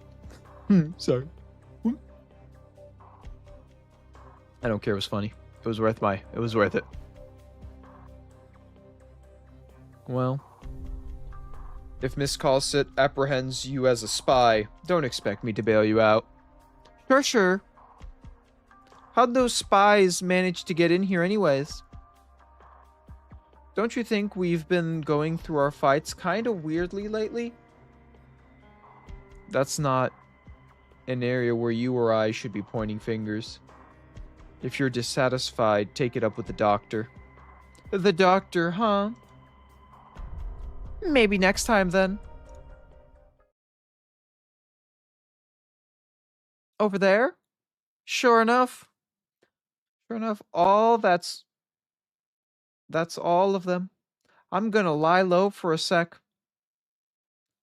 A: Sorry. I don't care. It was funny. It was worth it. Well, if Miss Calcit apprehends you as a spy, don't expect me to bail you out. Sure. How'd those spies manage to get in here anyways? Don't you think we've been going through our fights kind of weirdly lately? That's not an area where you or I should be pointing fingers. If you're dissatisfied, take it up with the doctor. The doctor, huh? Maybe next time then. Over there? Sure enough. Sure enough, that's all of them. I'm gonna lie low for a sec.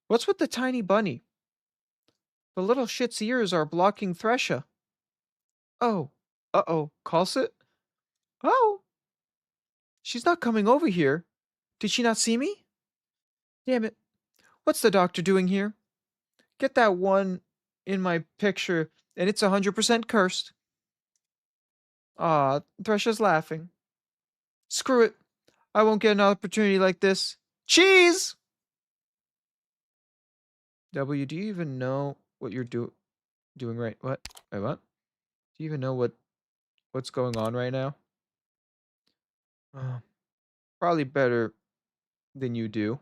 A: What's with the tiny bunny? The little shit's ears are blocking Thresha. Oh. Uh-oh. Calls it? Oh. She's not coming over here. Did she not see me? Damn it. What's the doctor doing here? Get that one in my picture, and it's 100% cursed. Ah, Thresha's laughing. Screw it. I won't get an opportunity like this. Cheese! W, do you even know what you're doing right? What? Wait, what? Do you even know what's going on right now? Probably better than you do.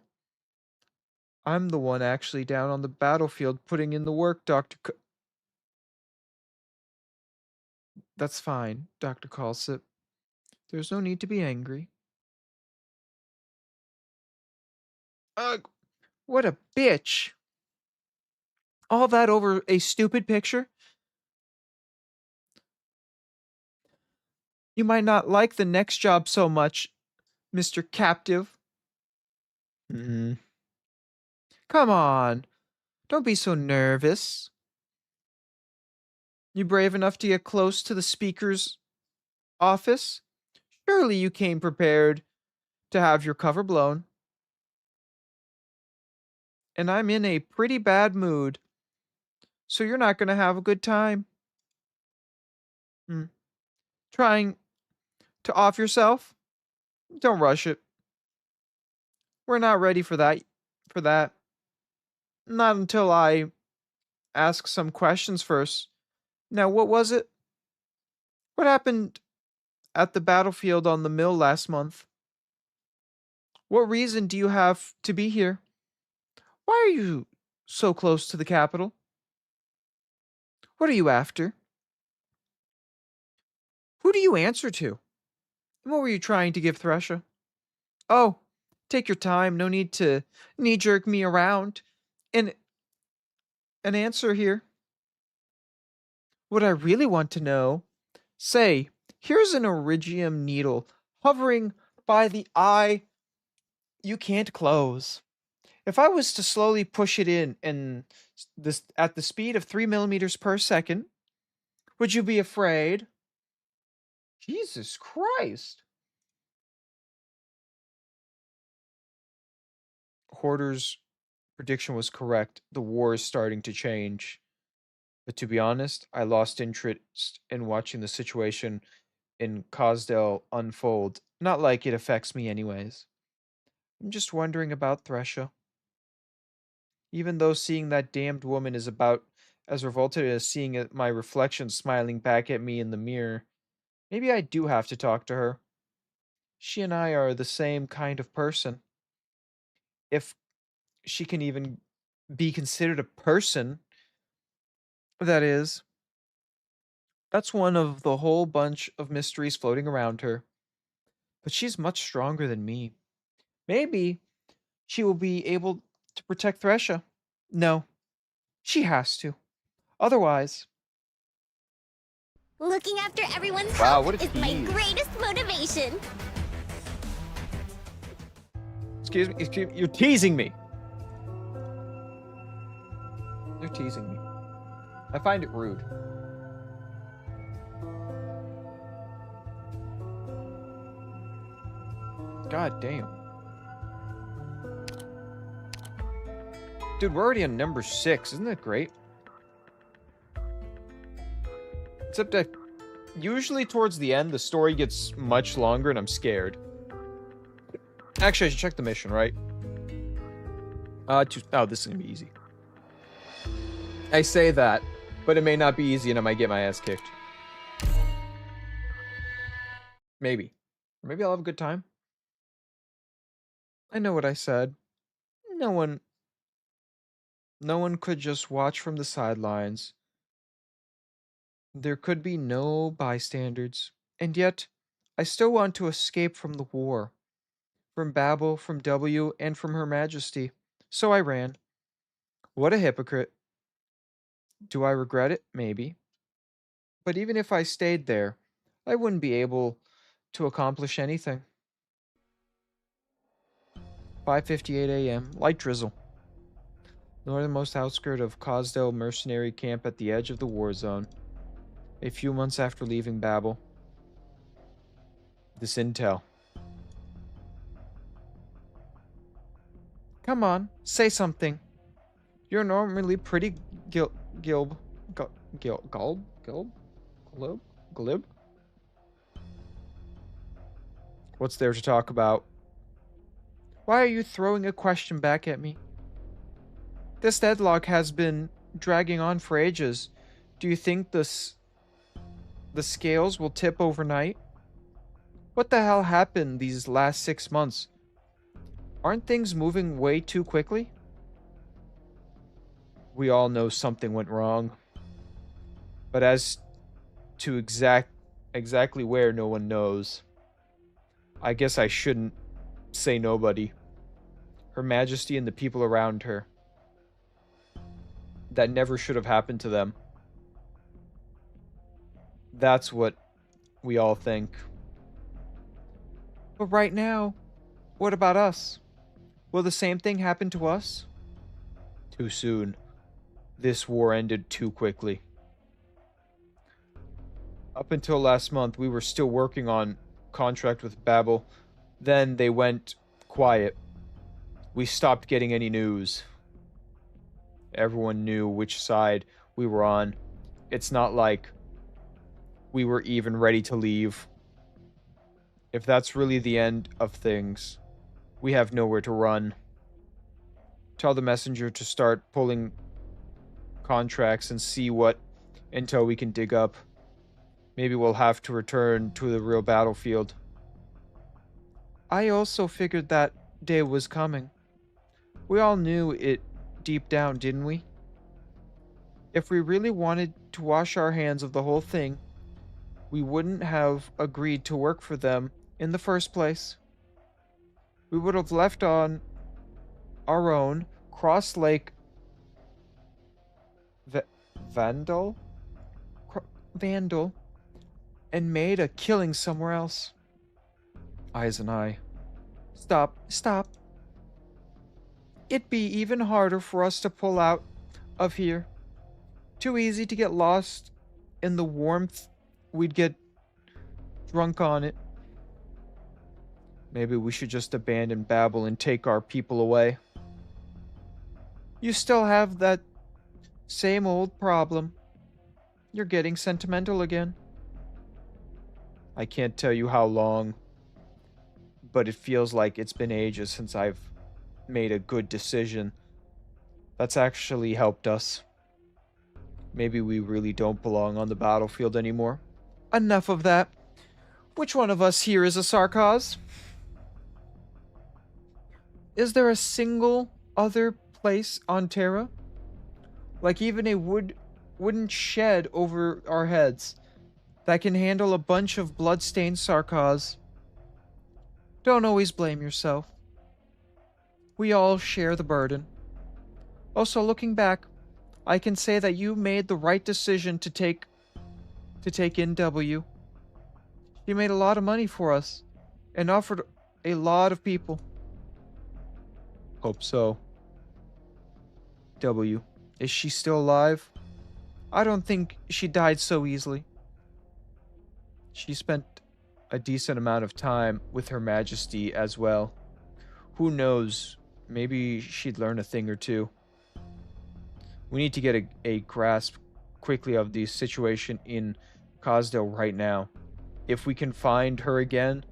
A: I'm the one actually down on the battlefield putting in the work, That's fine, Dr. Calsip. There's no need to be angry. Ugh, what a bitch. All that over a stupid picture? You might not like the next job so much, Mr. Captive. Come on. Don't be so nervous. You brave enough to get close to the speaker's office? Surely you came prepared to have your cover blown. And I'm in a pretty bad mood, so you're not going to have a good time. Trying to off yourself? Don't rush it. We're not ready for that. Not until I ask some questions first. Now, what was it? What happened at the battlefield on the mill last month? What reason do you have to be here? Why are you so close to the capital? What are you after? Who do you answer to? And what were you trying to give Thresha? Oh, take your time. No need to knee-jerk me around. An answer here. What I really want to know, say, here's an Iridium needle hovering by the eye you can't close. If I was to slowly push it in and this at the speed of 3 millimeters per second, would you be afraid? Jesus Christ. Hoarder's prediction was correct. The war is starting to change. But to be honest, I lost interest in watching the situation in Cosdale unfold. Not like it affects me anyways. I'm just wondering about Thresha. Even though seeing that damned woman is about as revolted as seeing my reflection smiling back at me in the mirror, maybe I do have to talk to her. She and I are the same kind of person. If she can even be considered a person, that is. That's one of the whole bunch of mysteries floating around her. But she's much stronger than me. Maybe she will be able to protect Thresha. No, she has to. Otherwise...
B: Looking after everyone's
A: Wow,
B: health
A: what a
B: is my
A: tease.
B: greatest motivation.
A: Excuse me, you're teasing me. You're teasing me. I find it rude. God damn. Dude, we're already on number 6. Isn't that great? Except that usually towards the end, the story gets much longer and I'm scared. Actually, I should check the mission, right? Oh, this is gonna be easy. I say that, but it may not be easy and I might get my ass kicked. Maybe. Or maybe I'll have a good time. I know what I said. No one no one could just watch from the sidelines. There could be no bystanders. And yet, I still want to escape from the war, from Babel, from W, and from Her Majesty. So I ran. What a hypocrite. Do I regret it? Maybe. But even if I stayed there, I wouldn't be able to accomplish anything. 5:58 a.m. Light drizzle. Northernmost outskirt of Cosdale mercenary camp at the edge of the war zone. A few months after leaving Babel. This intel. Come on, say something. You're normally pretty glib. What's there to talk about? Why are you throwing a question back at me? This deadlock has been dragging on for ages. Do you think the scales will tip overnight? What the hell happened these last 6 months? Aren't things moving way too quickly? We all know something went wrong. But as to exactly where, no one knows. I guess I shouldn't say nobody. Her Majesty and the people around her. That never should have happened to them. That's what we all think. But right now, what about us? Will the same thing happen to us? Too soon. This war ended too quickly. Up until last month, we were still working on contract with Babel. Then they went quiet. We stopped getting any news. Everyone knew which side we were on. It's not like we were even ready to leave. If that's really the end of things, we have nowhere to run. Tell the messenger to start pulling contracts and see what intel we can dig up. Maybe we'll have to return to the real battlefield. I also figured that day was coming. We all knew it deep down, didn't we? If we really wanted to wash our hands of the whole thing, we wouldn't have agreed to work for them in the first place. We would have left on our own, crossed Lake Vandal, and made a killing somewhere else. Eyes and I. Stop. It'd be even harder for us to pull out of here. Too easy to get lost in the warmth. We'd get drunk on it. Maybe we should just abandon Babel and take our people away. You still have that same old problem. You're getting sentimental again. I can't tell you how long, but it feels like it's been ages since I've made a good decision. That's actually helped us. Maybe we really don't belong on the battlefield anymore. Enough of that. Which one of us here is a Sarkaz? Is there a single other place on Terra? Like even a wooden shed over our heads that can handle a bunch of blood-stained Sarkaz? Don't always blame yourself. We all share the burden. Also, looking back, I can say that you made the right decision to take in W. She made a lot of money for us and offered a lot of people. Hope so. W. Is she still alive? I don't think she died so easily. She spent a decent amount of time with Her Majesty as well. Who knows? Maybe she'd learn a thing or two. We need to get a grasp quickly of the situation in Cosdale right now. If we can find her again,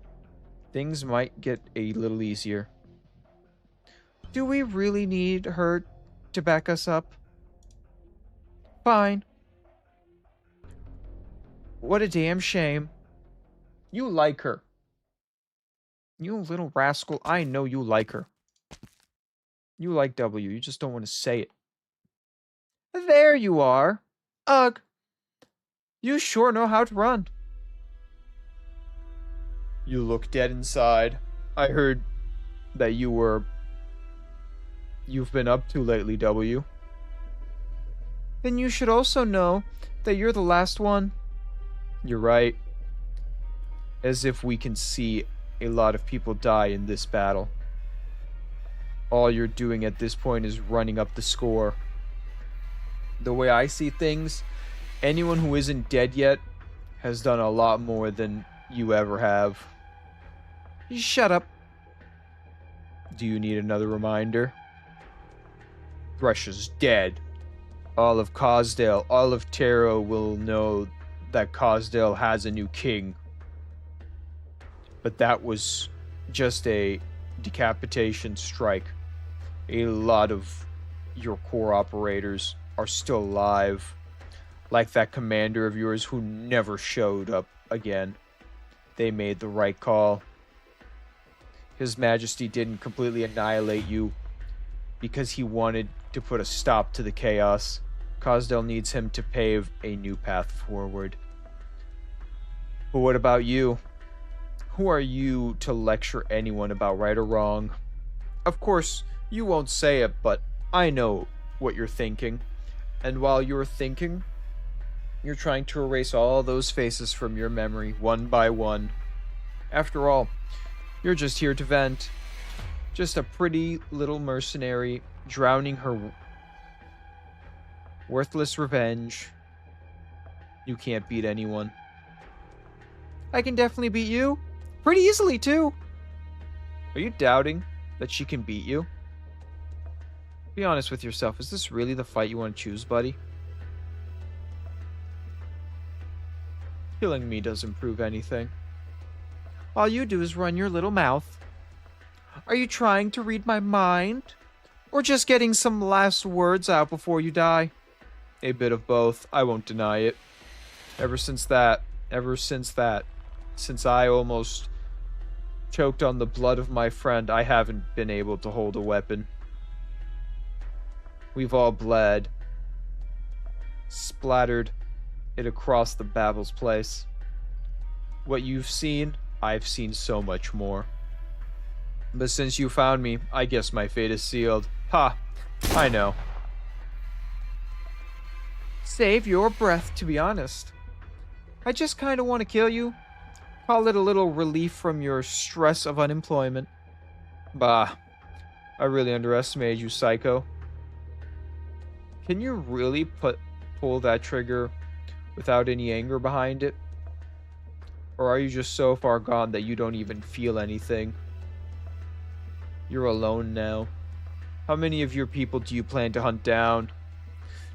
A: things might get a little easier. Do we really need her to back us up? Fine. What a damn shame. You like her. You little rascal. I know you like her. You like W. You just don't want to say it. There you are. Ugh. You sure know how to run. You look dead inside. I heard that you've been up to lately, W. Then you should also know that you're the last one. You're right. As if we can see a lot of people die in this battle. All you're doing at this point is running up the score. The way I see things, anyone who isn't dead yet has done a lot more than you ever have. Shut up. Do you need another reminder? Thresher's dead. All of Cosdale, all of Terra will know that Cosdale has a new king. But that was just a decapitation strike. A lot of your core operators are still alive. Like that commander of yours who never showed up again. They made the right call. His Majesty didn't completely annihilate you because he wanted to put a stop to the chaos. Cosdale needs him to pave a new path forward. But what about you? Who are you to lecture anyone about right or wrong? Of course, you won't say it, but I know what you're thinking. And while you're thinking, you're trying to erase all those faces from your memory, one by one. After all, you're just here to vent. Just a pretty little mercenary drowning her worthless revenge. You can't beat anyone. I can definitely beat you. Pretty easily, too. Are you doubting that she can beat you? Be honest with yourself. Is this really the fight you want to choose, buddy? Killing me doesn't prove anything. All you do is run your little mouth. Are you trying to read my mind? Or just getting some last words out before you die? A bit of both. I won't deny it. Since I almost choked on the blood of my friend, I haven't been able to hold a weapon. We've all bled. Splattered it across the Babel's place. What you've seen, I've seen so much more. But since you found me, I guess my fate is sealed. Ha! I know. Save your breath, to be honest. I just kind of want to kill you. Call it a little relief from your stress of unemployment. Bah. I really underestimated you, psycho. Can you really pull that trigger without any anger behind it? Or are you just so far gone that you don't even feel anything? You're alone now. How many of your people do you plan to hunt down?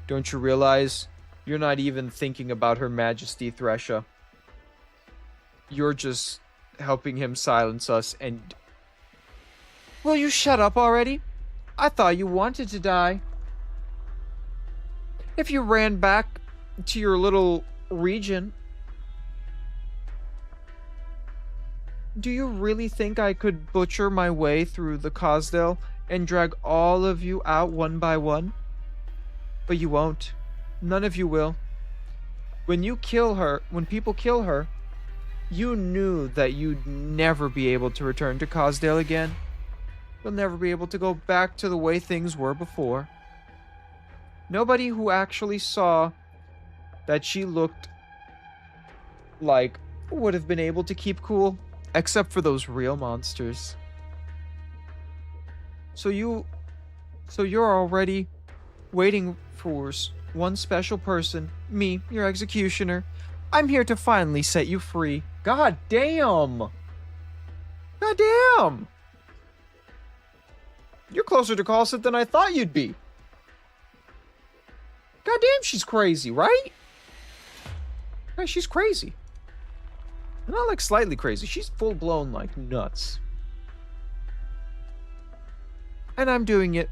A: Don't you realize you're not even thinking about Her Majesty Thresha? You're just helping him silence us and... Will you shut up already? I thought you wanted to die. If you ran back to your little region... Do you really think I could butcher my way through the Cosdale and drag all of you out one by one? But you won't. None of you will. When people kill her, you knew that you'd never be able to return to Cosdale again. You'll never be able to go back to the way things were before. Nobody who actually saw that she looked like would have been able to keep cool. Except for those real monsters. So you're already waiting for one special person, me, your executioner. I'm here to finally set you free. God damn! God damn! You're closer to Callsit than I thought you'd be. God damn, she's crazy, right? Right, she's crazy. Not like slightly crazy. She's full-blown like nuts. And I'm doing it.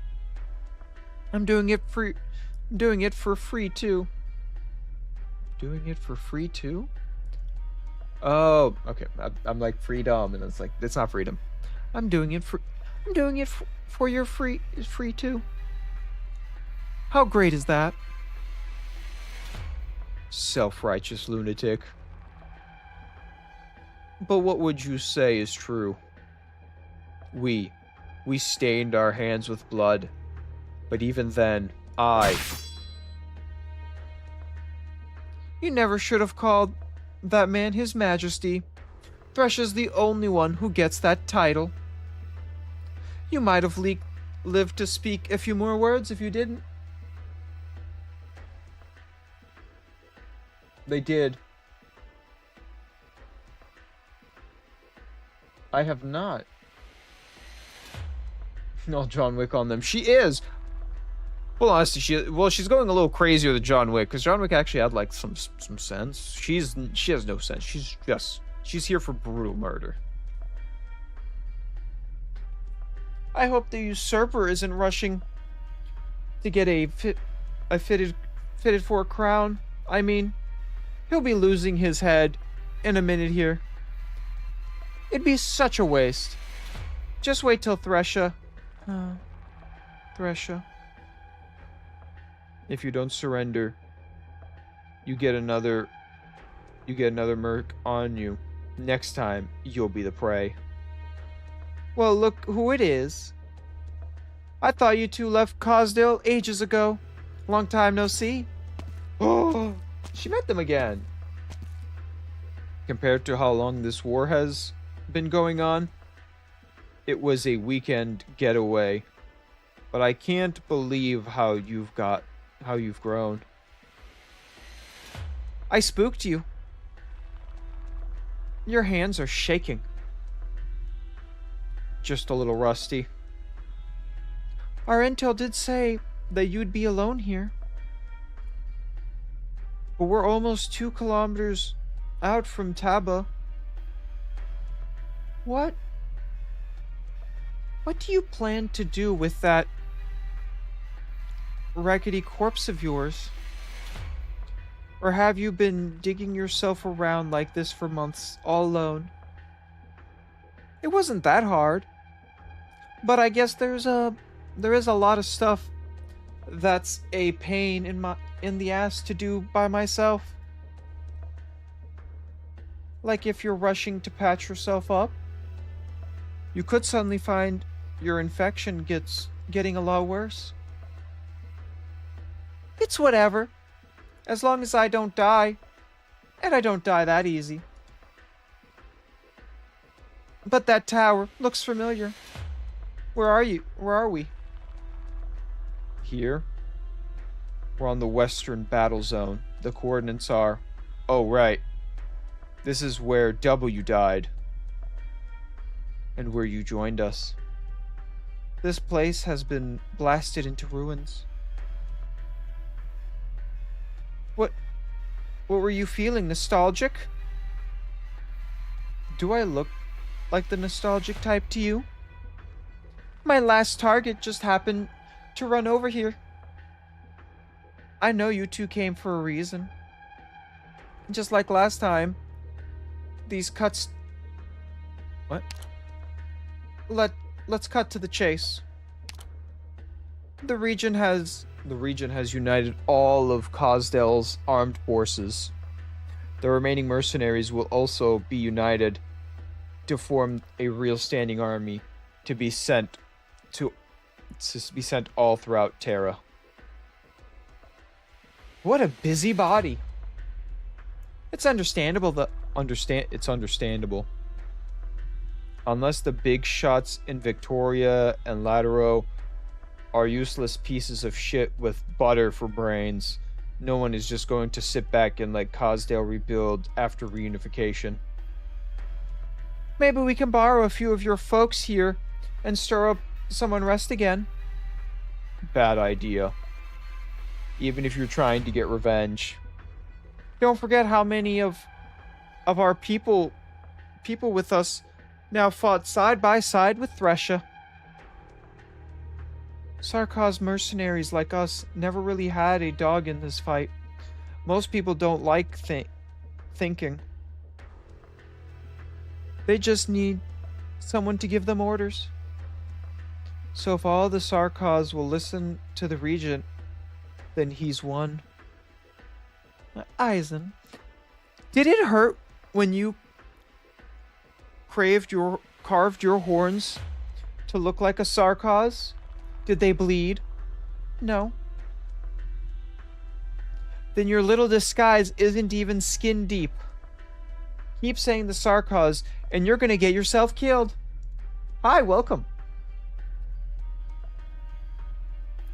A: I'm doing it for free too. Doing it for free too? Oh, okay. I'm like freedom, and it's like it's not freedom. I'm doing it for your free too. How great is that? Self-righteous lunatic. But what would you say is true? We stained our hands with blood, but even then, You never should have called that man His Majesty. Thresh is the only one who gets that title. You might have lived to speak a few more words if you didn't. They did. I have not. No, John Wick on them. She is. Well, honestly, she's going a little crazier than John Wick, because John Wick actually had like some sense. She has no sense. She's here for brutal murder. I hope the usurper isn't rushing to get fitted for a crown. I mean, he'll be losing his head in a minute here. It'd be such a waste. Just wait till Thresha. Thresha. If you don't surrender, you get another merc on you. Next time, you'll be the prey. Well, look who it is. I thought you two left Cosdale ages ago. Long time no see. Oh, she met them again. Compared to how long this war has been going on, it was a weekend getaway. But I can't believe how you've grown. I spooked you. Your hands are shaking. Just a little rusty. Our intel did say that you'd be alone here. But we're almost 2 kilometers out from Taba. What do you plan to do with that raggedy corpse of yours? Or have you been digging yourself around like this for months, all alone? It wasn't that hard. But I guess there is a lot of stuff that's a pain in the ass to do by myself. Like if you're rushing to patch yourself up, you could suddenly find your infection getting a lot worse. It's whatever. As long as I don't die. And I don't die that easy. But that tower looks familiar. Where are you? Where are we? Here. We're on the western battle zone. The coordinates are... Oh, right. This is where W died. And where you joined us. This place has been blasted into ruins. What were you feeling? Nostalgic? Do I look like the nostalgic type to you? My last target just happened to run over here. I know you two came for a reason. Just like last time, these cuts... What? Let's cut to the chase. The region has united all of Cosdale's armed forces. The remaining mercenaries will also be united to form a real standing army to be sent all throughout Terra. What a busybody. It's understandable it's understandable. Unless the big shots in Victoria and Latero are useless pieces of shit with butter for brains, no one is just going to sit back and let Cosdale rebuild after reunification. Maybe we can borrow a few of your folks here and stir up some unrest again. Bad idea. Even if you're trying to get revenge. Don't forget how many of our people with us now fought side by side with Thresha. Sarkaz's mercenaries like us never really had a dog in this fight. Most people don't like thinking. They just need someone to give them orders. So if all the Sarkaz will listen to the regent, then he's won. Aizen, did it hurt when you carved your horns to look like a Sarkaz? Did they bleed? No. Then your little disguise isn't even skin deep. Keep saying the Sarkaz, and you're gonna get yourself killed. Hi, welcome.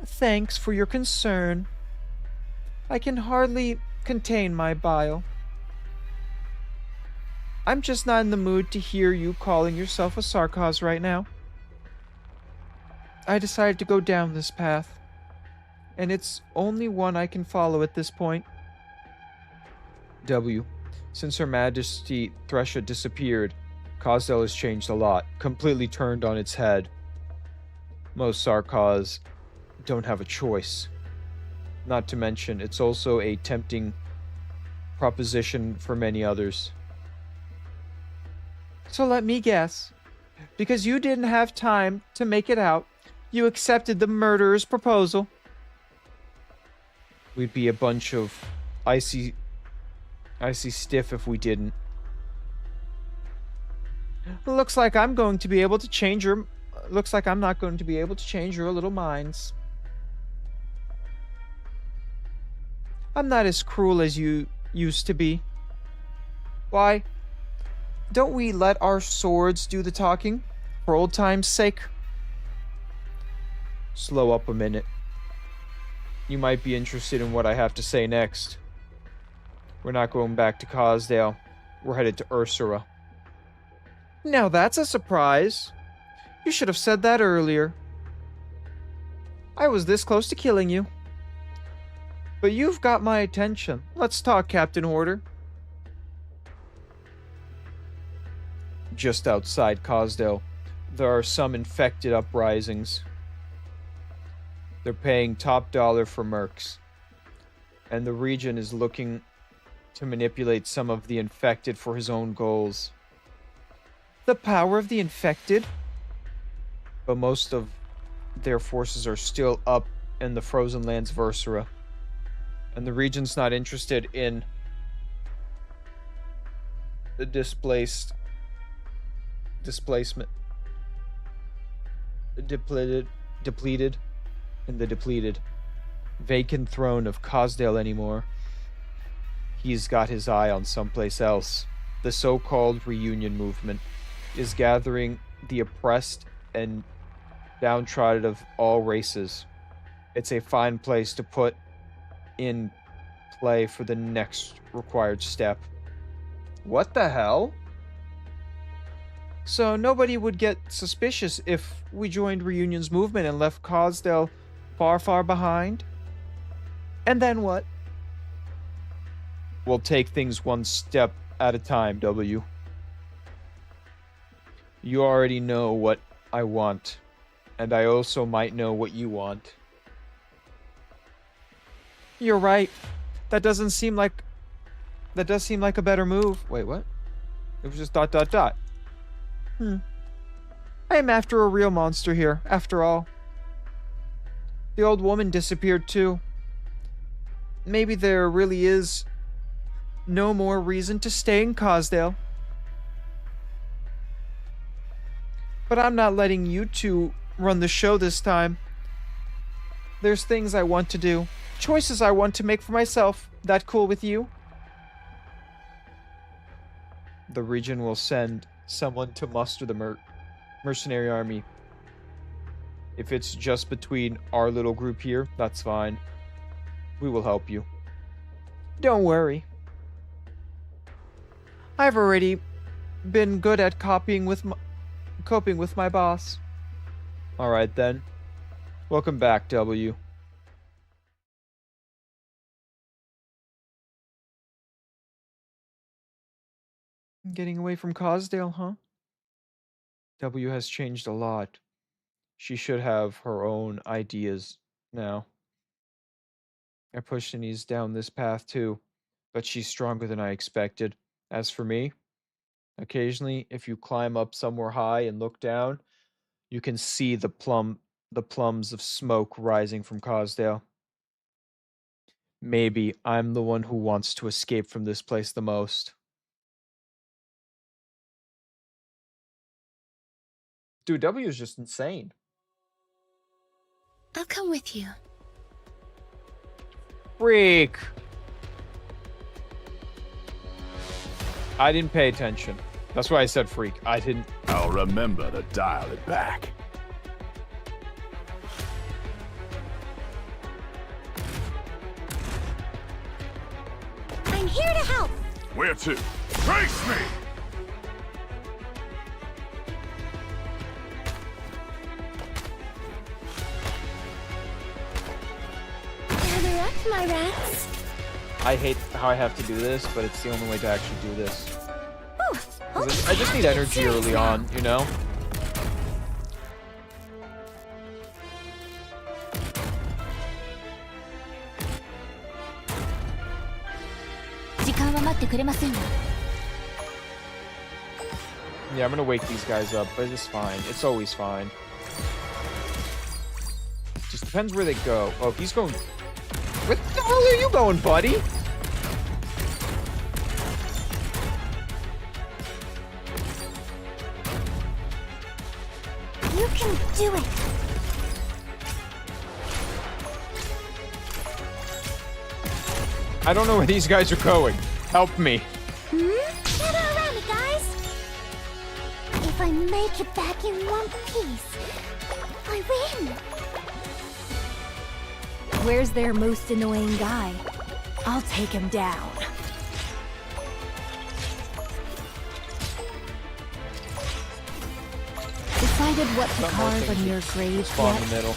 A: Thanks for your concern. I can hardly contain my bile. I'm just not in the mood to hear you calling yourself a Sarkaz right now. I decided to go down this path, and it's only one I can follow at this point. W. Since Her Majesty Thresha disappeared, Cosdale has changed a lot, completely turned on its head. Most Sarkaz don't have a choice. Not to mention, it's also a tempting proposition for many others. So let me guess. Because you didn't have time to make it out, you accepted the murderer's proposal. We'd be a bunch of icy stiff if we didn't. Looks like I'm going to be able to change your... Looks like I'm not going to be able to change your little minds. I'm not as cruel as you used to be. Why? Don't we let our swords do the talking? For old time's sake? Slow up a minute. You might be interested in what I have to say next. We're not going back to Cosdale. We're headed to Ursura. Now that's a surprise. You should have said that earlier. I was this close to killing you. But you've got my attention. Let's talk, Captain Horder. Just outside Cosdale, there are some infected uprisings. They're paying top dollar for mercs. And the region is looking to manipulate some of the infected for his own goals. The power of the infected? But most of their forces are still up in the frozen lands of Ursura. And the region's not interested in the displacement, depleted, and the depleted. Vacant throne of Cosdale anymore. He's got his eye on someplace else. The so-called reunion movement is gathering the oppressed and downtrodden of all races. It's a fine place to put in play for the next required step. What the hell? So nobody would get suspicious if we joined Reunion's movement and left Cosdale far, far behind? And then what? We'll take things one step at a time, W. You already know what I want, and I also might know what you want. You're right. That does seem like a better move. Wait, what? It was just ... I am after a real monster here, after all. The old woman disappeared too. Maybe there really is no more reason to stay in Cosdale. But I'm not letting you two run the show this time. There's things I want to do. Choices I want to make for myself. That cool with you? The region will send someone to muster the mercenary army. If it's just between our little group here, that's fine. We will help you. Don't worry. I've already been good at coping with my boss. Alright then. Welcome back, W. Getting away from Cosdale, huh? W has changed a lot. She should have her own ideas now. I pushed Denise down this path too, but she's stronger than I expected. As for me, Occasionally, if you climb up somewhere high and look down, you can see the plums of smoke rising from Cosdale. Maybe I'm the one who wants to escape from this place the most. Dude, W is just insane.
C: I'll come with you.
A: Freak! I didn't pay attention. That's why I said freak. I didn't.
G: I'll remember to dial it back.
C: I'm here to help.
G: Where to? Face me!
C: Gather up, my rats.
A: I hate how I have to do this, but it's the only way to actually do this.
C: Ooh,
A: 'Cause I just need energy early on, you know? Yeah, I'm gonna wake these guys up, but it's fine. It's always fine. Just depends where they go. Oh, he's going... Where the hell are you going, buddy?
C: You can do it.
A: I don't know where these guys are going. Help me.
C: Gather around me, guys.
B: If I make it back in one piece, I win.
I: Where's their most annoying guy? I'll take him down. Decided what to
A: Got more
I: carve
A: things
I: on your
A: to
I: grave
A: spawn in
I: yet?
A: the middle.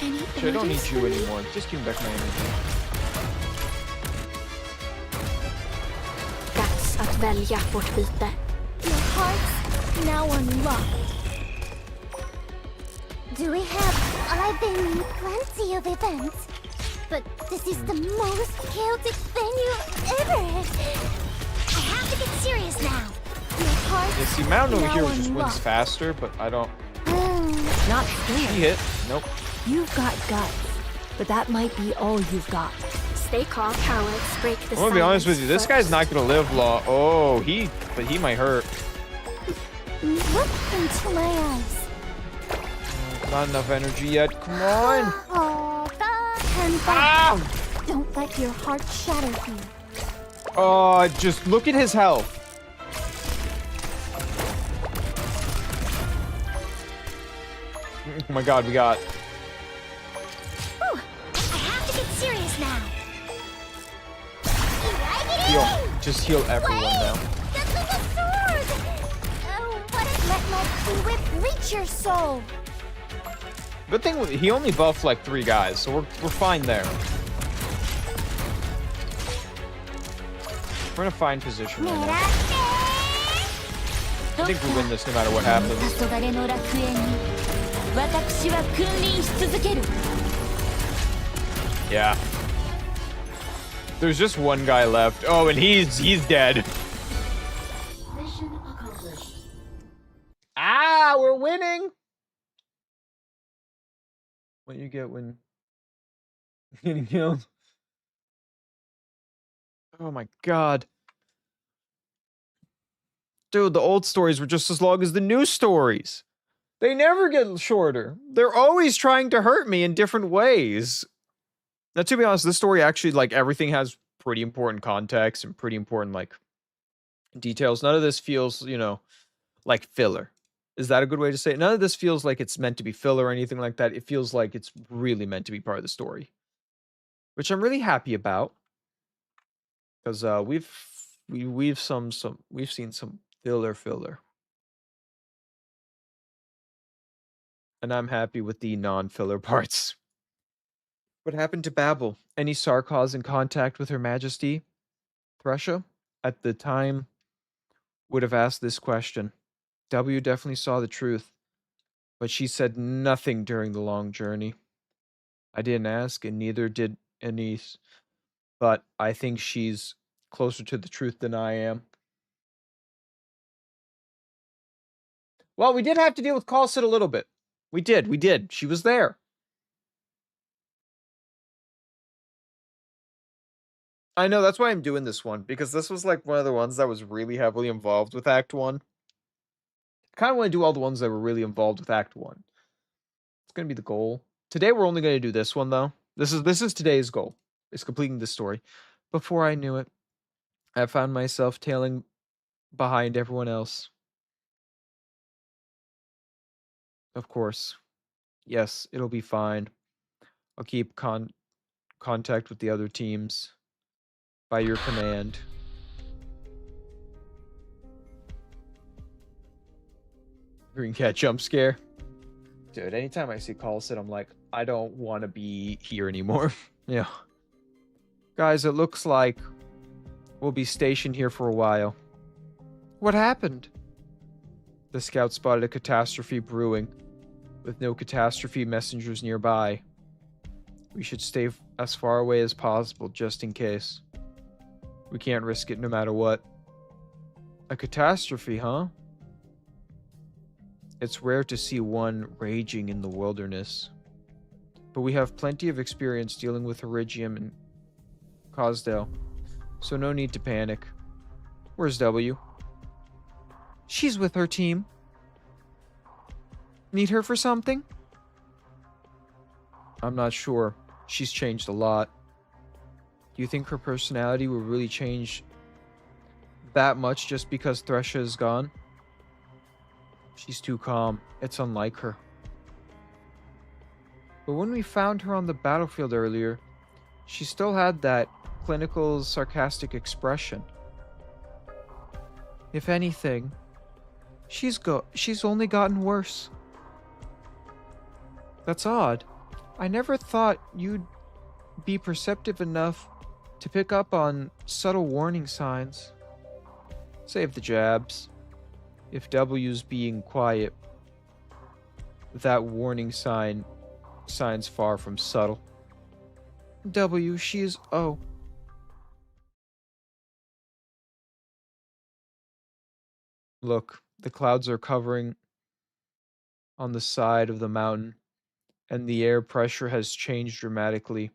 C: Any
A: Actually, I don't need
C: orders
A: you
C: for me?
A: anymore. Just give me back my energy.
D: Dags att välja vårt byte.
B: Your heart's now unlocked. Do we have? I've been in plenty of events, but this is the most chaotic venue ever. I have to get serious now. Your heart's
A: Yeah, see, Mountain over
B: now
A: here just wins
B: unlocked.
A: faster, but I don't...
I: Not
A: He
I: scared.
A: hit. Nope.
I: You've got guts, but that might be all you've got.
D: Stay calm, cowards. Break the
A: I'm gonna be honest with you. This
D: silence
A: guy's not gonna live long. Oh, but he might hurt.
B: Look into my eyes.
A: Not enough energy yet. Come on.
B: Oh, and
A: Ah!
B: don't let your heart shatter you.
A: Oh, just look at his health. Oh my god, we got...
C: Ooh, I have to get serious now.
A: Heal. Just heal everyone now.
B: The sword! Oh, what if let my whip reach your soul?
A: Good thing he only buffed like 3 guys, so we're fine there. We're in a fine position right now. I think we win this no matter what happens.
B: 黄昏の楽園に私は君臨し続ける。
A: Yeah. There's just one guy left. Oh, and he's dead.
B: Mission accomplished.
A: Ah, we're winning. What you get when getting killed? Oh my god. Dude, the old stories were just as long as the new stories. They never get shorter. They're always trying to hurt me in different ways. Now, to be honest, this story actually, like, everything has pretty important context and pretty important, like, details. None of this feels, you know, like filler. Is that a good way to say it? None of this feels like it's meant to be filler or anything like that. It feels like it's really meant to be part of the story, which I'm really happy about. Because we've seen some filler. And I'm happy with the non-filler parts. What happened to Babel? Any Sarkaz in contact with Her Majesty? Thresha, at the time, would have asked this question. W definitely saw the truth, but she said nothing during the long journey. I didn't ask, and neither did Anise, but I think she's closer to the truth than I am. Well, we did have to deal with Khal-Sit a little bit. We did. She was there. I know, that's why I'm doing this one, because this was like one of the ones that was really heavily involved with Act 1. I kind of want to do all the ones that were really involved with Act 1. It's going to be the goal. Today we're only going to do this one, though. This is today's goal. It's completing this story. Before I knew it, I found myself tailing behind everyone else. Of course. Yes, it'll be fine. I'll keep contact with the other teams. By your command. Green cat jump scare. Dude, anytime I see Khal-Sit, I'm like, I don't want to be here anymore. Yeah. Guys, it looks like we'll be stationed here for a while. What happened? The scout spotted a catastrophe brewing, with no catastrophe messengers nearby. We should stay as far away as possible, just in case. We can't risk it no matter what. A catastrophe, huh? It's rare to see one raging in the wilderness. But we have plenty of experience dealing with Iridium and Cosdale, so no need to panic. Where's W? She's with her team. Need her for something? I'm not sure. She's changed a lot. Do you think her personality will really change that much just because Thresha is gone? She's too calm. It's unlike her. But when we found her on the battlefield earlier, she still had that clinical, sarcastic expression. If anything, she's only gotten worse. That's odd. I never thought you'd be perceptive enough to pick up on subtle warning signs. Save the jabs. If W's being quiet, that warning sign's far from subtle. W, she's... oh. Look, the clouds are covering on the side of the mountain, and the air pressure has changed dramatically.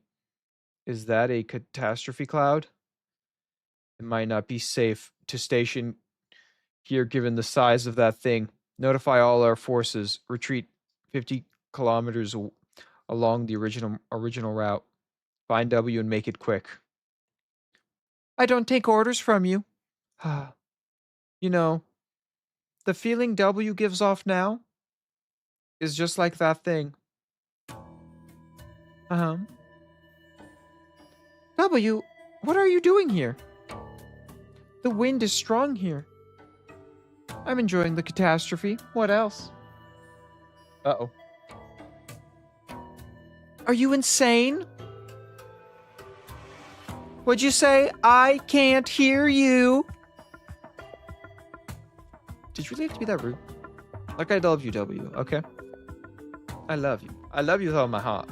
A: Is that a catastrophe cloud? It might not be safe to station here given the size of that thing. Notify all our forces. Retreat 50 kilometers along the original route. Find W and make it quick. I don't take orders from you. You know, the feeling W gives off now is just like that thing. W, what are you doing here? The wind is strong here. I'm enjoying the catastrophe. What else? Uh-oh. Are you insane? What'd you say? I can't hear you. Did you really have to be that rude? Like, I love you, W, okay? I love you. I love you with all my heart.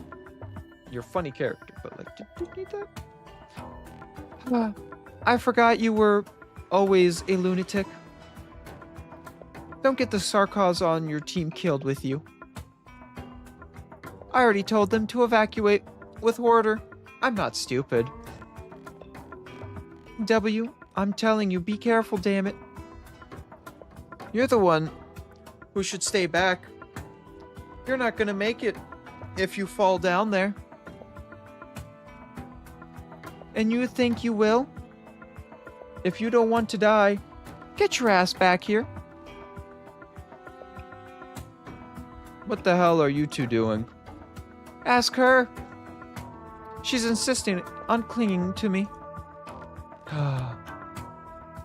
A: You're a funny character, but like, did you need that? I forgot you were always a lunatic. Don't get the Sarkaz on your team killed with you. I already told them to evacuate with order. I'm not stupid. W, I'm telling you, be careful, damn it. You're the one who should stay back. You're not gonna make it if you fall down there. And you think you will? If you don't want to die, get your ass back here. What the hell are you two doing? Ask her. She's insisting on clinging to me.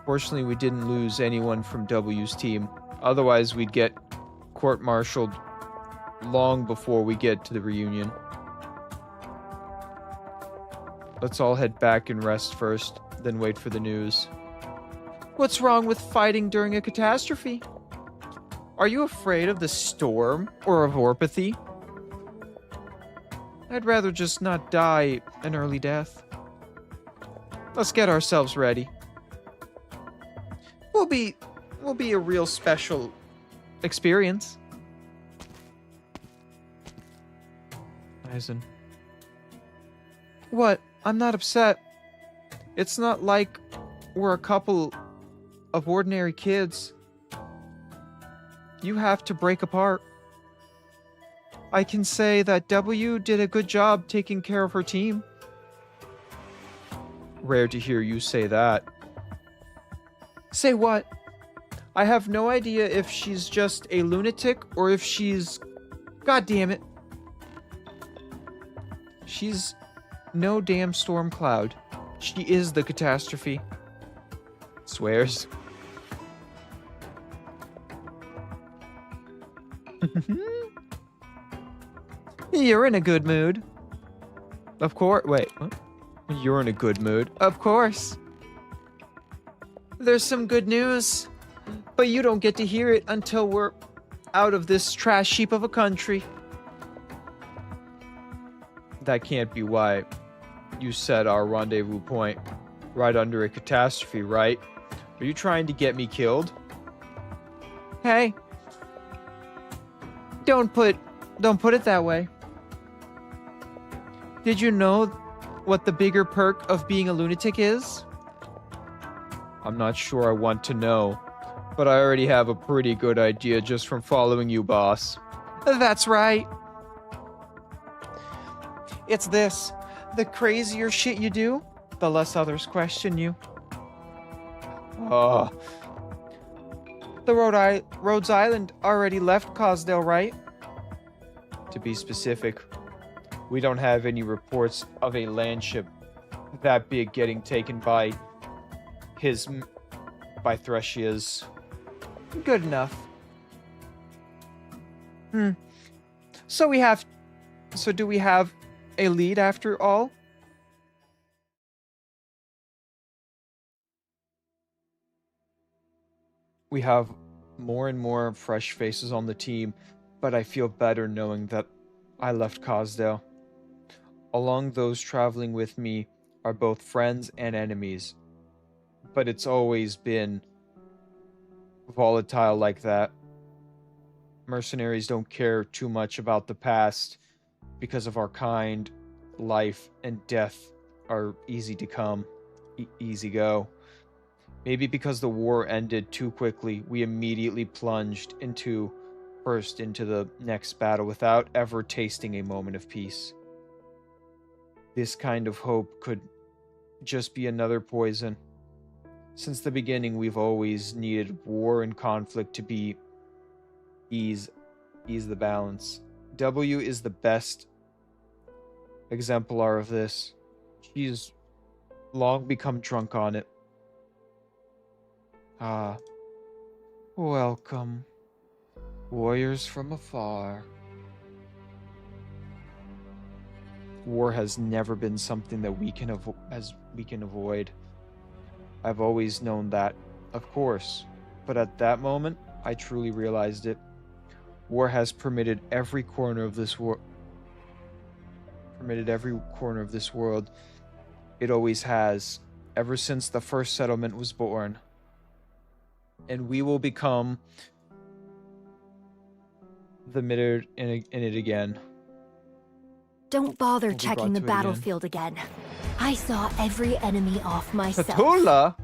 A: Fortunately, we didn't lose anyone from W's team. Otherwise, we'd get court-martialed long before we get to the reunion. Let's all head back and rest first, then wait for the news. What's wrong with fighting during a catastrophe? Are you afraid of the storm or of Orpathy? I'd rather just not die an early death. Let's get ourselves ready. We'll be a real special experience. Eisen. What? I'm not upset. It's not like we're a couple of ordinary kids. You have to break apart. I can say that W did a good job taking care of her team. Rare to hear you say that. Say what? I have no idea if she's just a lunatic or if she's... God damn it. She's no damn storm cloud. She is the catastrophe. Swears. You're in a good mood. Of course. Wait. What? You're in a good mood. Of course. There's some good news, but you don't get to hear it until we're out of this trash heap of a country. That can't be why you set our rendezvous point right under a catastrophe, right? Are you trying to get me killed? Hey. Don't put it that way. Did you know what the bigger perk of being a lunatic is? I'm not sure I want to know, but I already have a pretty good idea just from following you, boss. That's right. It's this. The crazier shit you do, the less others question you. Oh. The Rhodes Island already left Cosdale, right? To be specific, we don't have any reports of a landship that big getting taken by Threshia's. Good enough. So do we have a lead after all? We have more and more fresh faces on the team, but I feel better knowing that I left Cosdale. Along those traveling with me are both friends and enemies, but it's always been volatile like that. Mercenaries don't care too much about the past because of our kind. Life and death are easy to come, easy go. Maybe because the war ended too quickly, we immediately plunged into the next battle without ever tasting a moment of peace. This kind of hope could just be another poison. Since the beginning, we've always needed war and conflict to ease the balance. W is the best exemplar of this. She's long become drunk on it. Ah, welcome, warriors from afar. War has never been something that we can avoid. I've always known that, of course, but at that moment, I truly realized it. War has permitted every corner of this world. It always has, ever since the first settlement was born. And we will become the mitter in it again.
C: Don't bother checking the battlefield again. I saw every enemy off myself.
A: Petula?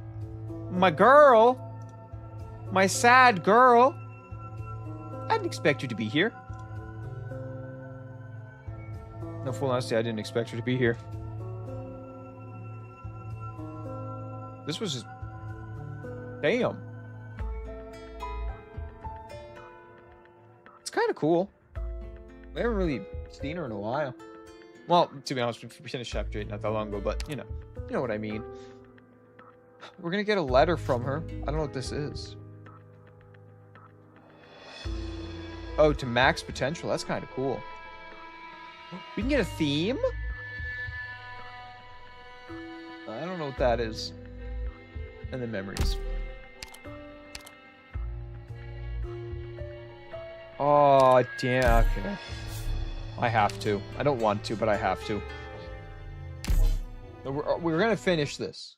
A: My girl? My sad girl? I didn't expect you to be here. No, full honesty, I didn't expect her to be here. This was just... Damn. It's kind of cool. We haven't really seen her in a while. Well, to be honest, we finished chapter 8 not that long ago, but you know what I mean. We're gonna get a letter from her. I don't know what this is. Oh, to max potential. That's kind of cool. We can get a theme? I don't know what that is. And then memories. Oh, damn. Okay. I have to. I don't want to, but I have to. We're gonna finish this.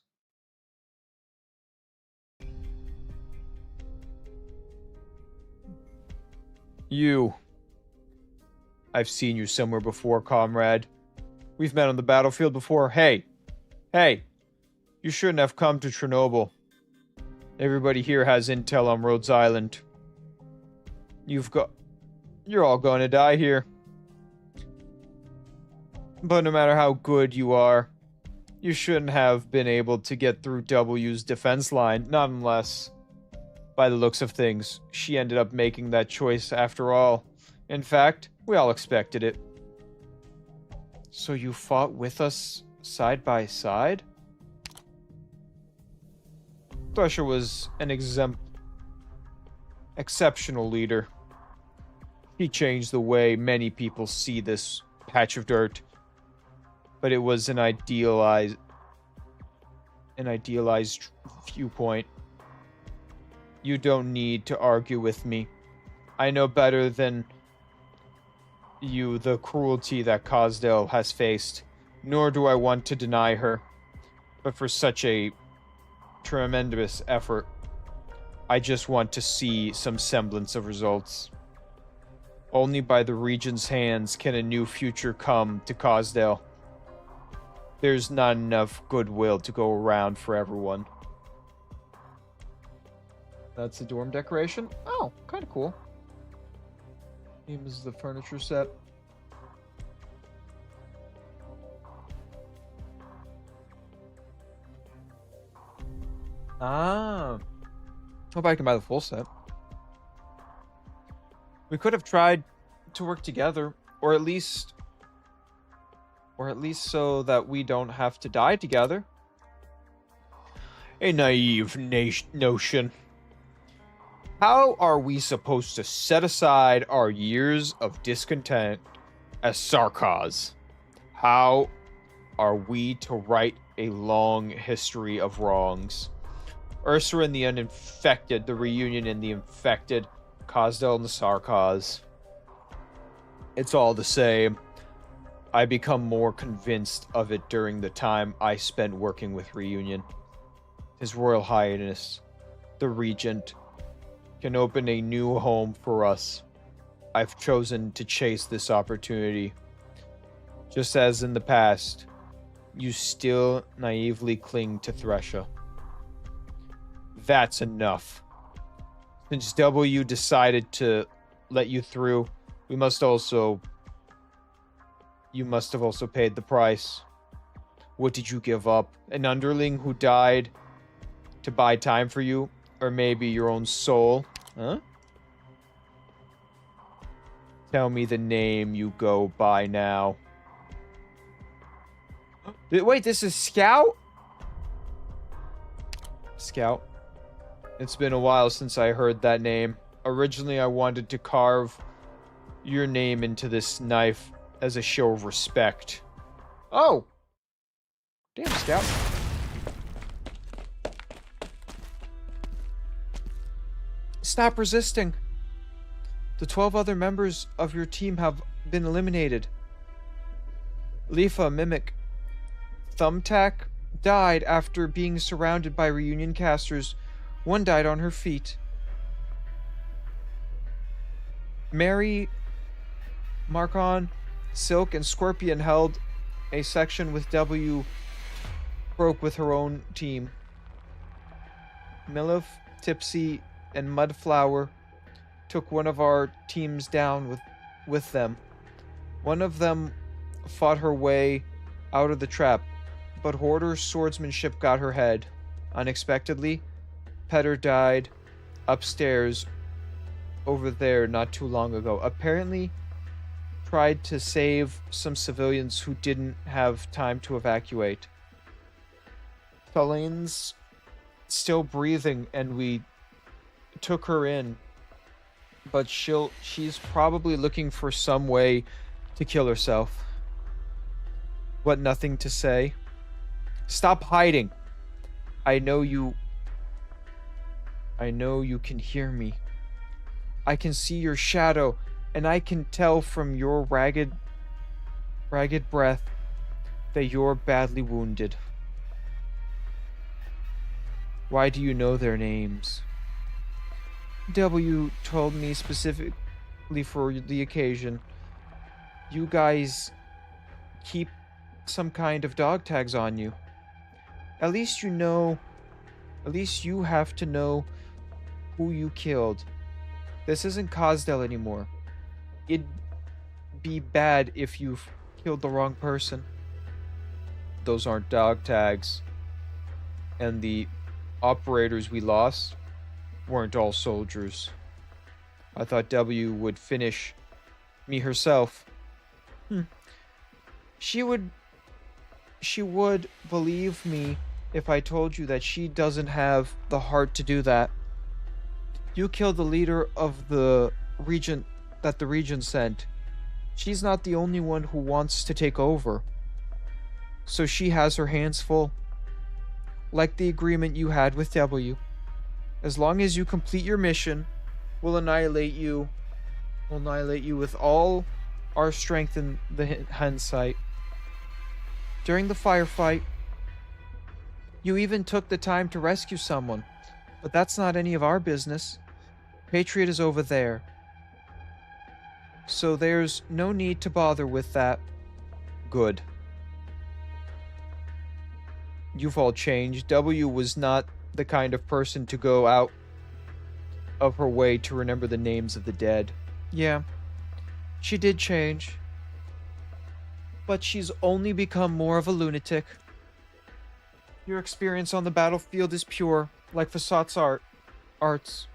A: You. I've seen you somewhere before, comrade. We've met on the battlefield before. Hey! Hey! You shouldn't have come to Chernobyl. Everybody here has intel on Rhodes Island. You're all going to die here. But no matter how good you are, you shouldn't have been able to get through W's defense line, not unless, by the looks of things, she ended up making that choice after all. In fact, we all expected it. So you fought with us side by side? Thresher was an exceptional leader. He changed the way many people see this patch of dirt. But it was an idealized viewpoint. You don't need to argue with me. I know better than you the cruelty that Cosdale has faced, nor do I want to deny her. But for such a tremendous effort, I just want to see some semblance of results. Only by the Regent's hands can a new future come to Cosdale. There's not enough goodwill to go around for everyone. That's the dorm decoration? Oh, kind of cool. Name is the furniture set. Ah. Hope I can buy the full set. We could have tried to work together, or at least so that we don't have to die together. A naive notion. How are we supposed to set aside our years of discontent as sarcas? How are we to right a long history of wrongs? Ursa and the uninfected, the reunion and the infected, Cosdale and the sarcas. It's all the same. I become more convinced of it during the time I spent working with Reunion. His Royal Highness, the Regent, can open a new home for us. I've chosen to chase this opportunity. Just as in the past, you still naively cling to Thresha. That's enough. Since W decided to let you through, you must have also paid the price. What did you give up? An underling who died to buy time for you? Or maybe your own soul? Huh? Tell me the name you go by now. Wait, this is Scout? Scout. It's been a while since I heard that name. Originally, I wanted to carve your name into this knife as a show of respect. Oh! Damn, Scout. Stop resisting. The 12 other members of your team have been eliminated. Leafa, Mimic, Thumbtack died after being surrounded by Reunion casters. One died on her feet. Mary, Marcon, Silk, and Scorpion held a section with W. Broke with her own team. Milif, Tipsy, and Mudflower took one of our teams down with them. One of them fought her way out of the trap, but Hoarder's swordsmanship got her head. Unexpectedly, Petter died upstairs over there not too long ago. Apparently tried to save some civilians who didn't have time to evacuate. Thalane's still breathing and we took her in, but she's probably looking for some way to kill herself. What, nothing to say? Stop hiding. I know you can hear me. I can see your shadow, and I can tell from your ragged breath that you're badly wounded. Why do you know their names? W told me for the occasion, you guys keep some kind of dog tags on you. At least you know, at least you have to know who you killed. This isn't Cosdale anymore. It'd be bad if you've killed the wrong person. Those aren't dog tags. And the operators we lost weren't all soldiers. I thought W would finish me herself. She would believe me if I told you that she doesn't have the heart to do that. You killed the leader of the Regent that the Regent sent. She's not the only one who wants to take over. So she has her hands full. Like the agreement you had with W. As long as you complete your mission, we'll annihilate you. We'll annihilate you with all our strength in the hindsight. During the firefight, you even took the time to rescue someone. But that's not any of our business. Patriot is over there. So there's no need to bother with that. Good. You've all changed. W was not the kind of person to go out of her way to remember the names of the dead. Yeah, she did change. But she's only become more of a lunatic. Your experience on the battlefield is pure, like Fasat's arts.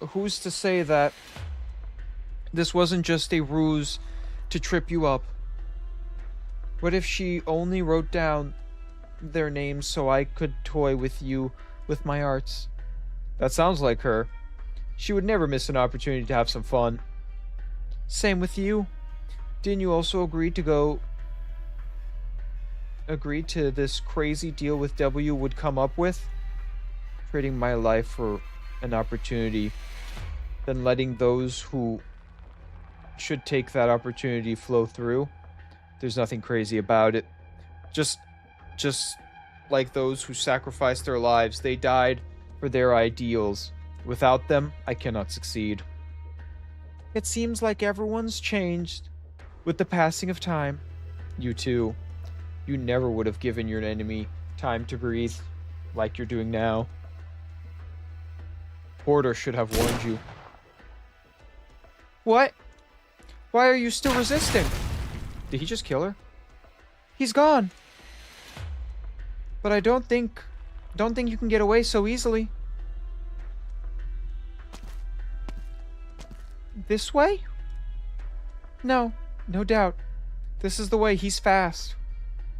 A: Who's to say that this wasn't just a ruse to trip you up? What if she only wrote down their names so I could toy with you with my arts? That sounds like her. She would never miss an opportunity to have some fun. Same with you. Didn't you also agree to this crazy deal with W would come up with? Trading my life for an opportunity, then letting those who should take that opportunity flow through. There's nothing crazy about it. Just like those who sacrificed their lives, they died for their ideals. Without them, I cannot succeed. It seems like everyone's changed with the passing of time. You too. You never would have given your enemy time to breathe like you're doing now. Porter should have warned you. What? Why are you still resisting? Did he just kill her? He's gone. But I don't think you can get away so easily. This way? No doubt. This is the way. He's fast.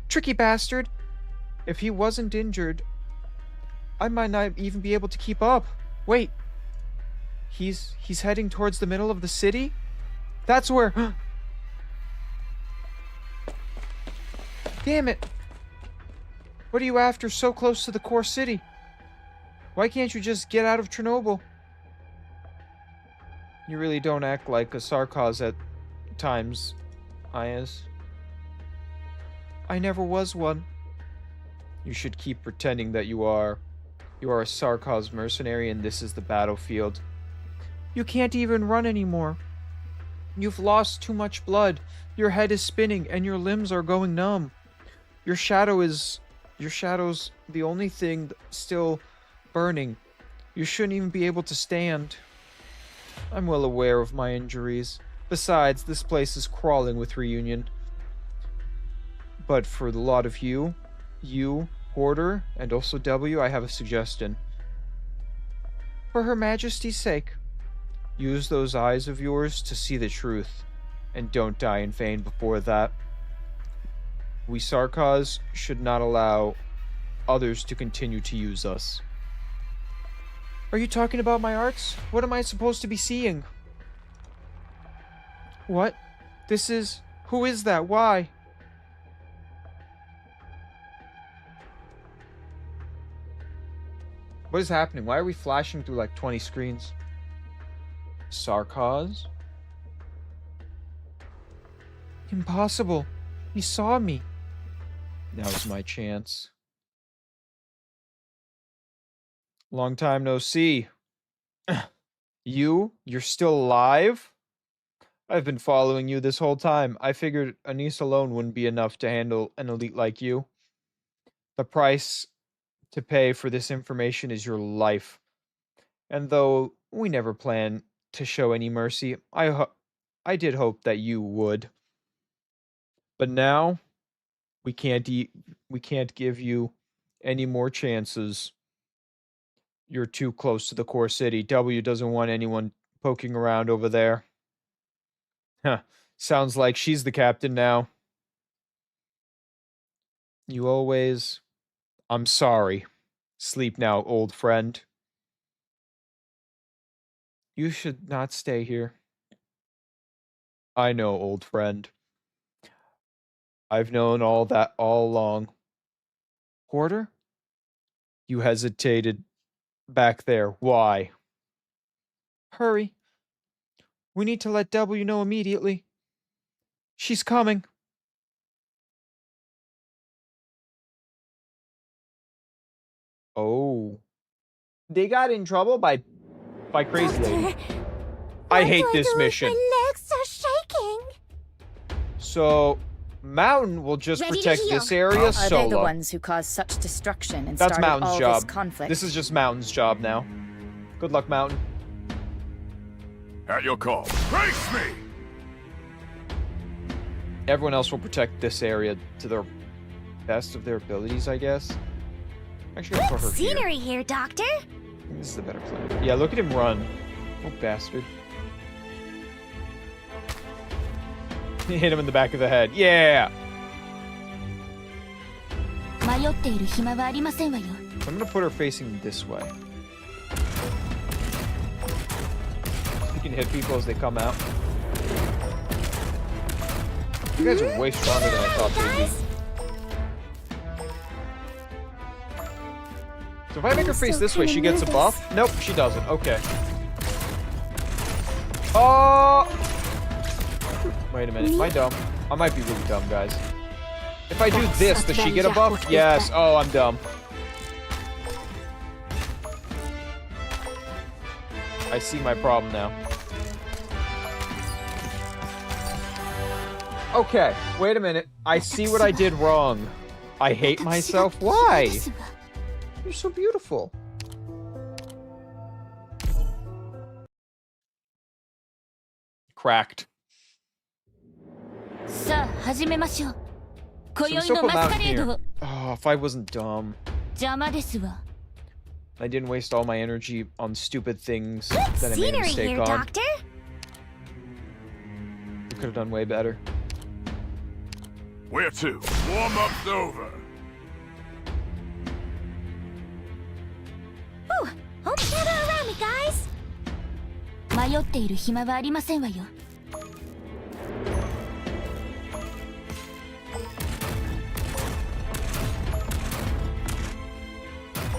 A: Tricky bastard. If he wasn't injured, I might not even be able to keep up. Wait. He's heading towards the middle of the city? That's where... Damn it. What are you after so close to the core city? Why can't you just get out of Chernobyl? You really don't act like a Sarkaz at times, Ayaz. I never was one. You should keep pretending that you are. You are a Sarkaz mercenary and this is the battlefield. You can't even run anymore. You've lost too much blood. Your head is spinning and your limbs are going numb. Your shadow's the only thing still burning. You shouldn't even be able to stand. I'm well aware of my injuries. Besides, this place is crawling with reunion. But for the lot of you, Hoarder, and also W, I have a suggestion. For Her Majesty's sake, use those eyes of yours to see the truth, and don't die in vain before that. We Sarkaz should not allow others to continue to use us. Are you talking about my arts? What am I supposed to be seeing? What? Who is that? Why? What is happening? Why are we flashing through like 20 screens? Sarkaz? Impossible. He saw me. Now's my chance. Long time no see. You're still alive? I've been following you this whole time. I figured a niece alone wouldn't be enough to handle an elite like you. The price to pay for this information is your life. And though we never plan to show any mercy, I did hope that you would. But now, we can't give you any more chances. You're too close to the core city. W doesn't want anyone poking around over there. Huh. Sounds like she's the captain now. You always... I'm sorry. Sleep now, old friend. You should not stay here. I know, old friend. I've known all that all along. Porter? You hesitated back there. Why? Hurry. We need to let W know immediately. She's coming. Oh. They got in trouble by Crazy Lady. I hate this mission.
B: My legs are shaking.
A: So, Mountain will just
B: Ready to
A: protect
B: heal.
A: this area
H: Are they the
A: solo.
H: ones who caused such destruction and
A: That's
H: started
A: Mountain's
H: all
A: job.
H: this conflict?
A: This is just Mountain's job now. Good luck, Mountain.
G: At your call. Face me!
A: Everyone else will protect this area to their best of their abilities, I guess. Actually, I'll put her here.
B: Scenery here, Doctor.
A: This is the better plan. Yeah, look at him run. Oh, bastard. Hit him in the back of the head. Yeah! I'm gonna put her facing this way. You can hit people as they come out. You guys are way stronger than I thought they'd be. So if I make her face this way, she gets a buff? Nope, she doesn't. Okay. Oh! Wait a minute. Am I dumb? I might be really dumb, guys. If I do this, does she get a buff? Yes. Oh, I'm dumb. I see my problem now. Okay, wait a minute. I see what I did wrong. I hate myself. Why? You're so beautiful. Cracked. So I'm still putting out here. Oh, if I wasn't dumb. I didn't waste all my energy on stupid things that I made a mistake
B: here,
A: on.
B: Doctor.
A: We could have done way better.
G: Where to? Warm-up's over.
B: Whew. Hope gather around me, guys.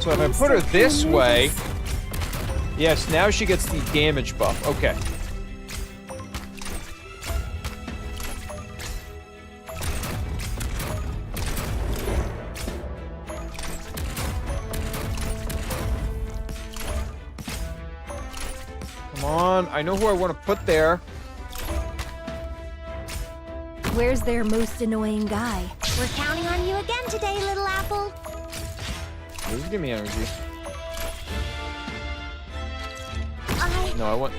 A: So if I put her this way... Yes, now she gets the damage buff. Okay. Come on, I know who I want to put there.
C: Where's their most annoying guy?
B: We're counting on you again today, little apple.
A: Please give me energy. No, I want...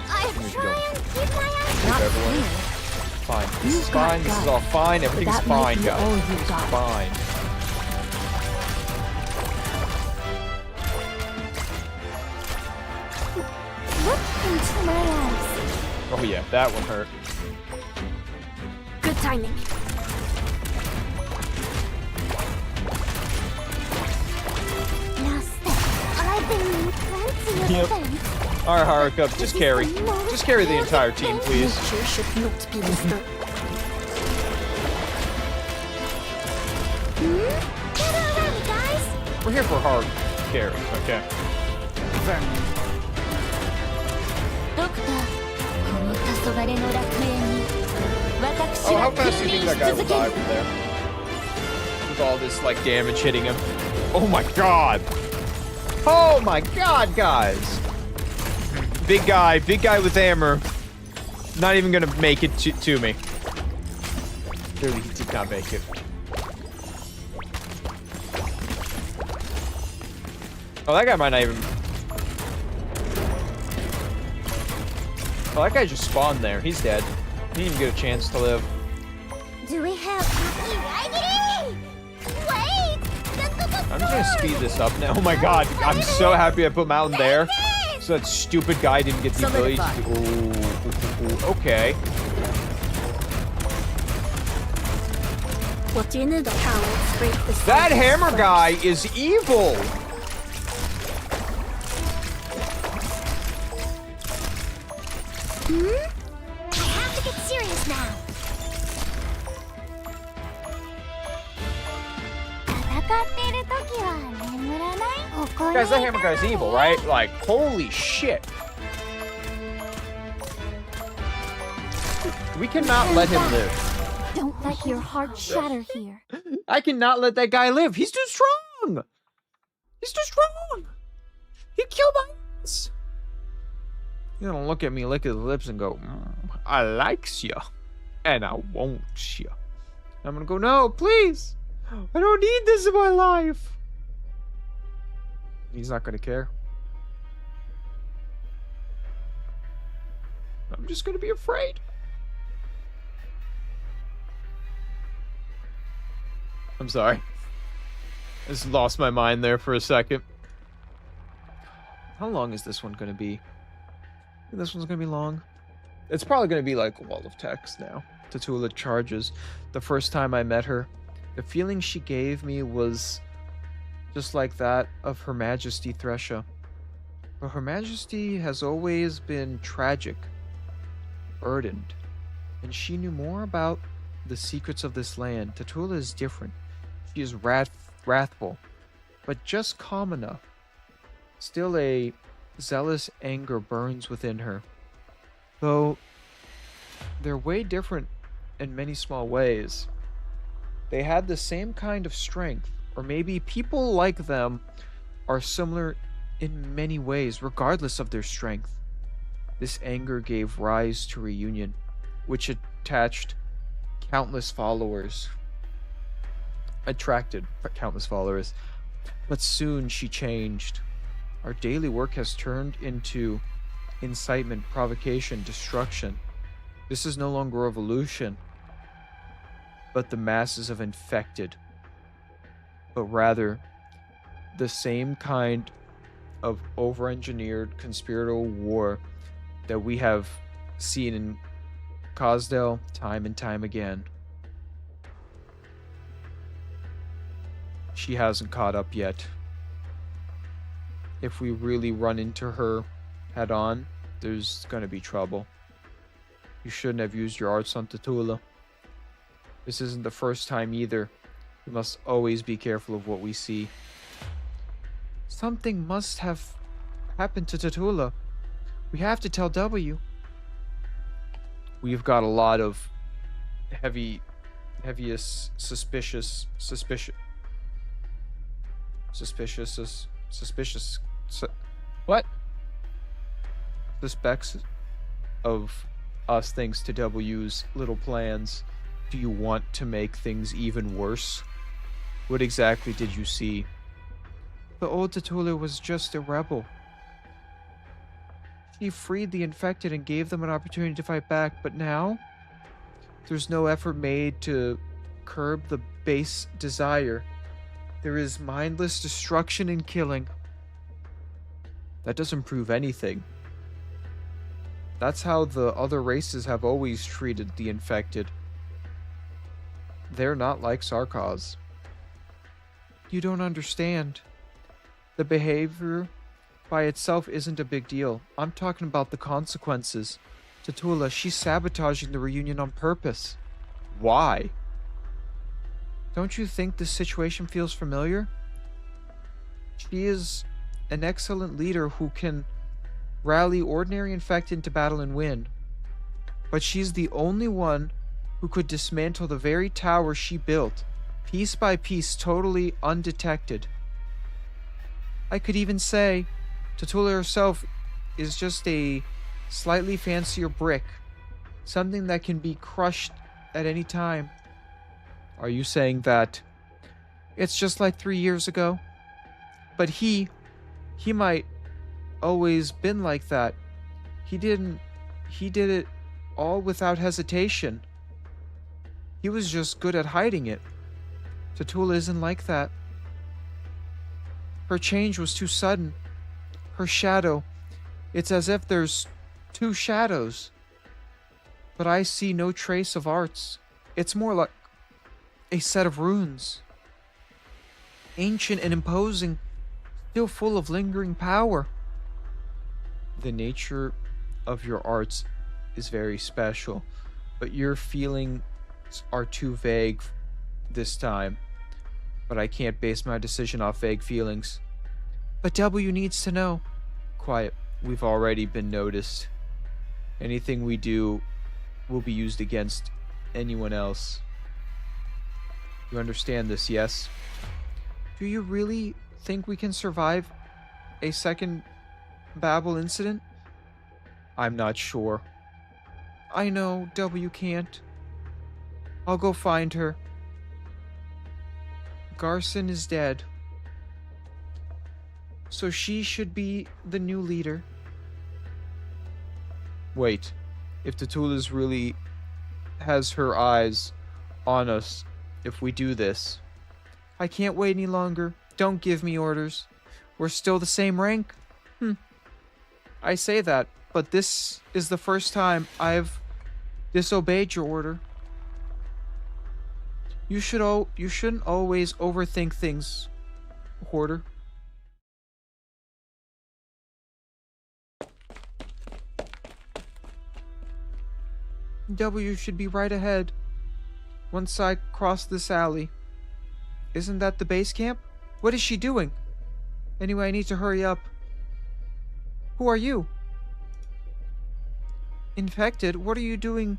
B: I'm
A: Where'd you go?
B: trying to keep my eyes
A: Move everyone. Fine. This is fine. This is all fine. Everything's fine, guys. Fine.
B: Look into my eyes.
A: Oh yeah, that one hurt.
D: Good timing.
B: Now step. I've been plenty of
A: Yep.
B: events.
A: Alright, Haruka, just carry. Just carry the entire team, please.
D: Nature should not be disturbed.
B: Gather around me, guys.
A: We're here for hard carry, okay? Oh, how fast do you think that guy will die from there? With all this, like, damage hitting him. Oh my god! Oh my god, guys! Big guy with hammer. Not even gonna make it to me. Clearly, he did not make it. Oh, that guy might not even... Oh, that guy just spawned there. He's dead. He didn't even get a chance to live.
B: Do we have... Wait!
A: I'm just gonna speed this up now. Oh my god, I'm so happy I put Mountain there. So that stupid guy didn't get the ability to... Ooh, okay. That hammer guy is evil!
B: I have to get serious now.
A: Guys, that hammer guy's evil, right? Like, holy shit. We cannot let him live.
B: Don't let your heart shatter here.
A: I cannot let that guy live. He's too strong. He's too strong. He killed my ass. You don't look at me, lick his lips, and go, I likes ya, and I wants ya. I'm gonna go, no, please. I don't need this in my life. He's not gonna care. I'm just gonna be afraid. I'm sorry. I just lost my mind there for a second. How long is this one gonna be? This one's gonna be long. It's probably gonna be like a wall of text now. Tatula charges. The first time I met her, the feeling she gave me was just like that of Her Majesty Thresha. But Her Majesty has always been tragic, burdened, and she knew more about the secrets of this land. Tatula is different. She is wrathful, but just calm enough. Still, a zealous anger burns within her. Though they're way different in many small ways. They had the same kind of strength, or maybe people like them are similar in many ways, regardless of their strength. This anger gave rise to reunion, which attached countless followers. Attracted countless followers. But soon she changed. Our daily work has turned into incitement, provocation, destruction. This is no longer revolution, but the masses of infected, but rather the same kind of over-engineered conspiratorial war that we have seen in Cosdale time and time again. She hasn't caught up yet. If we really run into her head on, there's gonna be trouble. You shouldn't have used your arts on Tatula. This isn't the first time either. We must always be careful of what we see. Something must have happened to Tatula. We have to tell W. We've got a lot of heaviest suspicious what? Suspects of us thanks to W's little plans. Do you want to make things even worse? What exactly did you see? The old Tatula was just a rebel. She freed the infected and gave them an opportunity to fight back, but now there's no effort made to curb the base desire. There is mindless destruction and killing. That doesn't prove anything. That's how the other races have always treated the infected. They're not like Sarkaz. You don't understand. The behavior by itself isn't a big deal. I'm talking about the consequences. Tatula, she's sabotaging the reunion on purpose. Why? Don't you think this situation feels familiar? She is an excellent leader who can rally ordinary infected into battle and win. But she's the only one who could dismantle the very tower she built, piece by piece, totally undetected. I could even say Tatula herself is just a slightly fancier brick. Something that can be crushed at any time. Are you saying that it's just like 3 years ago? But he might always been like that. He did it all without hesitation. He was just good at hiding it. Tatula isn't like that. Her change was too sudden. Her shadow, it's as if there's two shadows. But I see no trace of arts. It's more like a set of runes. Ancient and imposing, still full of lingering power. The nature of your arts is very special, but your feelings are too vague this time. But I can't base my decision off vague feelings. But W needs to know. Quiet. We've already been noticed. Anything we do will be used against anyone else. You understand this, yes? Do you really think we can survive a second Babel incident? I'm not sure. I know W can't. I'll go find her. Garson is dead. So she should be the new leader. Wait. If Tatula's really has her eyes on us if we do this. I can't wait any longer. Don't give me orders. We're still the same rank. I say that, but this is the first time I've disobeyed your order. You shouldn't always overthink things, Hoarder. W should be right ahead. Once I cross this alley. Isn't that the base camp? What is she doing? Anyway, I need to hurry up. Who are you? Infected? What are you doing?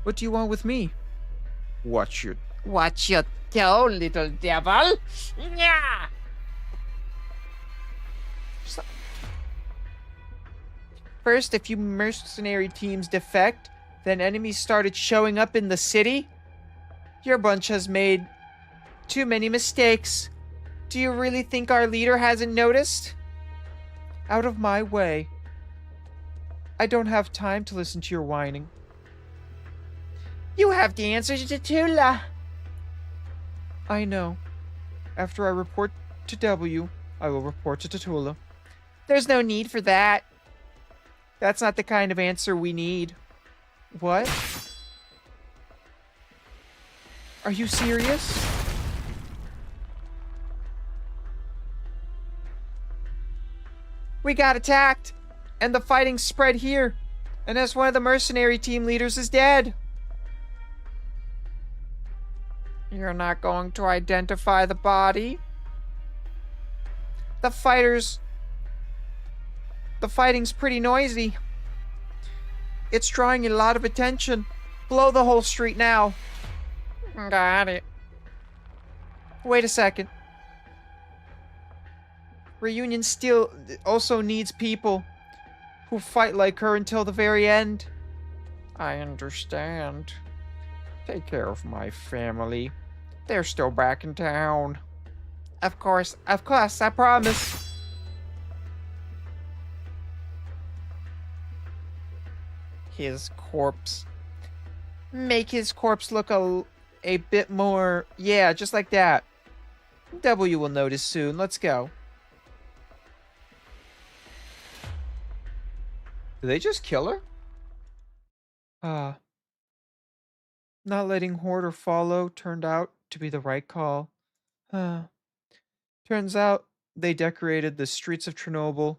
A: What do you want with me? Watch your tone, little devil. Yeah. First, a few mercenary teams defect. Then enemies started showing up in the city? Your bunch has made too many mistakes. Do you really think our leader hasn't noticed? Out of my way. I don't have time to listen to your whining. You have the answer to Tula. I know. After I report to W, I will report to Tatula. There's no need for that. That's not the kind of answer we need. What? Are you serious? We got attacked, and the fighting spread here, and as one of the mercenary team leaders is dead. You're not going to identify the body? The fighting's pretty noisy. It's drawing a lot of attention. Blow the whole street now. Got it. Wait a second. Reunion still also needs people who fight like her until the very end. I understand. Take care of my family. They're still back in town. Of course, I promise. His corpse. Make his corpse look a bit more... Yeah, just like that. W will notice soon. Let's go. Did they just kill her? Not letting Hoarder follow turned out to be the right call. Turns out they decorated the streets of Chernobyl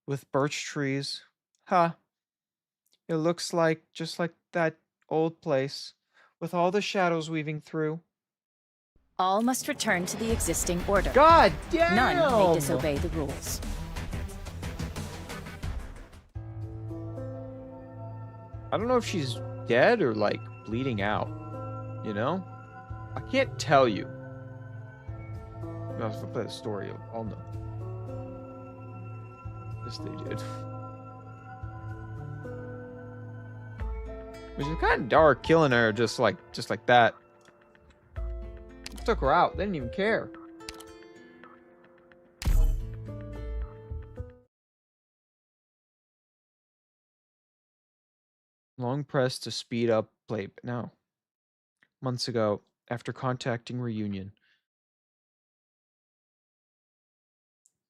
A: with birch trees. It looks like just like that old place, with all the shadows weaving through.
H: All must return to the existing order.
A: God damn!
H: None may disobey the rules.
A: I don't know if she's dead or, like, bleeding out. You know? I can't tell you. If I play the story, I'll know. Yes, they did. Which is kind of dark, killing her just like that. Took her out. They didn't even care. Long press to speed up play. No. Months ago, after contacting reunion.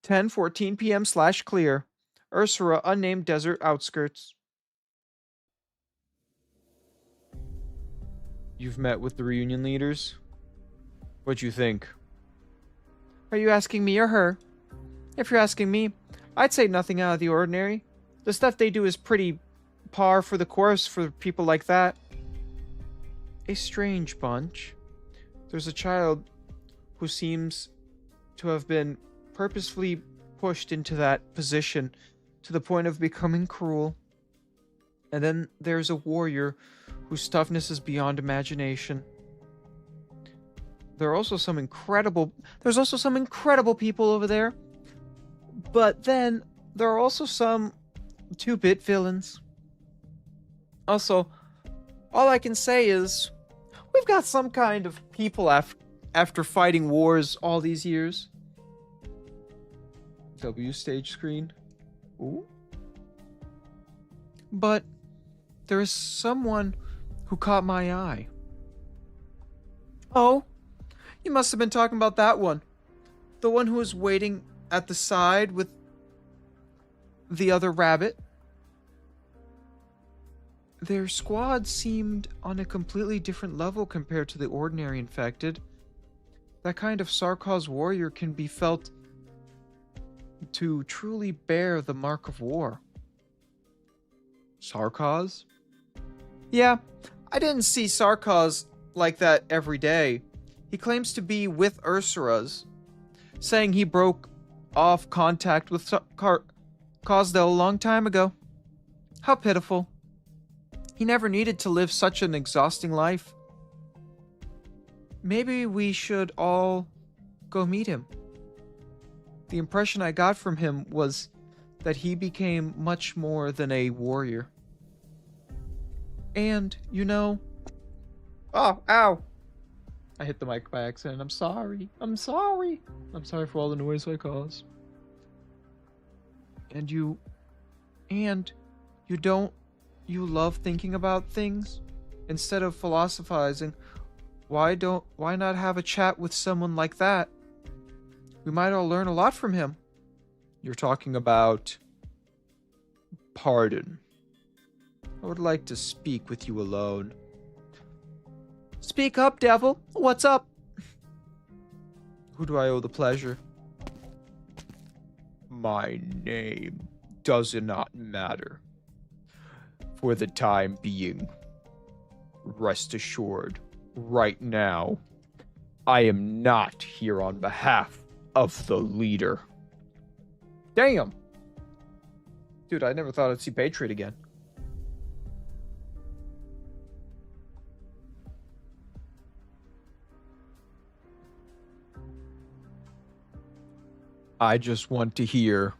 A: 10:14 p.m. / clear. Ursula, unnamed desert outskirts. You've met with the reunion leaders? What'd you think? Are you asking me or her? If you're asking me, I'd say nothing out of the ordinary. The stuff they do is pretty par for the course for people like that. A strange bunch. There's a child who seems to have been purposefully pushed into that position to the point of becoming cruel. And then there's a warrior whose toughness is beyond imagination. There's also some incredible people over there. But then there are also some 2-bit villains. Also, all I can say is we've got some kind of people after fighting wars all these years. W stage screen. Ooh. But there is someone who caught my eye. Oh, you must have been talking about that one. The one who was waiting at the side with the other rabbit. Their squad seemed on a completely different level compared to the ordinary infected. That kind of Sarkaz warrior can be felt to truly bear the mark of war. Sarkaz? Yeah, I didn't see Sarkaz like that every day. He claims to be with Ursula's, saying he broke off contact with Cosdell a long time ago. How pitiful. He never needed to live such an exhausting life. Maybe we should all go meet him. The impression I got from him was that he became much more than a warrior. And, you know... Oh, ow! I hit the mic by accident. I'm sorry. I'm sorry. I'm sorry for all the noise I cause. And you you love thinking about things? Instead of philosophizing, why not have a chat with someone like that? We might all learn a lot from him. You're talking about... Pardon. I would like to speak with you alone. Speak up, devil. What's up? Who do I owe the pleasure? My name does not matter. For the time being, rest assured, right now, I am not here on behalf of the leader. Damn! Dude, I never thought I'd see Patriot again. I just want to hear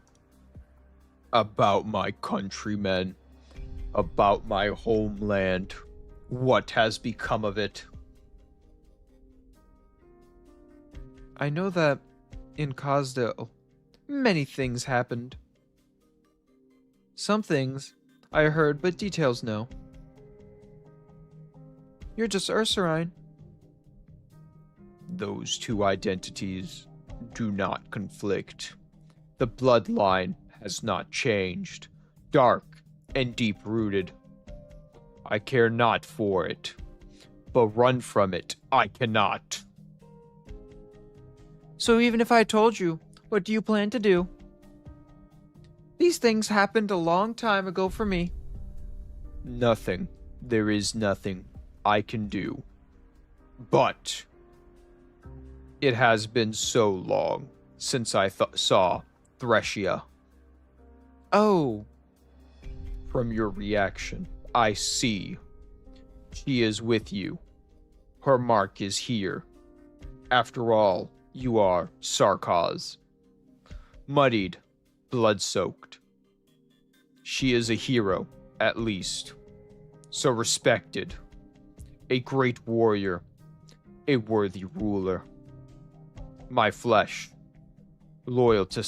A: about my countrymen, about my homeland, what has become of it. I know that in Cosdale, many things happened. Some things I heard, but details no. You're just Ursurine. Those two identities do not conflict. The bloodline has not changed. Dark and deep-rooted. I care not for it, but run from it I cannot. So even if I told you, what do you plan to do? These things happened a long time ago for me. Nothing. There is nothing I can do. But it has been so long since I saw Thresia. Oh. From your reaction, I see. She is with you. Her mark is here. After all, you are Sarkaz. Muddied, blood-soaked, She is a hero, at least. So respected. A great warrior. A worthy ruler. My flesh. Loyal to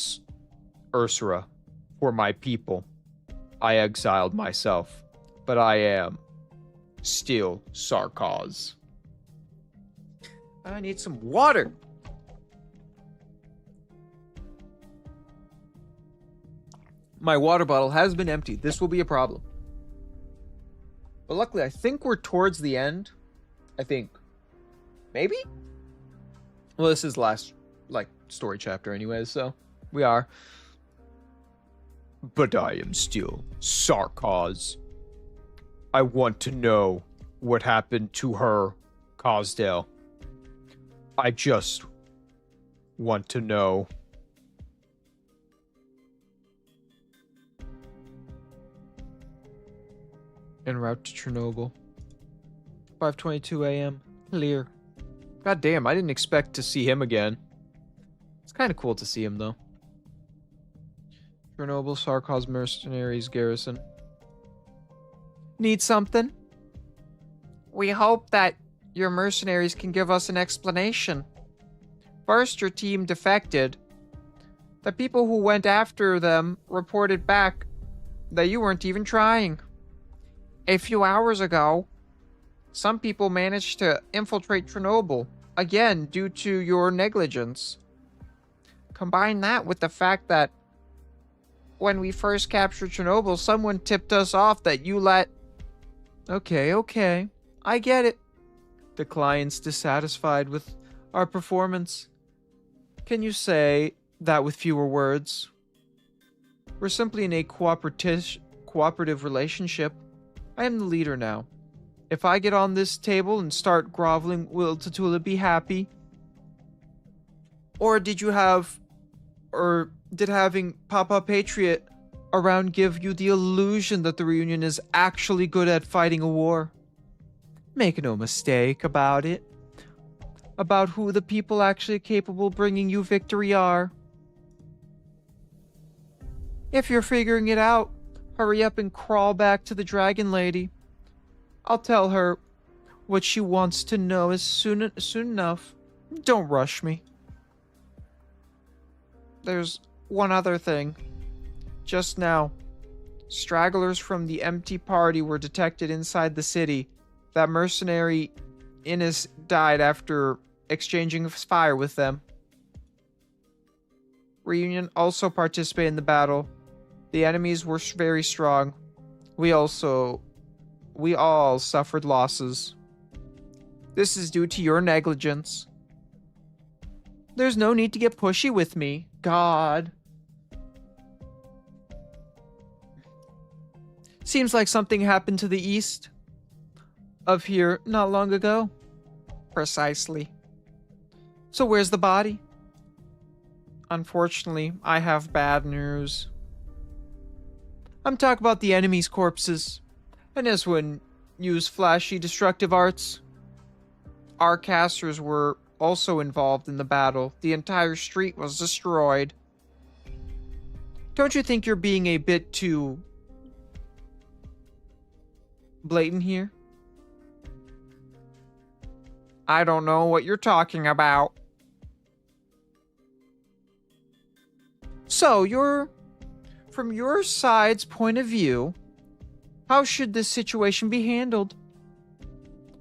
A: Ursula. For my people. I exiled myself. But I am still Sarkaz. I need some water. My water bottle has been emptied. This will be a problem. But luckily, I think we're towards the end. I think. Maybe? Well, this is last, story chapter anyways, so we are. But I am still Sarkaz. I want to know what happened to her, Cosdale. I just want to know. En route to Chernobyl. 5:22 a.m. Clear. God damn, I didn't expect to see him again. It's kind of cool to see him, though. Chernobyl, Sarkaz Mercenaries Garrison. Need something? We hope that your mercenaries can give us an explanation. First, your team defected. The people who went after them reported back that you weren't even trying. A few hours ago, some people managed to infiltrate Chernobyl, again due to your negligence. Combine that with the fact that when we first captured Chernobyl, someone tipped us off that you let... Okay, I get it. The client's dissatisfied with our performance. Can you say that with fewer words? We're simply in a cooperative relationship. I am the leader now. If I get on this table and start groveling, will Tatula be happy? Or did having Papa Patriot around give you the illusion that the reunion is actually good at fighting a war? Make no mistake about it. About who the people actually capable of bringing you victory are. If you're figuring it out, hurry up and crawl back to the Dragon Lady. I'll tell her what she wants to know as soon enough. Don't rush me. There's one other thing. Just now, stragglers from the empty party were detected inside the city. That mercenary Innes died after exchanging fire with them. Reunion also participated in the battle. The enemies were very strong. We all suffered losses. This is due to your negligence. There's no need to get pushy with me. God. Seems like something happened to the east of here not long ago. Precisely. So where's the body? Unfortunately, I have bad news. I'm talking about the enemy's corpses. And this one used flashy destructive arts. Our casters were also involved in the battle. The entire street was destroyed. Don't you think you're being a bit too blatant here? I don't know what you're talking about. So, from your side's point of view, how should this situation be handled?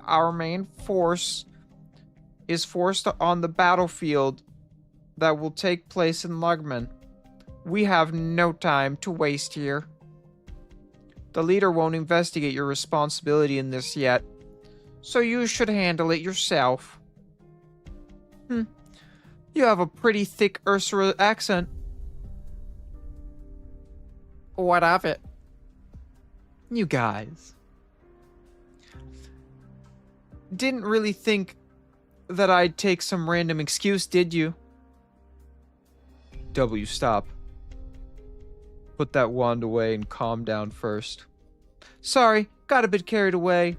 A: Our main force is forced on the battlefield that will take place in Lugman. We have no time to waste here. The leader won't investigate your responsibility in this yet, so you should handle it yourself. You have a pretty thick Ursula accent. What of it? You guys didn't really think that I'd take some random excuse, did you? W, stop. Put that wand away and calm down first. Sorry, got a bit carried away.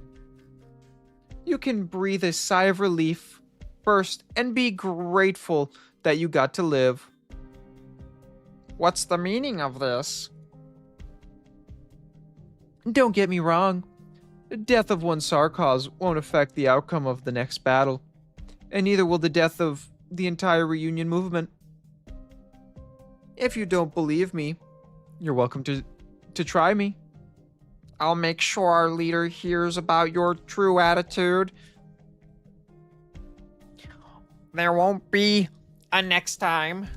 A: You can breathe a sigh of relief first and be grateful that you got to live. What's the meaning of this? Don't get me wrong. The death of one Sarkaz won't affect the outcome of the next battle, and neither will the death of the entire reunion movement. If you don't believe me, you're welcome to try me. I'll make sure our leader hears about your true attitude. There won't be a next time.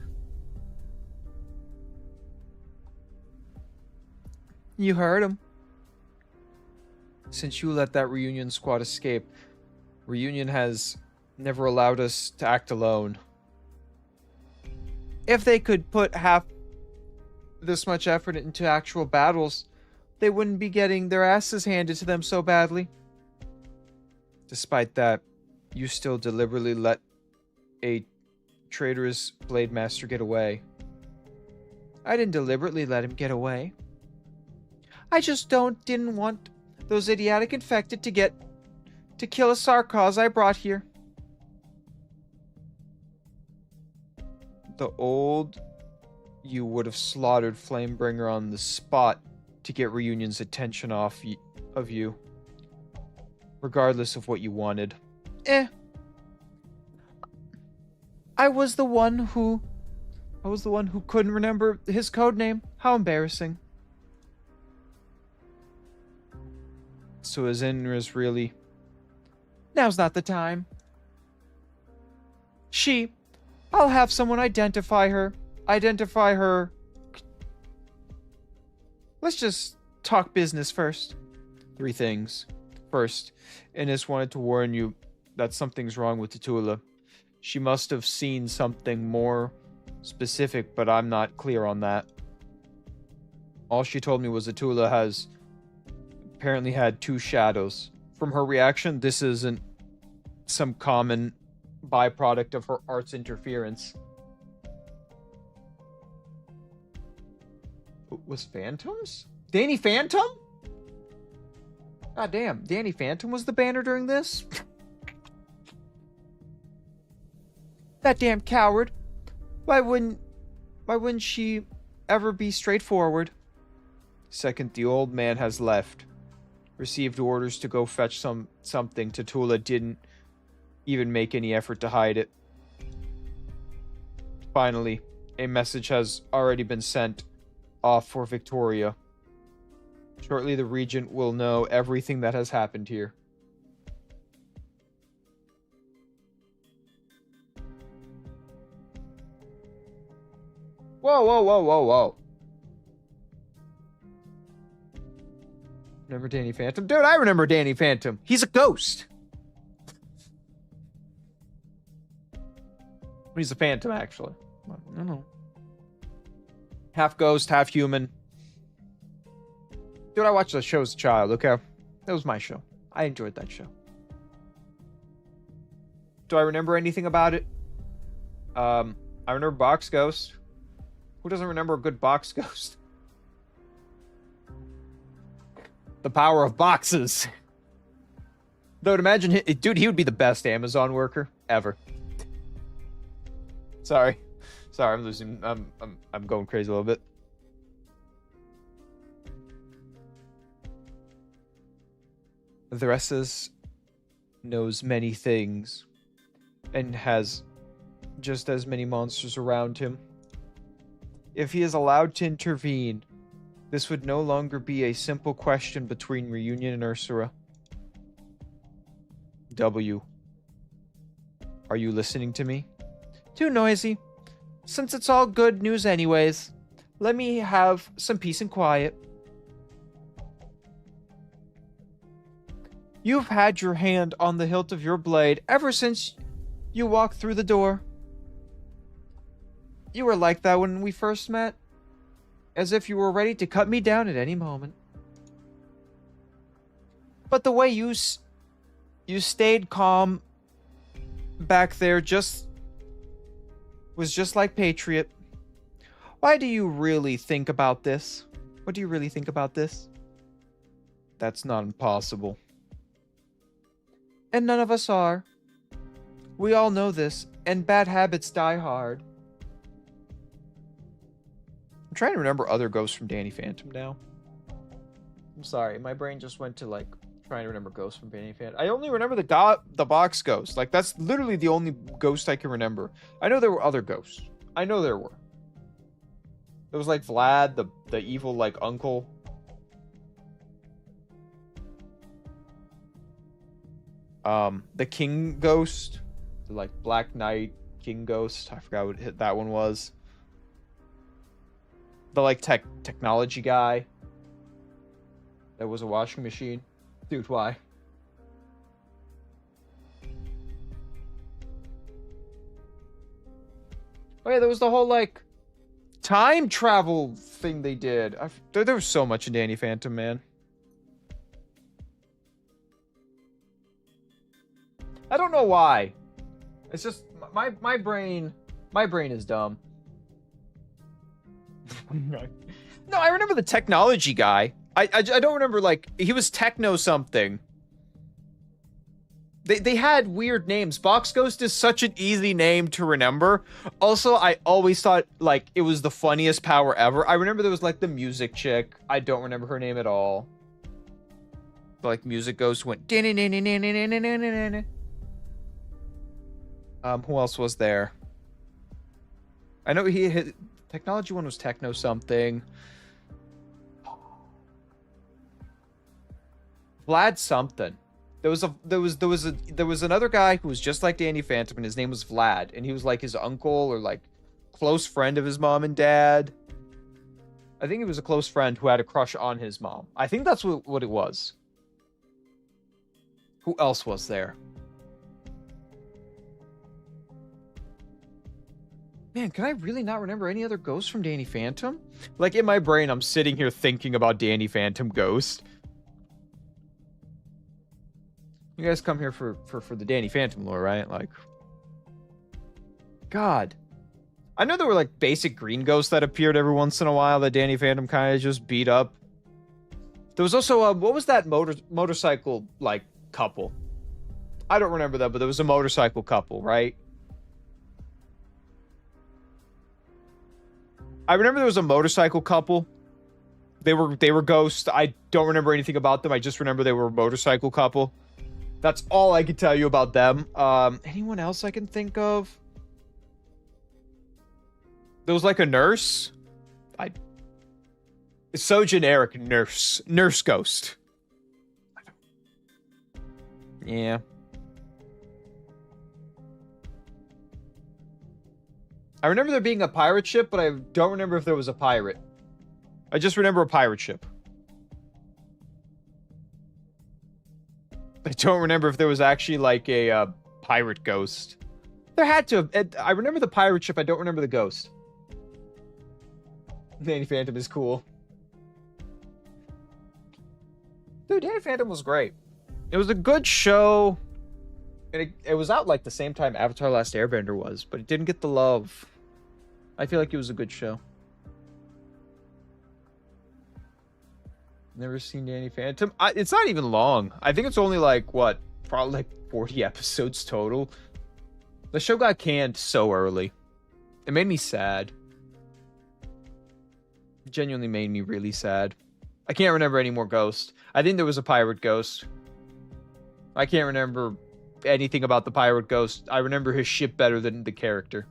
A: You heard him. Since you let that reunion squad escape, reunion has never allowed us to act alone. If they could put half this much effort into actual battles, they wouldn't be getting their asses handed to them so badly. Despite that, you still deliberately let a traitorous Blade Master get away. I didn't deliberately let him get away. I just didn't want those idiotic infected to kill a Sarkaz I brought here. The old you would have slaughtered Flamebringer on the spot to get Reunion's attention off of you, regardless of what you wanted. I was the one who couldn't remember his code name. How embarrassing. So Azinra's really... Now's not the time. I'll have someone identify her. Let's just talk business first. 3 things. First, Innes wanted to warn you that something's wrong with Tatula. She must have seen something more specific, but I'm not clear on that. All she told me was Tatula has apparently had 2 shadows. From her reaction, this isn't some common byproduct of her art's interference. Was Phantoms? Danny Phantom? God damn, Danny Phantom was the banner during this? That damn coward. Why wouldn't she ever be straightforward? Second, the old man has left. Received orders to go fetch something. Tatula didn't even make any effort to hide it. Finally, a message has already been sent off for Victoria. Shortly, the Regent will know everything that has happened here. Whoa. Remember Danny Phantom? Dude, I remember Danny Phantom. He's a ghost. He's a phantom, actually. I don't know. Half ghost, half human. Dude, I watched the show as a child, okay? That was my show. I enjoyed that show. Do I remember anything about it? I remember Box Ghost. Who doesn't remember a good Box Ghost? The power of boxes. Though, imagine, dude, he would be the best Amazon worker ever. Sorry, I'm losing. I'm going crazy a little bit. The rest of us knows many things and has just as many monsters around him. If he is allowed to intervene, this would no longer be a simple question between Reunion and Ursula. W. Are you listening to me? Too noisy. Since it's all good news anyways, let me have some peace and quiet. You've had your hand on the hilt of your blade ever since you walked through the door. You were like that when we first met, as if you were ready to cut me down at any moment. But the way you stayed calm back there was just like Patriot. Why do you really think about this? What do you really think about this? That's not impossible. And none of us are. We all know this, and bad habits die hard. I'm trying to remember other ghosts from Danny Phantom now. I'm sorry, my brain just went to like trying to remember ghosts from Danny Phantom. I only remember the box ghost. Like that's literally the only ghost I can remember. I know there were other ghosts. I know there were. There was like Vlad, the evil like uncle. The king ghost, the like Black Knight king ghost. I forgot what that one was. The like technology guy. That was a washing machine. Dude, why? Oh yeah, there was the whole like time travel thing they did. There was so much in Danny Phantom, man. I don't know why. It's just my brain is dumb. No, I remember the technology guy. I don't remember, like, he was techno something. They had weird names. Box Ghost is such an easy name to remember. Also, I always thought, like, it was the funniest power ever. I remember there was, like, the music chick. I don't remember her name at all. The, like, music ghost went... Who else was there? I know he hit... Technology one was techno something. Vlad something. There was another guy who was just like Danny Phantom, and his name was Vlad, and he was like his uncle or like close friend of his mom and dad. I think he was a close friend who had a crush on his mom. I think that's what it was. Who else was there? Man, can I really not remember any other ghosts from Danny Phantom? Like, in my brain, I'm sitting here thinking about Danny Phantom Ghost. You guys come here for the Danny Phantom lore, right? Like... God. I know there were, like, basic green ghosts that appeared every once in a while that Danny Phantom kind of just beat up. There was also, what was that motorcycle, like, couple? I don't remember that, but there was a motorcycle couple, right? I remember there was a motorcycle couple. They were ghosts. I don't remember anything about them. I just remember they were a motorcycle couple. That's all I can tell you about them. Anyone else I can think of? There was like a nurse. It's so generic. Nurse ghost. Yeah. I remember there being a pirate ship, but I don't remember if there was a pirate. I just remember a pirate ship. I don't remember if there was actually like a pirate ghost. There had to have. I remember the pirate ship. I don't remember the ghost. Danny Phantom is cool. Dude, Danny Phantom was great. It was a good show. And it was out like the same time Avatar Last Airbender was, but it didn't get the love. I feel like it was a good show. Never seen Danny Phantom. It's not even long. I think it's only like, what? Probably like 40 episodes total. The show got canned so early. It made me sad. It genuinely made me really sad. I can't remember any more ghosts. I think there was a pirate ghost. I can't remember anything about the pirate ghost. I remember his ship better than the character.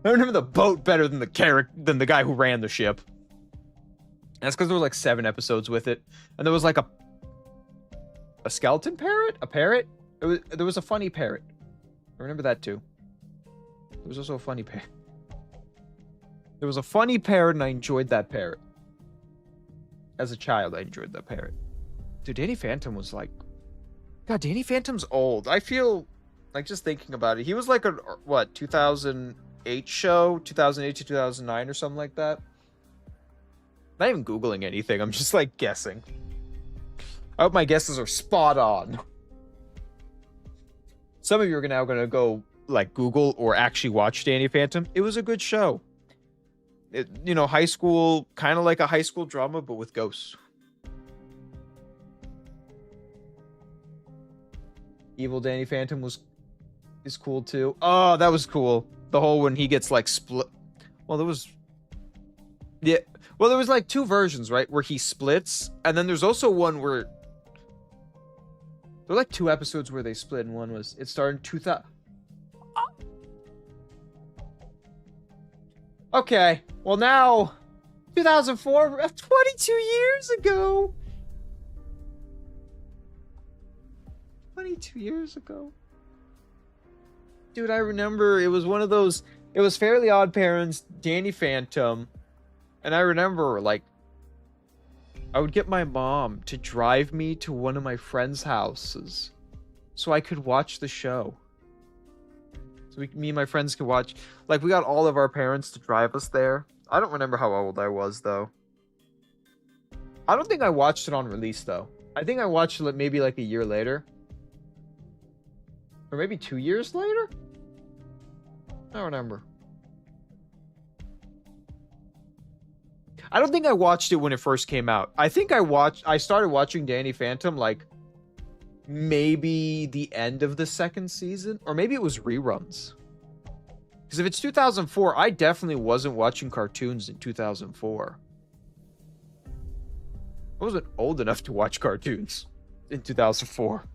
A: I remember the boat better than the guy who ran the ship. And that's because there were like 7 episodes with it, and there was like a skeleton parrot, a parrot. There was a funny parrot. I remember that too. There was also a funny parrot. There was a funny parrot, and I enjoyed that parrot. As a child, I enjoyed that parrot. Dude, Danny Phantom was like... God, Danny Phantom's old. I feel like just thinking about it. He was like a, what, 2008 show? 2008 to 2009 or something like that? Not even Googling anything. I'm just like guessing. I hope my guesses are spot on. Some of you are now going to go like Google or actually watch Danny Phantom. It was a good show. You know, high school, kind of like a high school drama, but with ghosts. Evil Danny Phantom is cool too. Oh, that was cool. The whole when he gets like split. Well, there was... Yeah. Well, there was like two versions, right? Where he splits, and then there's also one where there were like two episodes where they split, and one was it started in 2000. Okay, well now 2004, 22 years ago. 22 years ago. Dude, I remember it was one of those, it was Fairly Odd Parents, Danny Phantom, and I remember, like, I would get my mom to drive me to one of my friends' houses so I could watch the show. So me and my friends could watch, like, we got all of our parents to drive us there. I don't remember how old I was, though. I don't think I watched it on release, though. I think I watched it maybe like a year later. Or maybe 2 years later? I don't remember. I don't think I watched it when it first came out. I think I started watching Danny Phantom like maybe the end of the second season, or maybe it was reruns. Because if it's 2004, I definitely wasn't watching cartoons in 2004. I wasn't old enough to watch cartoons in 2004.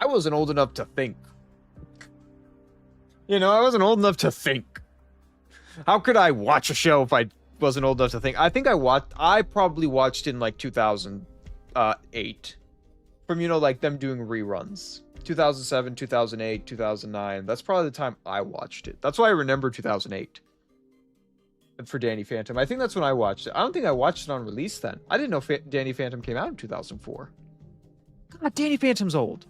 A: I wasn't old enough to think. You know, I wasn't old enough to think. How could I watch a show if I wasn't old enough to think? I think I probably watched in like 2008. From, you know, like them doing reruns. 2007, 2008, 2009. That's probably the time I watched it. That's why I remember 2008. For Danny Phantom. I think that's when I watched it. I don't think I watched it on release then. I didn't know Danny Phantom came out in 2004. God, Danny Phantom's old.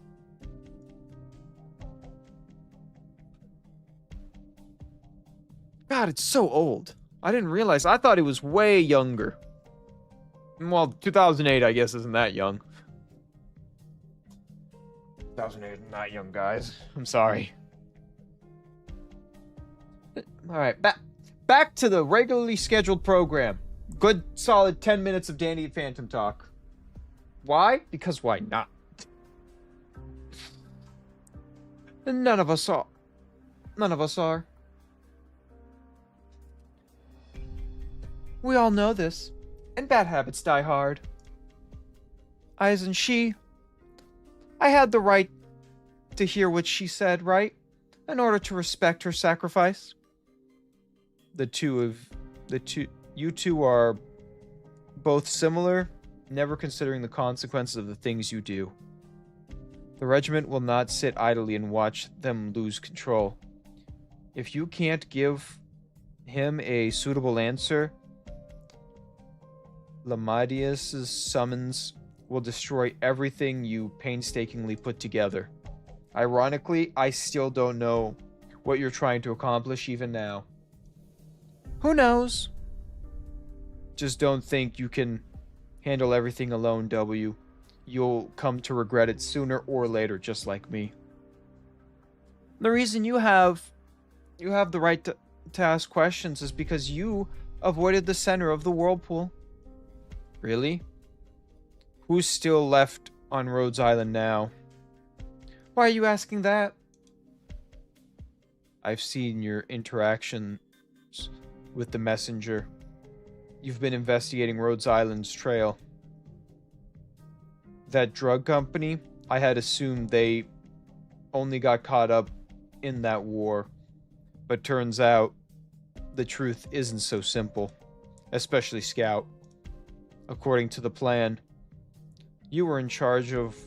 A: God, it's so old. I didn't realize. I thought it was way younger. Well, 2008, I guess, isn't that young. 2008 isn't that young, guys. I'm sorry. Alright, back to the regularly scheduled program. Good, solid 10 minutes of Danny Phantom talk. Why? Because why not? And none of us are. None of us are. We all know this, and bad habits die hard. I had the right to hear what she said, right? In order to respect her sacrifice. You two are both similar, never considering the consequences of the things you do. The regiment will not sit idly and watch them lose control. If you can't give him a suitable answer, Lamadius' summons will destroy everything you painstakingly put together. Ironically, I still don't know what you're trying to accomplish even now. Who knows? Just don't think you can handle everything alone, W. You'll come to regret it sooner or later, just like me. The reason you have the right to ask questions is because you avoided the center of the whirlpool. Really? Who's still left on Rhodes Island now? Why are you asking that? I've seen your interactions with the messenger. You've been investigating Rhodes Island's trail. That drug company, I had assumed they only got caught up in that war. But turns out, the truth isn't so simple. Especially Scout. According to the plan, you were in charge of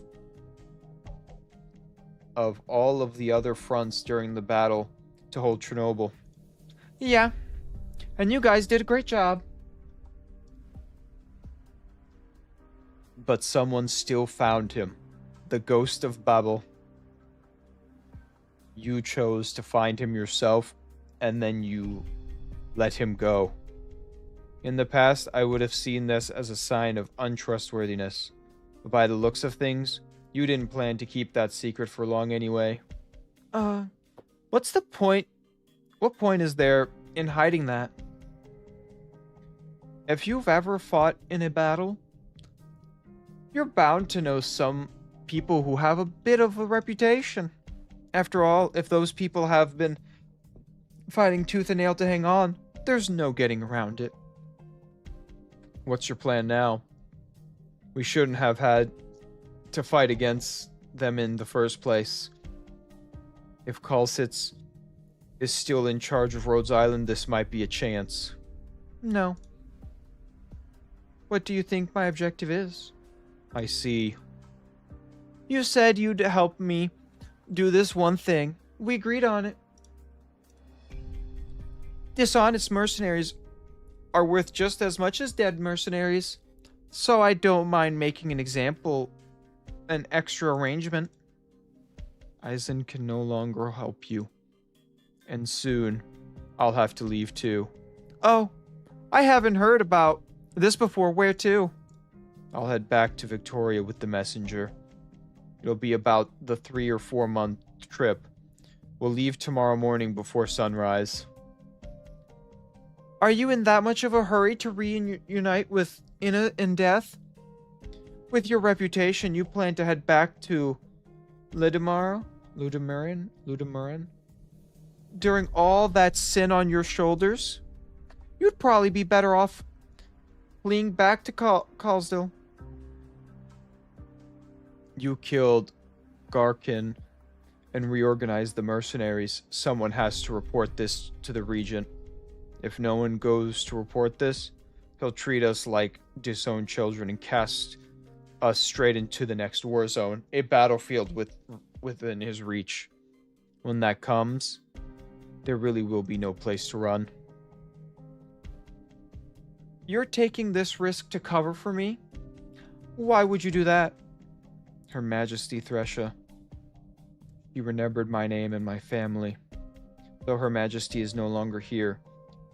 A: all of the other fronts during the battle to hold Chernobyl. Yeah, and you guys did a great job. But someone still found him, the ghost of Babel. You chose to find him yourself, and then you let him go. In the past, I would have seen this as a sign of untrustworthiness. But by the looks of things, you didn't plan to keep that secret for long anyway. What's the point? What point is there in hiding that? If you've ever fought in a battle, you're bound to know some people who have a bit of a reputation. After all, if those people have been fighting tooth and nail to hang on, There's no getting around it. What's your plan now? We shouldn't have had to fight against them in the first place. If Kalsitz is still in charge of Rhodes Island, this might be a chance. No. What do you think my objective is? I see. You said you'd help me do this one thing. We agreed on it. Dishonest mercenaries are worth just as much as dead mercenaries, so I don't mind making an example, an extra arrangement. Eisen can no longer help you. And soon, I'll have to leave too. Oh, I haven't heard about this before. Where to? I'll head back to Victoria with the messenger. It'll be about the 3 or 4 month trip. We'll leave tomorrow morning before sunrise. Are you in that much of a hurry to reunite with Inna and Death? With your reputation, you plan to head back to Ludimiran? During all that sin on your shoulders? You'd probably be better off fleeing back to Kalsdale. You killed Garkin and reorganized the mercenaries. Someone has to report this to the Regent. If no one goes to report this, he'll treat us like disowned children and cast us straight into the next war zone, a battlefield within his reach. When that comes, there really will be no place to run. You're taking this risk to cover for me? Why would you do that? Her Majesty Thresha. She remembered my name and my family. Though Her Majesty is no longer here,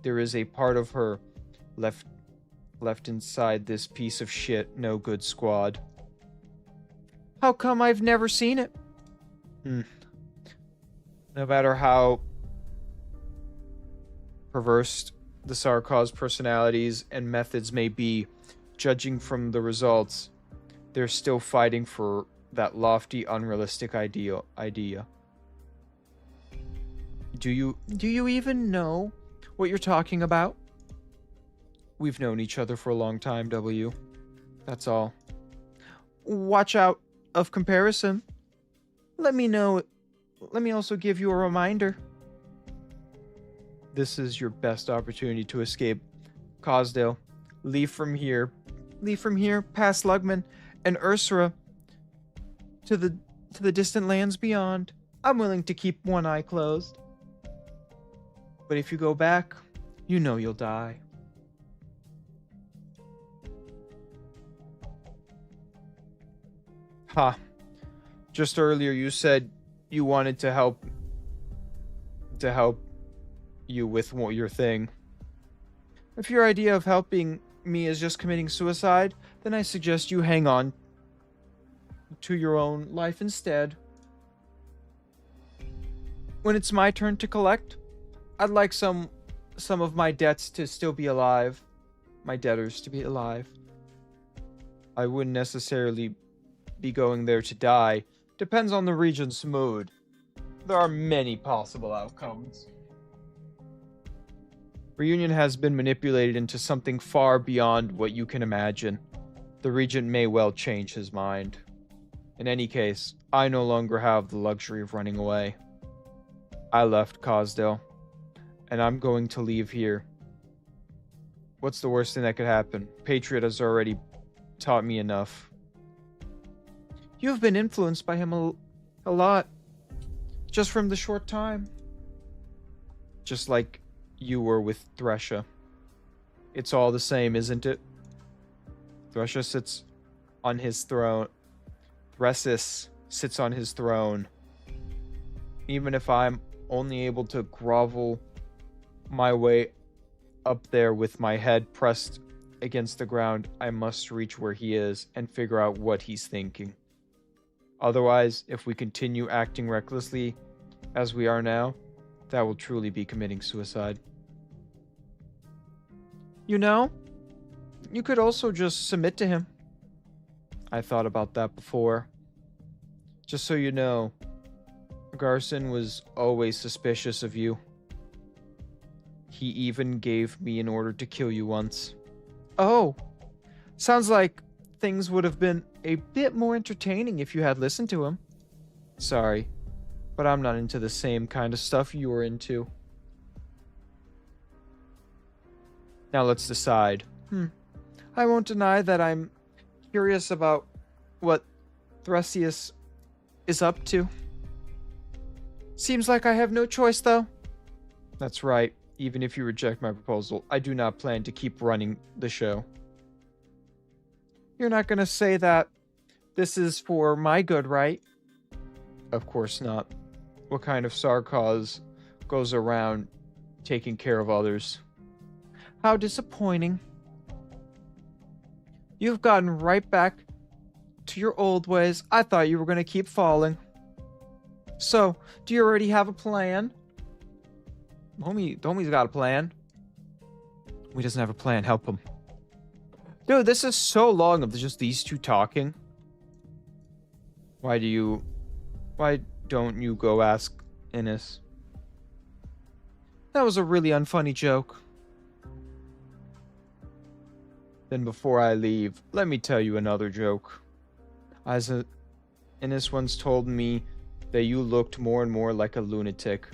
A: there is a part of her left inside this piece of shit no good squad. How come I've never seen it? No matter how perverse the Sarkaz personalities and methods may be, judging from the results, they're still fighting for that lofty, unrealistic idea. Do you even know what you're talking about? We've known each other for a long time, W. That's all. Watch out of comparison. Let me also give you a reminder. This is your best opportunity to escape Cosdale. Leave from here, past Lugman and Ursura, to the distant lands beyond. I'm willing to keep one eye closed. But if you go back, you know you'll die. Ha. Just earlier you said you wanted to help you with your thing. If your idea of helping me is just committing suicide, then I suggest you hang on to your own life instead. When it's my turn to collect, I'd like some of my debts to still be alive. My debtors to be alive. I wouldn't necessarily be going there to die. Depends on the Regent's mood. There are many possible outcomes. Reunion has been manipulated into something far beyond what you can imagine. The Regent may well change his mind. In any case, I no longer have the luxury of running away. I left Cosdale, and I'm going to leave here. What's the worst thing that could happen? Patriot has already taught me enough. You've been influenced by him a lot, just from the short time. Just like you were with Thresha. It's all the same, isn't it? Thresha sits on his throne. Thresis sits on his throne. Even if I'm only able to grovel my way up there with my head pressed against the ground, I must reach where he is and figure out what he's thinking. Otherwise, if we continue acting recklessly as we are now, that will truly be committing suicide. You know, you could also just submit to him. I thought about that before. Just so you know, Garson was always suspicious of you. He even gave me an order to kill you once. Oh, sounds like things would have been a bit more entertaining if you had listened to him. Sorry, but I'm not into the same kind of stuff you're into. Now let's decide. I won't deny that I'm curious about what Thrusius is up to. Seems like I have no choice, though. That's right. Even if you reject my proposal, I do not plan to keep running the show. You're not gonna say that this is for my good, right? Of course not. What kind of Sarkaz goes around taking care of others? How disappointing. You've gotten right back to your old ways. I thought you were going to keep falling. So, do you already have a plan? Homie's got a plan. He doesn't have a plan. Help him. Dude, this is so long of just these two talking. Why don't you go ask Innes? That was a really unfunny joke. Then before I leave, let me tell you another joke. Innes once told me that you looked more and more like a lunatic,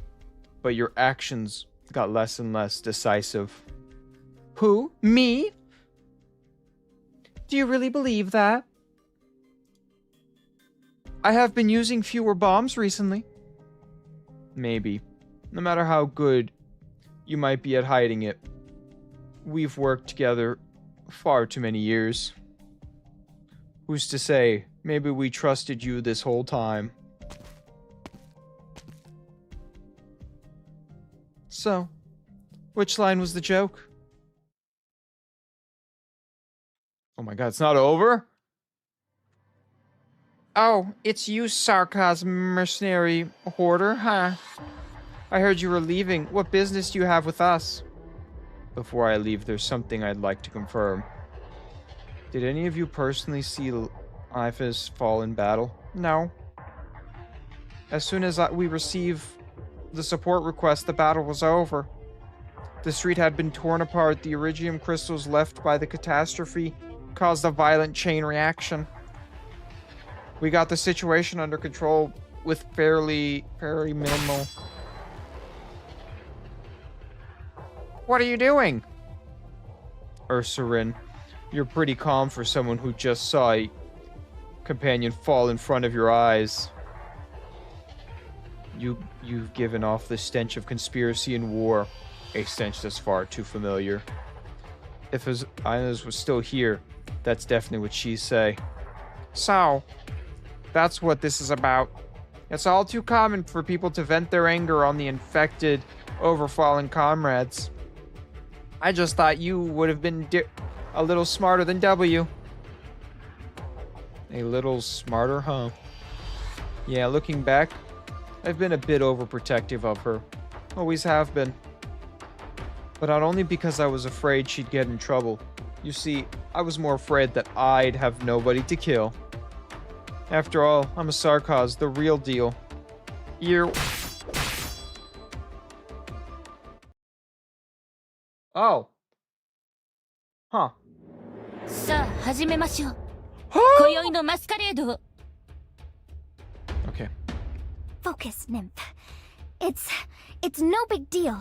A: but your actions got less and less decisive. Who? Me? Do you really believe that? I have been using fewer bombs recently. Maybe. No matter how good you might be at hiding it, we've worked together far too many years. Who's to say, maybe we trusted you this whole time. So, which line was the joke? Oh my god, it's not over? Oh, it's you, Sarkaz mercenary hoarder, huh? I heard you were leaving. What business do you have with us? Before I leave, there's something I'd like to confirm. Did any of you personally see Ifis fall in battle? No. As soon as we received the support request, the battle was over. The street had been torn apart. The iridium crystals left by the catastrophe caused a violent chain reaction. We got the situation under control with very minimal. What are you doing? Ursarin, you're pretty calm for someone who just saw a companion fall in front of your eyes. You've given off the stench of conspiracy and war, a stench that's far too familiar. If Inez was still here, that's definitely what she'd say. So, that's what this is about. It's all too common for people to vent their anger on the infected, overfallen comrades. I just thought you would have been a little smarter than W. A little smarter, huh? Yeah, looking back, I've been a bit overprotective of her. Always have been. But not only because I was afraid she'd get in trouble. You see, I was more afraid that I'd have nobody to kill. After all, I'm a Sarkaz, the real deal. You... Oh. Huh.
B: さあ、始めましょう。今宵のマスカレードを。
A: Okay.
B: Focus, Nymph. It's no big deal.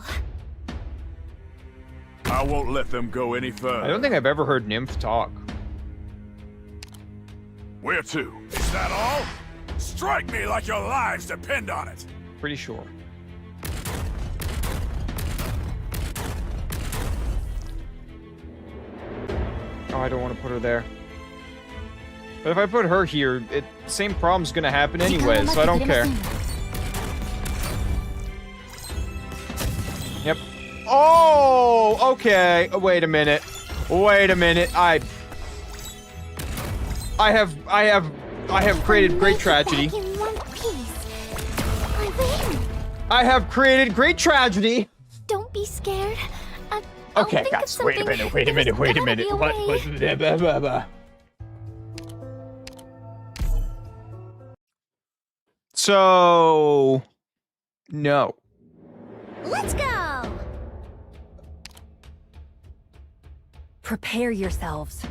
G: I won't let them go any further.
A: I don't think I've ever heard Nymph talk.
G: Where to? Is that all? Strike me like your lives depend on it.
A: Pretty sure. Oh, I don't want to put her there. But if I put her here, same problem's gonna happen anyway, so I don't care. Yep. Oh, okay. Wait a minute. Wait a minute. I have created great tragedy. I have created great tragedy.
B: Don't be scared.
A: Okay, guys, wait a minute. What? So, no.
B: Let's go.
J: Prepare yourselves.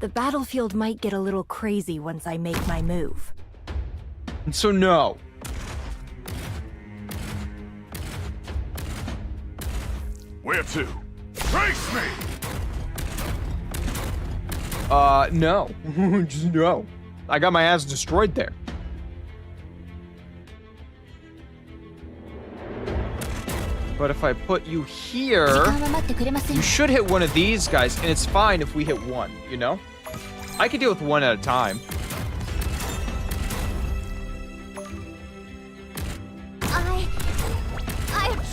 J: The battlefield might get a little crazy once I make my move.
A: So no.
G: Where to? Face me!
A: No. Just no. I got my ass destroyed there. But if I put you here, you should hit one of these guys, and it's fine if we hit one, you know? I can deal with one at a time.
B: I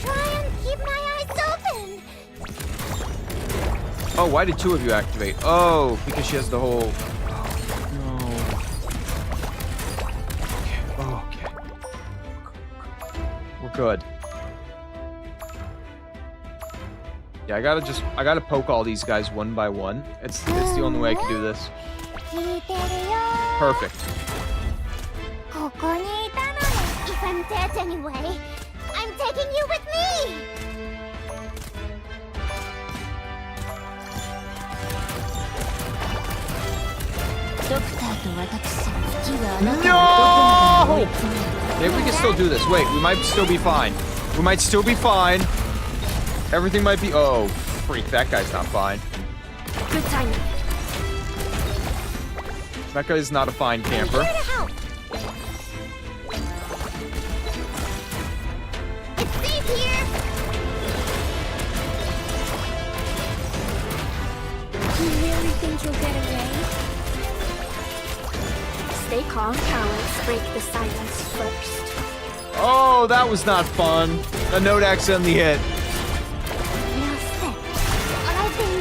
B: try and keep my eyes open.
A: Oh, why did two of you activate? Oh, because she has the whole... Oh, no. Okay. We're good. Yeah, I gotta poke all these guys one by one. It's the only way I can do this. Perfect.
B: If I'm dead anyway, I'm taking you with me.
A: No! Maybe we can still do this. Wait, we might still be fine. We might still be fine. Everything might be... Oh, freak. That guy's not fine.
D: Good timing.
A: That guy's not a fine camper.
B: Here to help. It's safe here.
D: You really think you'll get away? Stay calm, cowards. Break the silence first.
A: Oh, that was not fun. A note accidentally hit.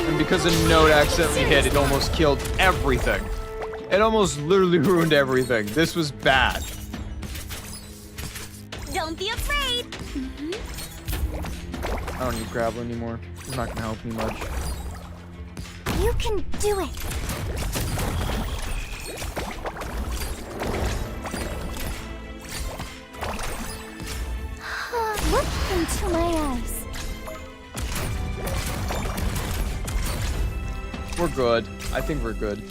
A: And because a note accidentally hit, it almost killed everything. It almost literally ruined everything. This was bad.
B: Don't be afraid.
A: I don't need gravel anymore. It's not gonna help me much.
B: You can do it. Look into my eyes.
A: We're good. I think we're good.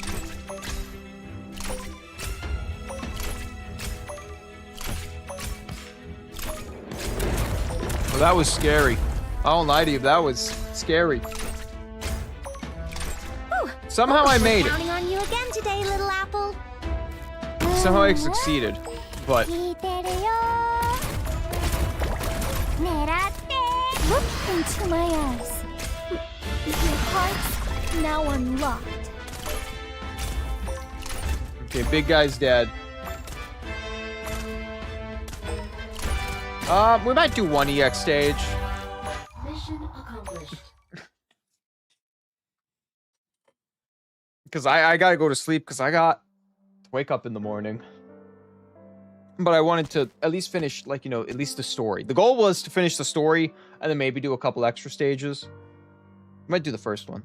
A: Well, that was scary. I don't lie to you, that was scary. Somehow I made it.
B: Counting on you again today, little apple.
A: Somehow I succeeded, but
B: Look into my eyes. Your heart's now unlocked.
A: okay, big guy's dead. We might do one EX stage.
D: Mission accomplished.
A: Because I gotta go to sleep because I got to wake up in the morning. But I wanted to at least finish, like, you know, at least the story. The goal was to finish the story and then maybe do a couple extra stages. Might do the first one.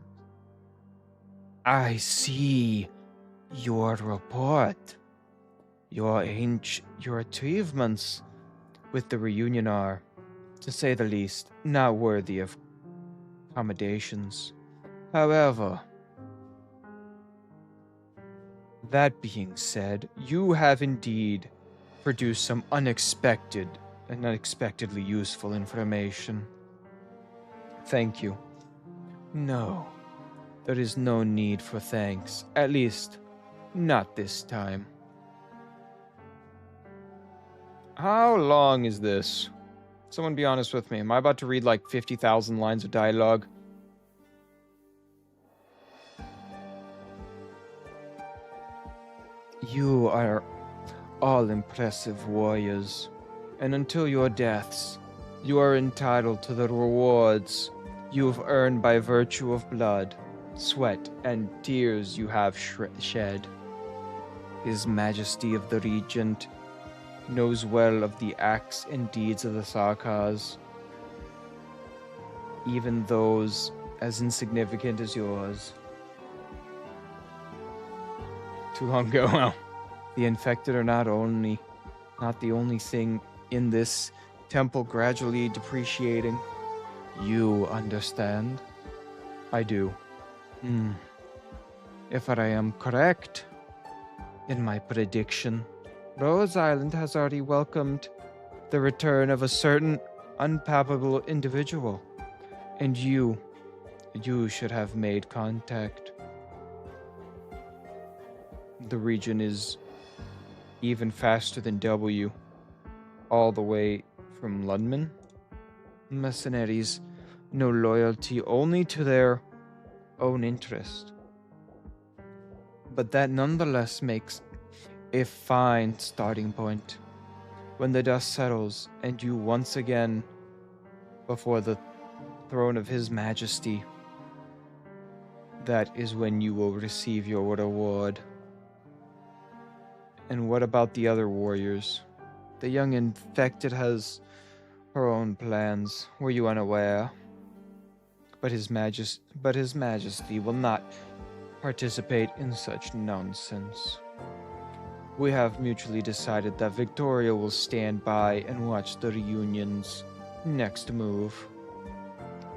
A: I see your report. Your achievements with the reunion are, to say the least, not worthy of accommodations. However, that being said, you have indeed produced some unexpected and unexpectedly useful information. Thank you. No, there is no need for thanks. At least, not this time. How long is this? Someone be honest with me. Am I about to read like 50,000 lines of dialogue? You are all impressive warriors, and until your deaths, you are entitled to the rewards you have earned by virtue of blood, sweat, and tears you have shed. His Majesty of the Regent knows well of the acts and deeds of the Sarkars, even those as insignificant as yours. Too long ago. Well, the infected are not the only thing in this temple gradually depreciating. You understand? I do. If I am correct in my prediction, Rose Island has already welcomed the return of a certain unpalpable individual. And you should have made contact. The region is even faster than W, all the way from Lundman. Mercenaries know loyalty only to their own interest. But that nonetheless makes a fine starting point. When the dust settles and you once again before the throne of His Majesty, that is when you will receive your reward. And what about the other warriors? The young infected has her own plans. Were you unaware? But His Majesty will not participate in such nonsense. We have mutually decided that Victoria will stand by and watch the reunion's next move.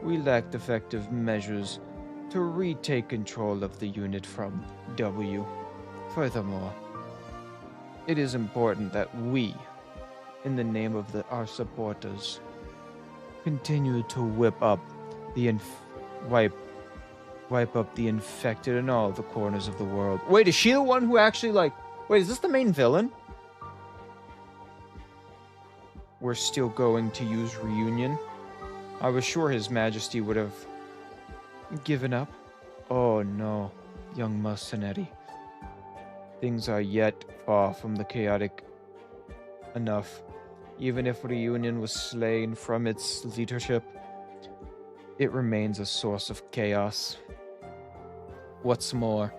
A: We lacked effective measures to retake control of the unit from W. Furthermore, it is important that we, in the name of our supporters, continue to wipe up the infected in all the corners of the world. Wait, is she the one who actually wait, is this the main villain? We're still going to use reunion. I was sure His Majesty would have given up. Oh no, young mercenary. Things are yet far from the chaotic enough. Even if reunion was slain from its leadership, it remains a source of chaos. What's more,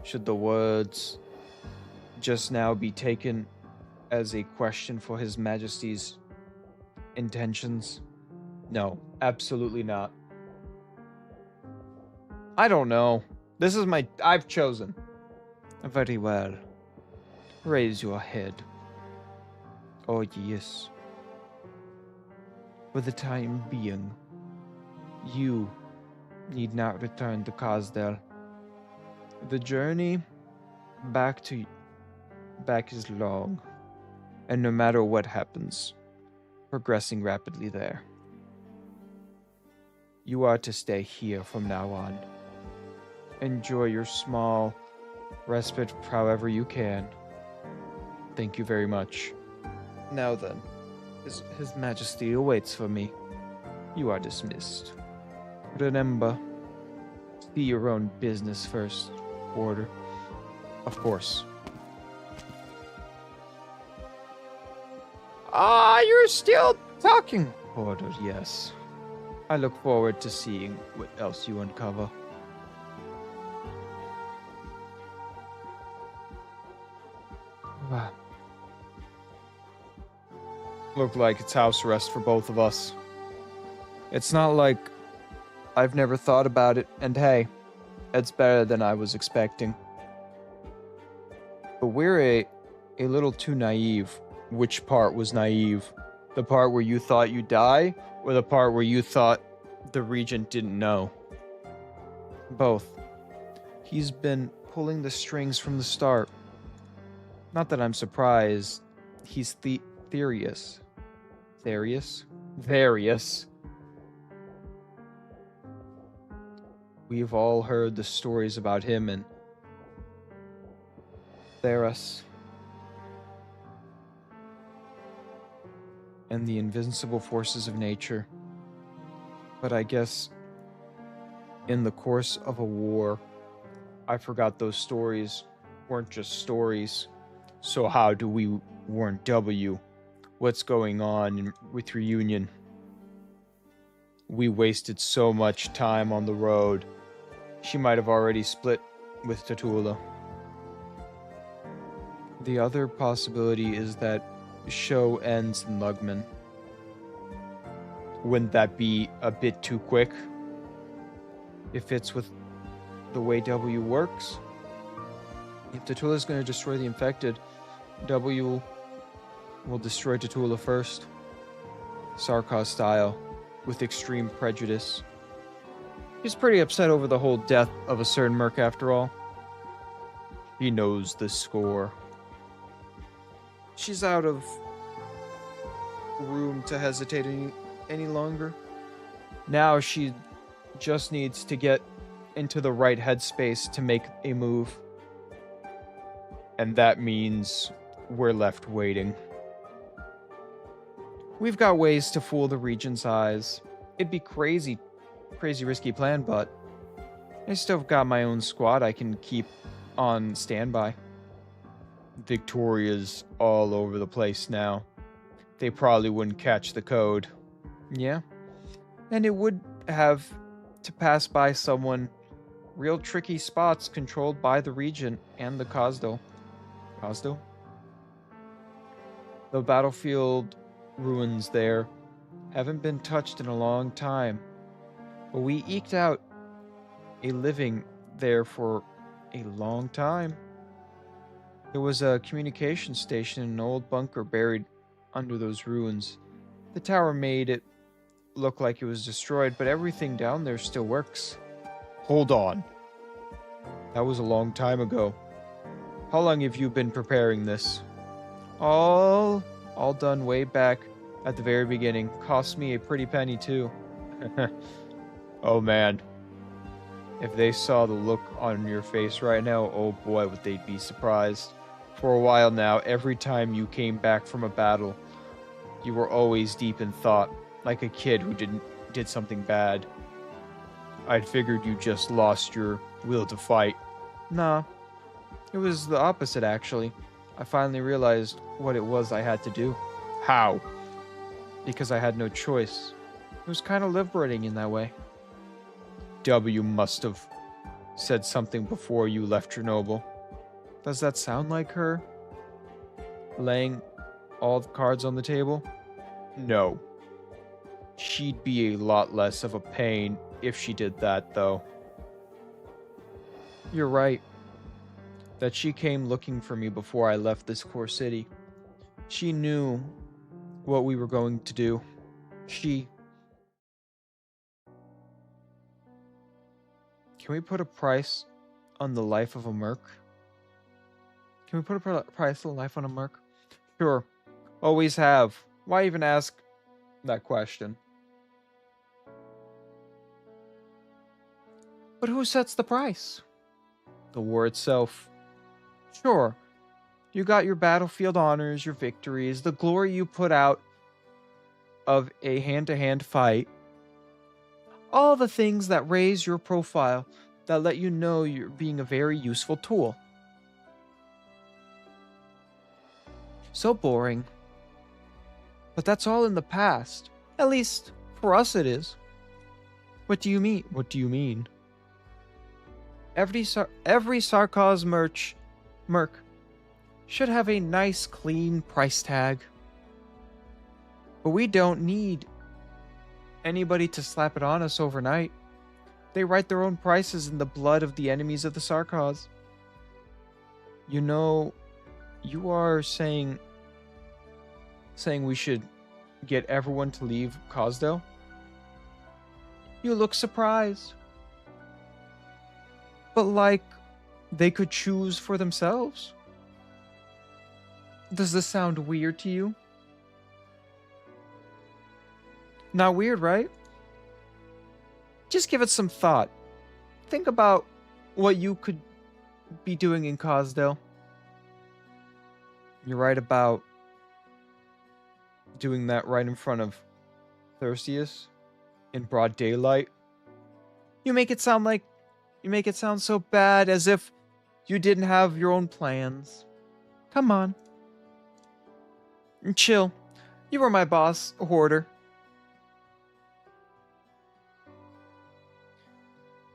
A: should the words just now be taken as a question for His Majesty's intentions? No, absolutely not. I don't know. This is I've chosen. Very well. Raise your head. Oh yes. For the time being, you need not return to Cosdale. The journey back is long, and no matter what happens, progressing rapidly there. You are to stay here from now on. Enjoy your small respite however you can. Thank you very much. Now then, His Majesty awaits for me. You are dismissed. Remember, see your own business first, Order. Of course. You're still talking, Order, yes. I look forward to seeing what else you uncover. Look like it's house arrest for both of us. It's not like I've never thought about it, and hey, it's better than I was expecting. But we're a little too naive. Which part was naive? The part where you thought you'd die, or the part where you thought the Regent didn't know? Both. He's been pulling the strings from the start. Not that I'm surprised. He's Therius. Therius? Various. We've all heard the stories about him and Theras. And the invincible forces of nature. But I guess in the course of a war, I forgot those stories weren't just stories. So how do we warn W what's going on with Reunion? We wasted so much time on the road. She might have already split with Tatula. The other possibility is that show ends in Lugman. Wouldn't that be a bit too quick? It fits with the way W works. If Tatula's going to destroy the infected, W will destroy Tatula first. Sarkaz style, with extreme prejudice. She's pretty upset over the whole death of a certain merc after all. He knows the score. She's out of room to hesitate any longer. Now she just needs to get into the right headspace to make a move. And that means we're left waiting. We've got ways to fool the Regent's eyes. It'd be crazy risky plan, but I still got my own squad I can keep on standby. Victoria's all over the place now. They probably wouldn't catch the code. Yeah. And it would have to pass by someone real tricky spots controlled by the Regent and the Khazdo. Khazdo? The battlefield ruins there haven't been touched in a long time. But we eked out a living there for a long time. There was a communication station in an old bunker buried under those ruins. The tower made it look like it was destroyed, but everything down there still works. Hold on. That was a long time ago. How long have you been preparing this? All done way back at the very beginning. Cost me a pretty penny too. Oh man. If they saw the look on your face right now, oh boy, would they be surprised. For a while now, every time you came back from a battle, you were always deep in thought, like a kid who did something bad. I'd figured you just lost your will to fight. Nah, it was the opposite actually. I finally realized what it was I had to do. How? Because I had no choice. It was kind of liberating in that way. W must have said something before you left Chernobyl. Does that sound like her? Laying all the cards on the table? No. She'd be a lot less of a pain if she did that, though. You're right. That she came looking for me before I left this core city. She knew what we were going to do. Can we put a price on the life of a merc? Can we put a price on life on a merc? Sure. Always have. Why even ask that question? But who sets the price? The war itself. Sure. You got your battlefield honors, your victories, the glory you put out of a hand-to-hand fight. All the things that raise your profile, that let you know you're being a very useful tool. So boring. But that's all in the past. At least, for us it is. What do you mean? What do you mean? Every Sarkaz merc should have a nice, clean price tag. But we don't need anybody to slap it on us overnight. They write their own prices in the blood of the enemies of the Sarkaz. You know, you are saying we should get everyone to leave Khazdo? You look surprised. But like, they could choose for themselves. Does this sound weird to you? Not weird, right? Just give it some thought. Think about what you could be doing in Khazdo. You're right about doing that right in front of Thirstius in broad daylight. You make it sound so bad, as if you didn't have your own plans. Come on. Chill. You were my boss, a hoarder.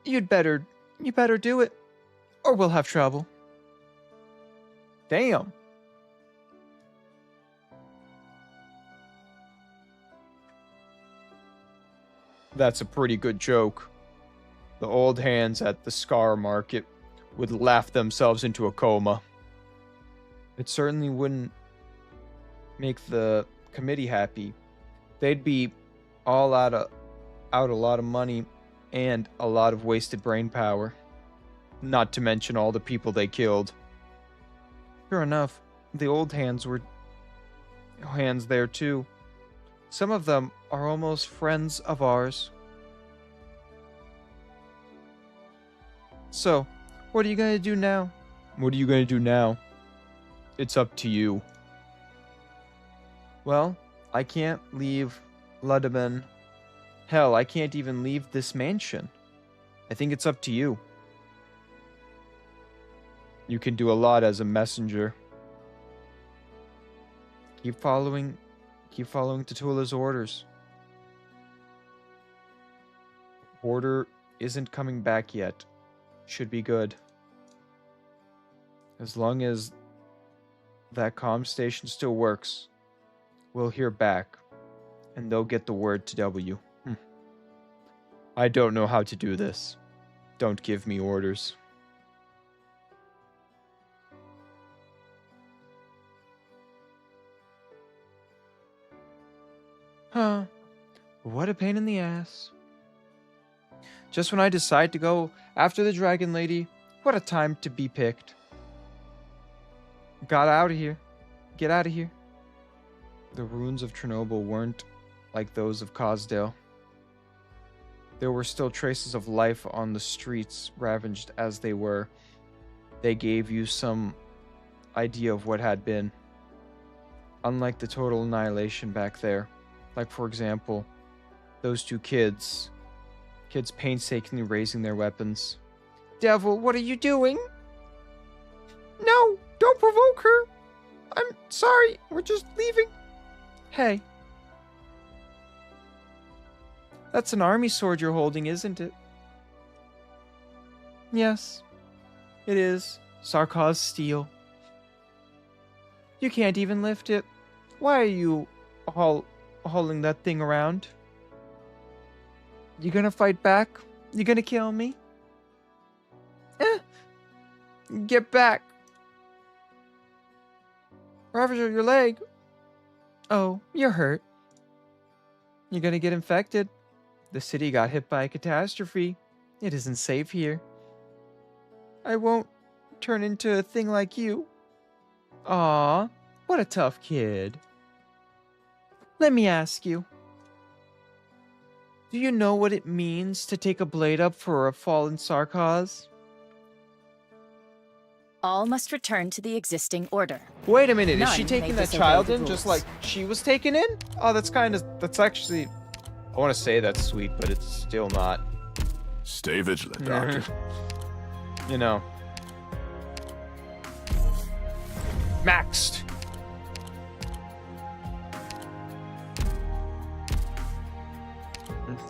A: You better do it, or we'll have trouble. Damn. That's a pretty good joke. The old hands at the Scar Market would laugh themselves into a coma. It certainly wouldn't make the committee happy. They'd be all out a lot of money and a lot of wasted brain power. Not to mention all the people they killed. Sure enough, the old hands were hands there too. Some of them are almost friends of ours. So, what are you gonna do now? What are you gonna do now? It's up to you. Well, I can't leave Ludeman. Hell, I can't even leave this mansion. I think it's up to you. You can do a lot as a messenger. Keep following Tatula's orders. Order isn't coming back yet. Should be good. As long as that comm station still works, we'll hear back, and they'll get the word to W. I don't know how to do this. Don't give me orders. Huh. What a pain in the ass. Just when I decide to go after the Dragon Lady, what a time to be picked. Got out of here. Get out of here. The ruins of Chernobyl weren't like those of Cosdale. There were still traces of life on the streets, ravaged as they were. They gave you some idea of what had been. Unlike the total annihilation back there. Like, for example, those two kids painstakingly raising their weapons. Devil, what are you doing? No, don't provoke her. I'm sorry, we're just leaving. Hey. That's an army sword you're holding, isn't it? Yes, it is. Sarkaz steel. You can't even lift it. Why are you hauling that thing around? You gonna fight back? You gonna kill me? Get back. Ravager, your leg. Oh, you're hurt. You're gonna get infected. The city got hit by a catastrophe. It isn't safe here. I won't turn into a thing like you. Aw, what a tough kid. Let me ask you. Do you know what it means to take a blade up for a fallen Sarkaz?
H: All must return to the existing order.
A: Wait a minute, is she
H: None
A: taking
H: may
A: that
H: disobey
A: child
H: the
A: in just
H: rules.
A: like she was taken in? Oh, that's actually... I want to say that's sweet, but it's still not.
G: Stay vigilant, Doctor.
A: You know. Maxed!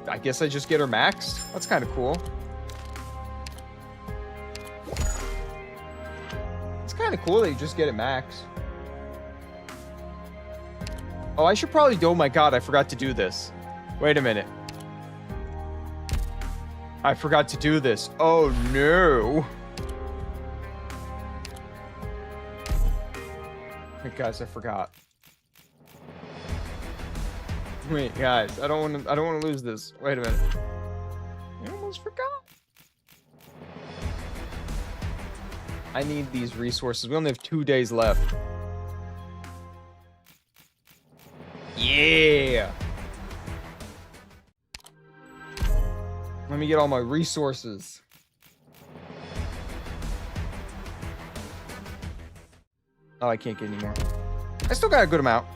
A: I guess I just get her maxed? That's kind of cool. It's kind of cool that you just get it maxed. Oh, I should probably... Oh my god, I forgot to do this. Wait a minute. I forgot to do this. Oh no. Wait, guys, I forgot. Wait, guys, I don't want to lose this. Wait a minute. I almost forgot. I need these resources. We only have 2 days left. Yeah. Let me get all my resources. Oh, I can't get any more. I still got a good amount.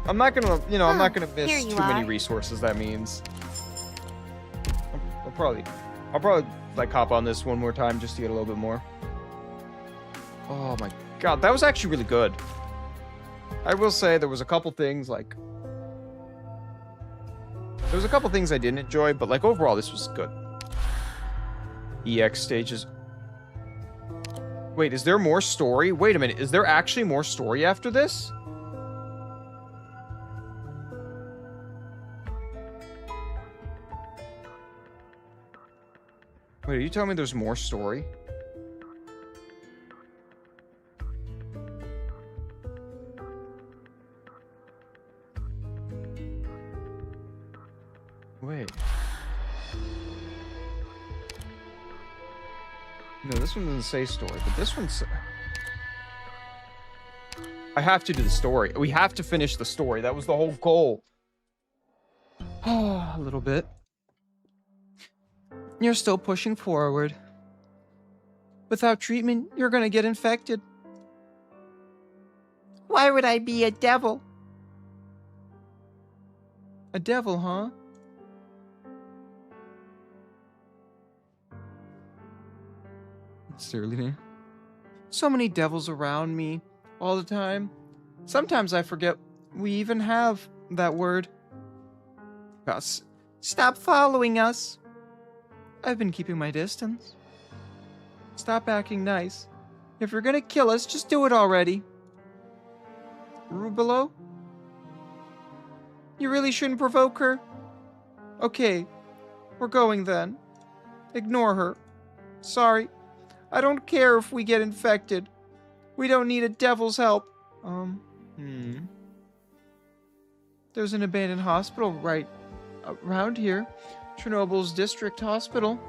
A: I'm not gonna, I'm not gonna miss
B: here you
A: too many
B: are.
A: resources. That means I'll probably like hop on this one more time just to get a little bit more. Oh my god, that was actually really good. I will say there was a couple things like I didn't enjoy, but like overall this was good. EX stages. Wait, is there more story? Wait a minute, is there actually more story after this? Wait, are you telling me there's more story? Wait. No, this one doesn't say story, but this one's... I have to do the story. We have to finish the story. That was the whole goal. A little bit. You're still pushing forward. Without treatment, you're gonna get infected. Why would I be a devil? A devil, huh? Silly name. So many devils around me all the time. Sometimes I forget we even have that word. Gus, stop following us. I've been keeping my distance. Stop acting nice. If you're gonna kill us, just do it already. Rubelo? You really shouldn't provoke her. Okay, we're going then. Ignore her. Sorry. I don't care if we get infected. We don't need a devil's help. There's an abandoned hospital right around here. Chernobyl's district hospital.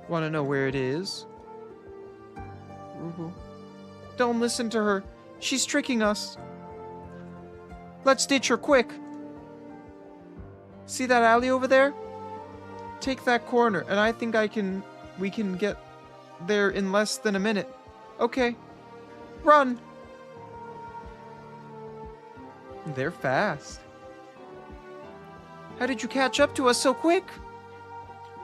A: Want to know where it is? Don't listen to her. She's tricking us. Let's ditch her quick. See that alley over there? Take that corner, and I think we can get there in less than a minute. Okay. Run! They're fast. How did you catch up to us so quick?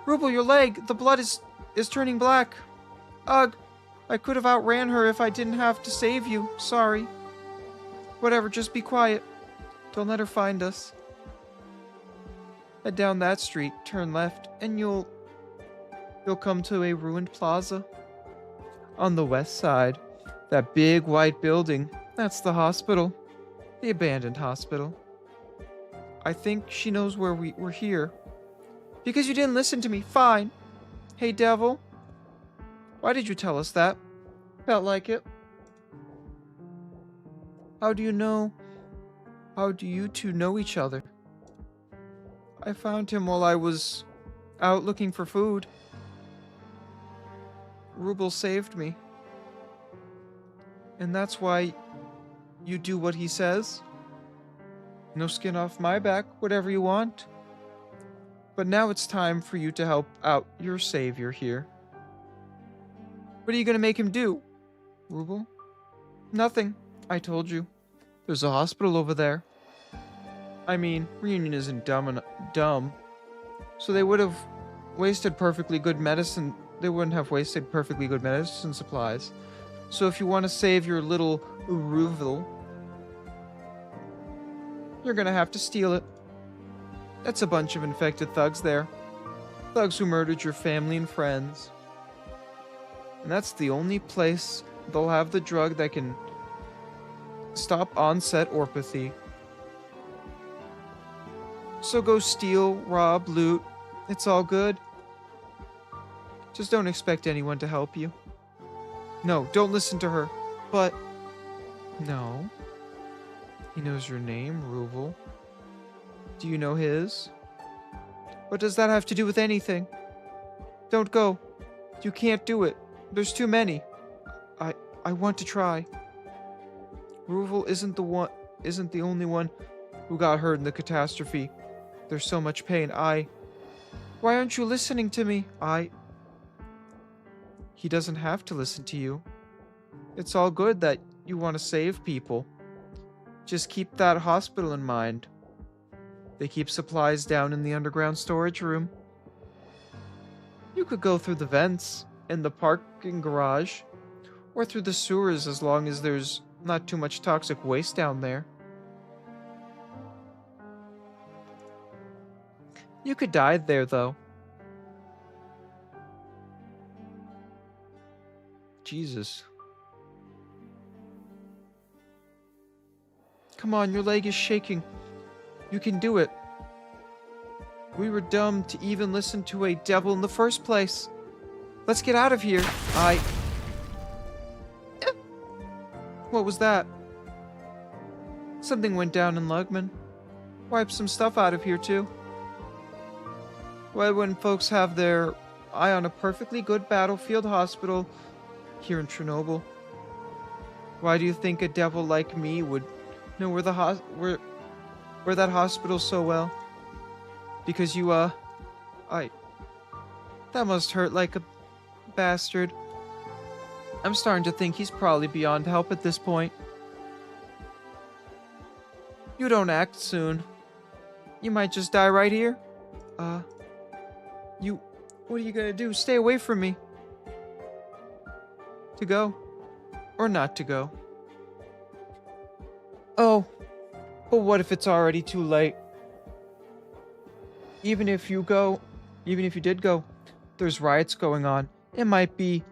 A: Rubel, your leg. The blood is turning black. Ugh. I could have outran her if I didn't have to save you. Sorry. Whatever, just be quiet. Don't let her find us. Head down that street, turn left, and you'll come to a ruined plaza. On the west side, that big white building, that's the hospital. The abandoned hospital. I think she knows where we're here. Because you didn't listen to me, fine. Hey, devil. Why did you tell us that? Felt like it. How do you know? How do you two know each other? I found him while I was out looking for food. Rubel saved me. And that's why you do what he says? No skin off my back, whatever you want. But now it's time for you to help out your savior here. What are you gonna make him do? Rubel? Nothing. I told you. There's a hospital over there. I mean, Reunion isn't dumb. So they would have wasted perfectly good medicine. They wouldn't have wasted perfectly good medicine supplies. So if you want to save your little Rubel, you're gonna have to steal it. That's a bunch of infected thugs there. Thugs who murdered your family and friends. And that's the only place they'll have the drug that can stop onset orpathy. So go steal, rob, loot. It's all good. Just don't expect anyone to help you. No, don't listen to her. But... No. He knows your name, Rubel. Do you know his? What does that have to do with anything? Don't go. You can't do it. There's too many. I want to try. Rubel isn't the only one who got hurt in the catastrophe. There's so much pain. Why aren't you listening to me? He doesn't have to listen to you. It's all good that you want to save people. Just keep that hospital in mind. They keep supplies down in the underground storage room. You could go through the vents in the parking garage, or through the sewers as long as there's not too much toxic waste down there. You could die there, though. Jesus. Come on, your leg is shaking. You can do it. We were dumb to even listen to a devil in the first place. Let's get out of here. What was that? Something went down in Lugman. Wipe some stuff out of here, too. Why, when folks have their eye on a perfectly good battlefield hospital here in Chernobyl. Why do you think a devil like me would know where the where that hospital's so well? Because you, that must hurt like a bastard. I'm starting to think he's probably beyond help at this point. You don't act soon. You might just die right here. What are you gonna do? Stay away from me. To go? Or not to go? Oh, but what if it's already too late? Even if you did go, there's riots going on. It might be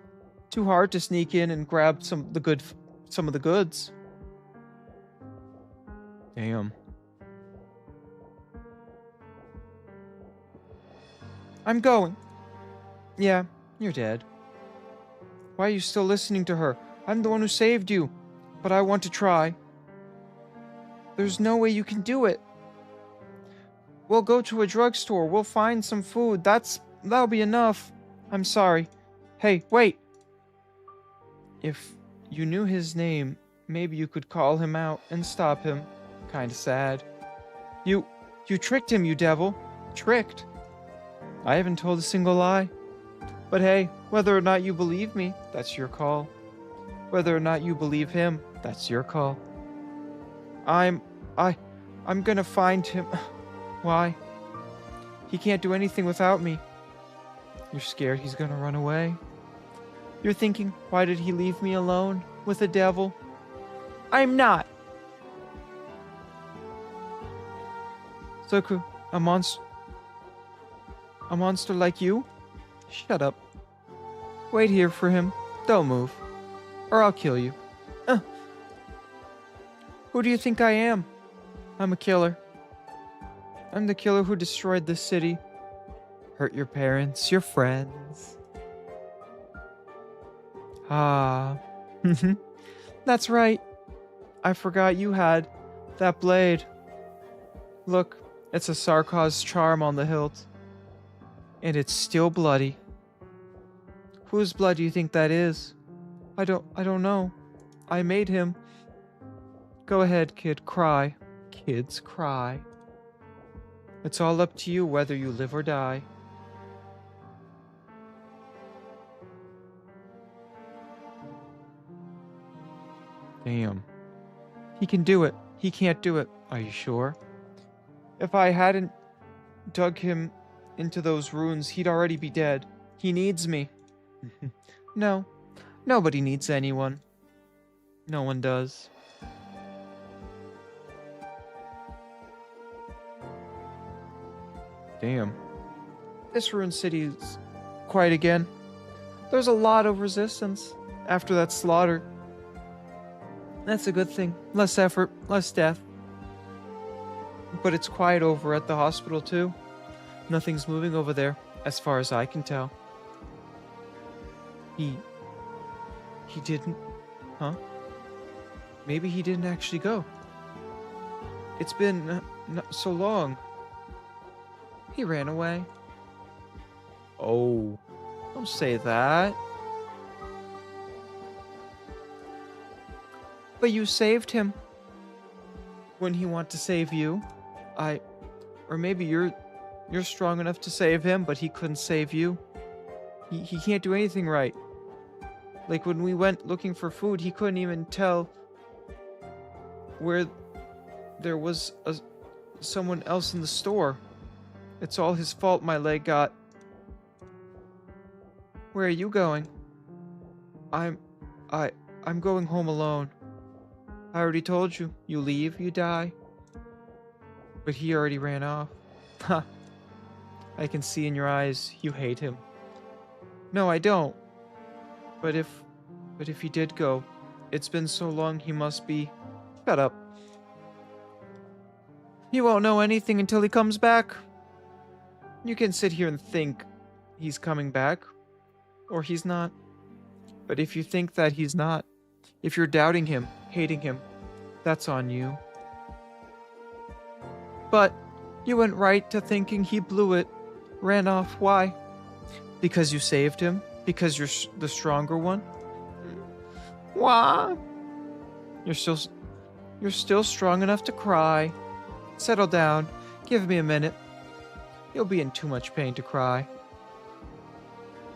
A: too hard to sneak in and grab some of the goods. Damn. I'm going. Yeah, you're dead. Why are you still listening to her? I'm the one who saved you, but I want to try. There's no way you can do it. We'll go to a drugstore. We'll find some food. That'll be enough. I'm sorry. Hey, wait. If you knew his name, maybe you could call him out and stop him. Kinda sad. You tricked him, you devil. Tricked. I haven't told a single lie. But hey, whether or not you believe me, that's your call. Whether or not you believe him, that's your call. I'm gonna find him. Why? He can't do anything without me. You're scared he's gonna run away? You're thinking, why did he leave me alone with a devil? I'm not! Soku, a monster like you? Shut up. Wait here for him. Don't move. Or I'll kill you. Who do you think I am? I'm a killer. I'm the killer who destroyed this city. Hurt your parents, your friends. Ah. That's right. I forgot you had that blade. Look, it's a Sarkaz charm on the hilt. And it's still bloody. Whose blood do you think that is? I don't know. I made him. Go ahead, kid, cry. Kids cry. It's all up to you whether you live or die. Damn. He can do it. He can't do it. Are you sure? If I hadn't dug him into those ruins, he'd already be dead. He needs me. No. Nobody needs anyone. No one does. Damn. This ruined city's quiet again. There's a lot of resistance after that slaughter. That's a good thing. Less effort, less death. But it's quiet over at the hospital too. Nothing's moving over there, as far as I can tell. He didn't... Huh? Maybe he didn't actually go. It's been so long. He ran away. Oh, don't say that. But you saved him. When he wanted to save you, or maybe you're strong enough to save him, but he couldn't save you. He can't do anything right. Like when we went looking for food, he couldn't even tell where there was someone else in the store. It's all his fault my leg got. Where are you going? I'm going home alone. I already told you. You leave, you die. But he already ran off. Ha! I can see in your eyes you hate him. No, I don't. But if he did go, it's been so long he must be... Shut up. You won't know anything until he comes back. You can sit here and think he's coming back, or he's not. But if you think that he's not, if you're doubting him, hating him, that's on you. But you went right to thinking he blew it, ran off. Why? Because you saved him? Because you're the stronger one? Wah! You're still strong enough to cry. Settle down. Give me a minute. You'll be in too much pain to cry.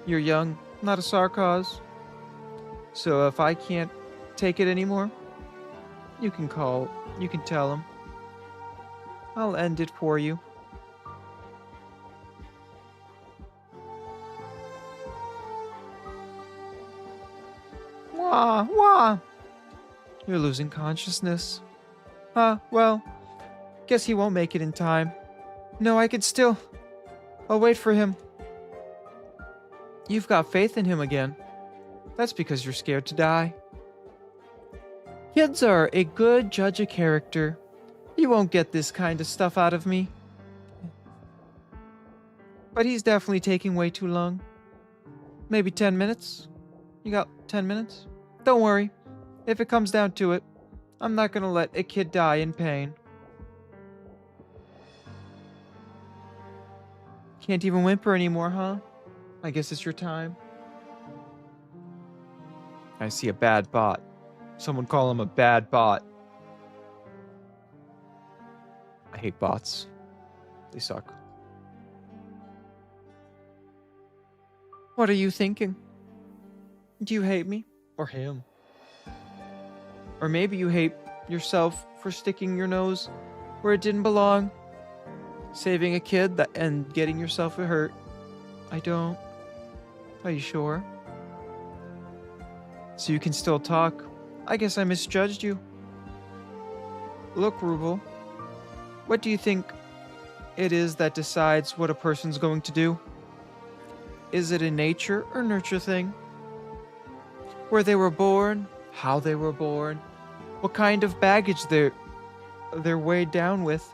A: You're young, not a sarcos. So if I can't take it anymore, you can tell him. I'll end it for you. Wah, wah. You're losing consciousness. Well, guess he won't make it in time. No, I could still. I'll wait for him. You've got faith in him again. That's because you're scared to die. Kids are a good judge of character. You won't get this kind of stuff out of me. But he's definitely taking way too long. Maybe 10 minutes? You got 10 minutes? Don't worry. If it comes down to it, I'm not gonna let a kid die in pain. Can't even whimper anymore, huh? I guess it's your time. I see a bad bot. Someone call him a bad bot. I hate bots. They suck. What are you thinking? Do you hate me? Or him? Or maybe you hate yourself for sticking your nose where it didn't belong. Saving a kid and getting yourself hurt. I don't. Are you sure? So you can still talk. I guess I misjudged you. Look, Rubel. What do you think it is that decides what a person's going to do? Is it a nature or nurture thing? Where they were born, how they were born, what kind of baggage they're weighed down with.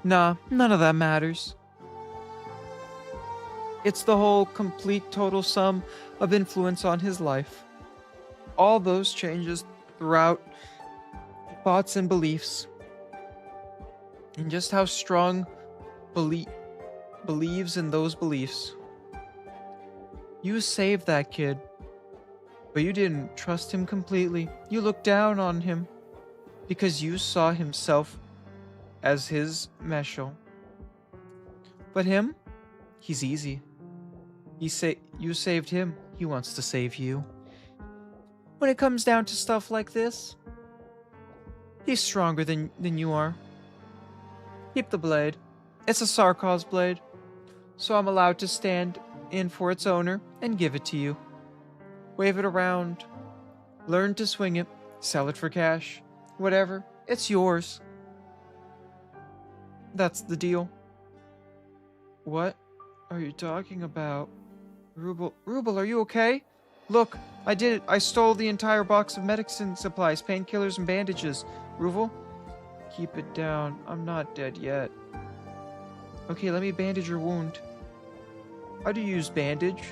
A: Nah, none of that matters. It's the whole complete total sum of influence on his life. All those changes throughout thoughts and beliefs. And just how strong believes in those beliefs. You saved that kid, but you didn't trust him completely. You looked down on him because you saw himself as his meshel. But him, he's easy. You saved him, he wants to save you. When it comes down to stuff like this, he's stronger than you are. Keep the blade. It's a Sarkos blade, so I'm allowed to stand in for its owner and give it to you. Wave it around. Learn to swing it. Sell it for cash. Whatever. It's yours. That's the deal. What are you talking about? Rubel, are you okay? Look, I did it. I stole the entire box of medicine supplies, painkillers, and bandages. Rubel, keep it down. I'm not dead yet. Okay, let me bandage your wound. How do you use bandage?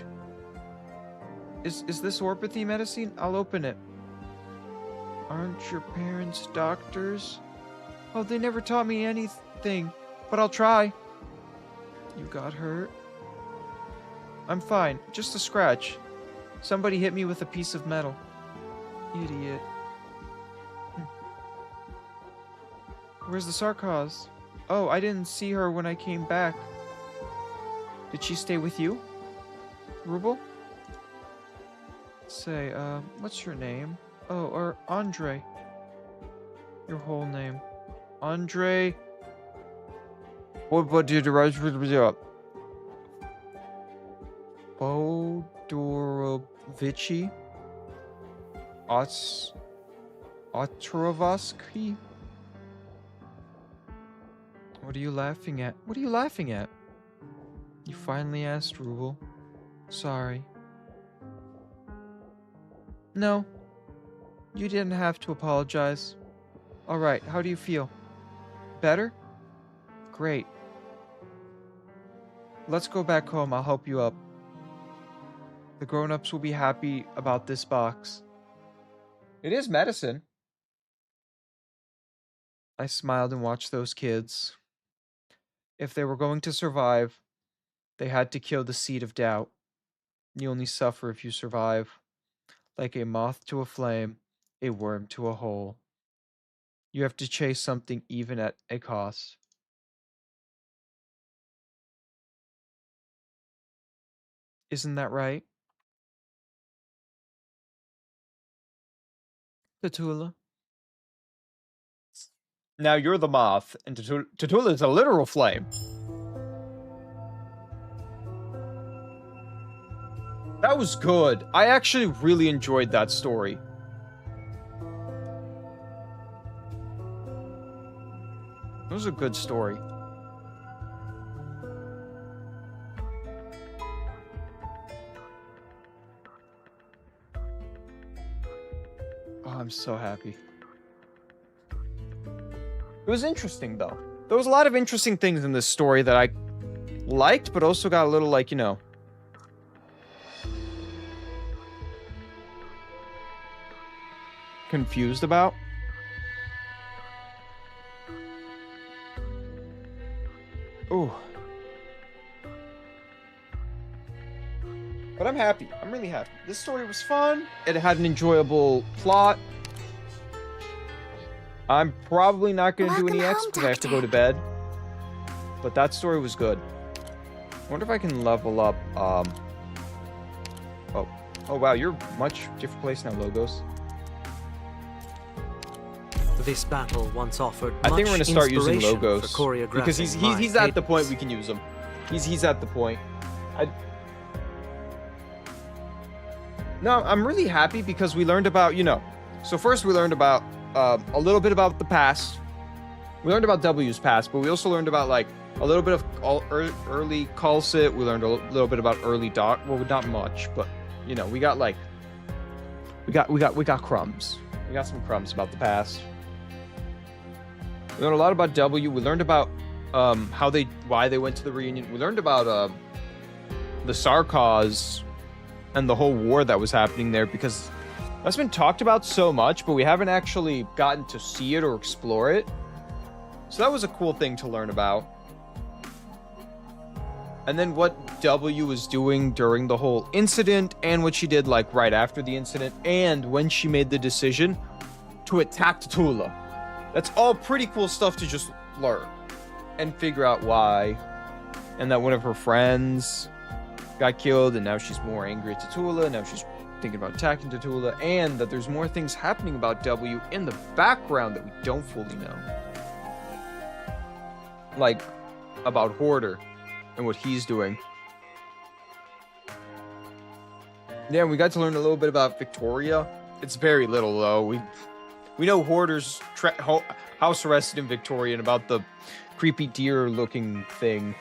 A: Is this orpathy medicine? I'll open it. Aren't your parents doctors? Oh, they never taught me anything, but I'll try. You got hurt? I'm fine, just a scratch. Somebody hit me with a piece of metal. Idiot. Where's the Sarkos? Oh, I didn't see her when I came back. Did she stay with you? Rubel? Say, what's your name? Oh, or Andre. Your whole name. Andre... What did you write? Bodorovici? Otrovsky? What are you laughing at? What are you laughing at? You finally asked, Rubel. Sorry. No. You didn't have to apologize. Alright, how do you feel? Better? Great. Let's go back home, I'll help you up. The grown-ups will be happy about this box. It is medicine. I smiled and watched those kids. If they were going to survive, They had to kill the seed of doubt. You only suffer if you survive. Like a moth to a flame, a worm to a hole. You have to chase something even at a cost. Isn't that right? Tatula? Now you're the moth, and Tatula is a literal flame. That was good. I actually really enjoyed that story. It was a good story. Oh, I'm so happy. It was interesting, though. There was a lot of interesting things in this story that I liked, but also got a little, like, you know... confused about. Ooh. But I'm happy. I'm really happy. This story was fun. It had an enjoyable plot. I'm probably not going to do any X because I have to go to bed. But that story was good. I wonder if I can level up, Oh, wow, you're much different place now, Logos.
F: This battle once offered
A: I think we're
F: much
A: gonna start using
F: inspiration
A: Logos
F: for choreographing
A: because he's
F: my
A: at the point
F: cadence.
A: we can use him. He's at the point. No, I'm really happy because we learned about, you know. So first we learned about a little bit about the past. We learned about W's past, but we also learned about like a little bit of early Calcit. We learned a little bit about early Dark. Well, not much, but you know, we got like we got crumbs. We got some crumbs about the past. We learned a lot about W. We learned about why they went to the reunion. We learned about the Sarkaz and the whole war that was happening there, because that's been talked about so much, but we haven't actually gotten to see it or explore it. So that was a cool thing to learn about. And then what W was doing during the whole incident, and what she did like right after the incident, and when she made the decision to attack Tatula. That's all pretty cool stuff to just learn and figure out why. And that one of her friends got killed, and now she's more angry at Tatula. Now she's thinking about attacking Tatula, and that there's more things happening about W in the background that we don't fully know. Like about Hoarder and what he's doing. Yeah, we got to learn a little bit about Victoria. It's very little though. We know Hoarder's house arrested in Victoria and about the creepy deer-looking thing.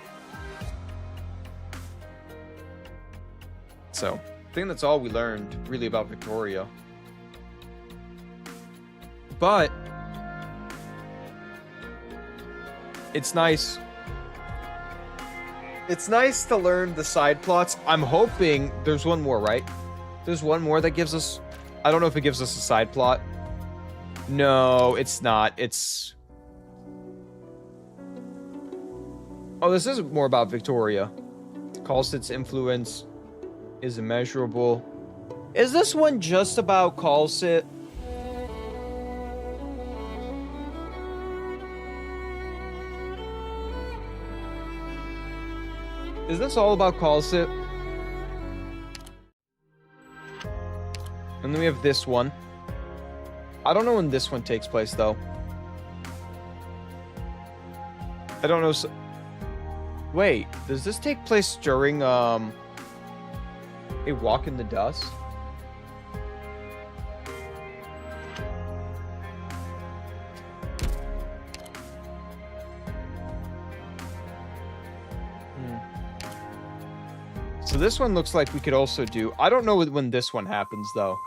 A: So, I think that's all we learned, really, about Victoria. But it's nice. It's nice to learn the side plots. I'm hoping there's one more, right? There's one more that gives us... I don't know if it gives us a side plot. No, it's not. It's... Oh, this is more about Victoria. Calcit's influence is immeasurable. Is this one just about Calcit? Is this all about Calcit? And then we have this one. I don't know when this one takes place, though. I don't know. Wait, does this take place during, A Walk in the Dust? So this one looks like we could also do... I don't know when this one happens, though.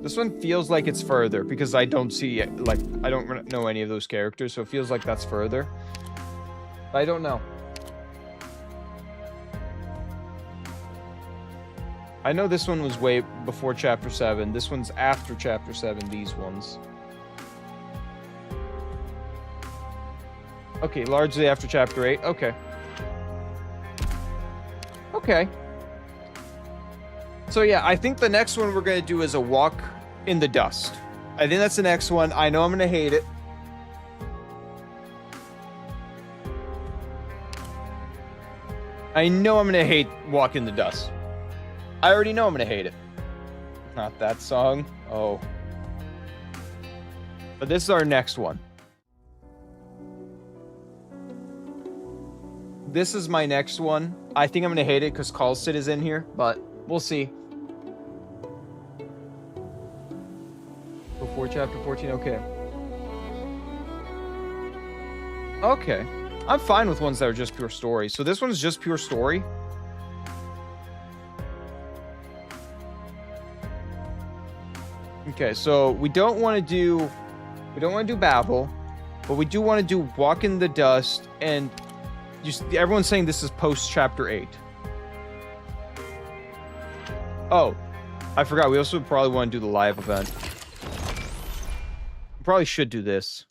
A: This one feels like it's further, because I don't see it, like, I don't know any of those characters, so it feels like that's further. But I don't know. I know this one was way before Chapter 7. This one's after Chapter 7, these ones. Okay, largely after chapter 8. Okay. Okay. So yeah, I think the next one we're going to do is a walk in the dust. I think that's the next one. I know I'm going to hate it. I know I'm going to hate Walk in the Dust. I already know I'm going to hate it. Not that song. Oh. But this is our next one. This is my next one. I think I'm going to hate it because Kalsid is in here, but we'll see. Before chapter 14, okay. Okay. I'm fine with ones that are just pure story. So this one's just pure story. Okay, so we don't want to do Babel, but we do want to do Walk in the Dust, and everyone's saying this is post chapter 8. Oh, I forgot. We also probably want to do the live event. We probably should do this.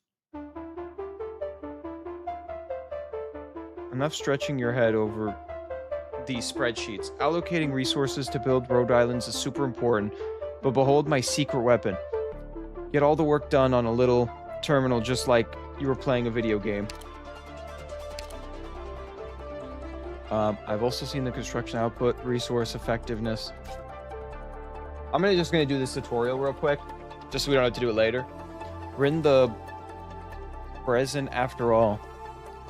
A: Enough stretching your head over these spreadsheets. Allocating resources to build road islands is super important, but behold my secret weapon. Get all the work done on a little terminal just like you were playing a video game. I've also seen the construction output, resource effectiveness. I'm just gonna do this tutorial real quick, just so we don't have to do it later. We're in the present after all.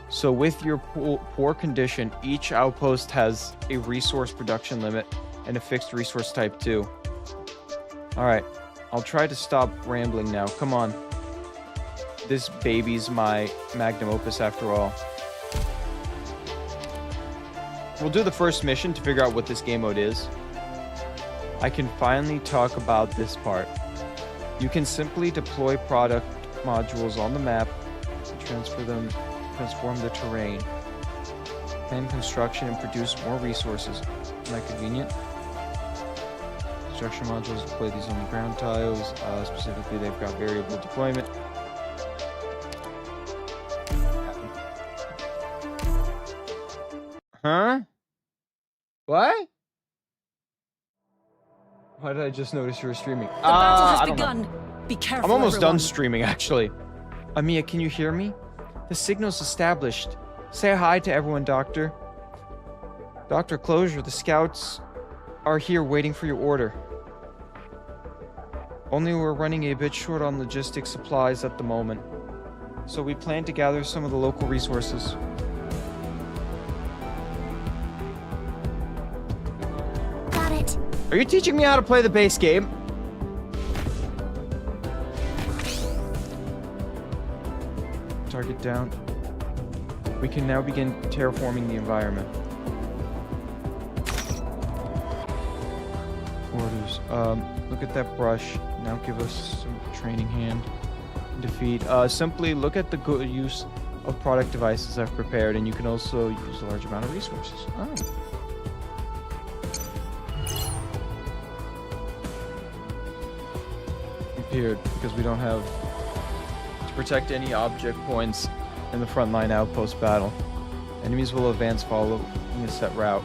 A: So with your poor condition, each outpost has a resource production limit and a fixed resource type too. Alright, I'll try to stop rambling now. Come on. This baby's my magnum opus after all. We'll do the first mission to figure out what this game mode is. I can finally talk about this part. You can simply deploy product modules on the map and transform the terrain, plan construction, and produce more resources. Isn't that convenient? Construction modules deploy these on the ground tiles. Specifically, they've got variable deployment. Huh? What? Why did I just notice you were streaming?
J: The battle has begun. Be careful,
A: I'm almost
J: everyone.
A: done streaming, actually. Amiya, can you hear me? The signal's established. Say hi to everyone, Doctor. Dr. Closure, the scouts are here waiting for your order. Only we're running a bit short on logistic supplies at the moment. So we plan to gather some of the local resources.
B: Got it.
A: Are you teaching me how to play the base game? Target down. We can now begin terraforming the environment. Orders. Look at that brush. Now give us some training hand. Defeat. Simply look at the good use of product devices I've prepared, and you can also use a large amount of resources. Oh. Appeared because we don't have to protect any object points in the frontline outpost battle. Enemies will advance following a set route.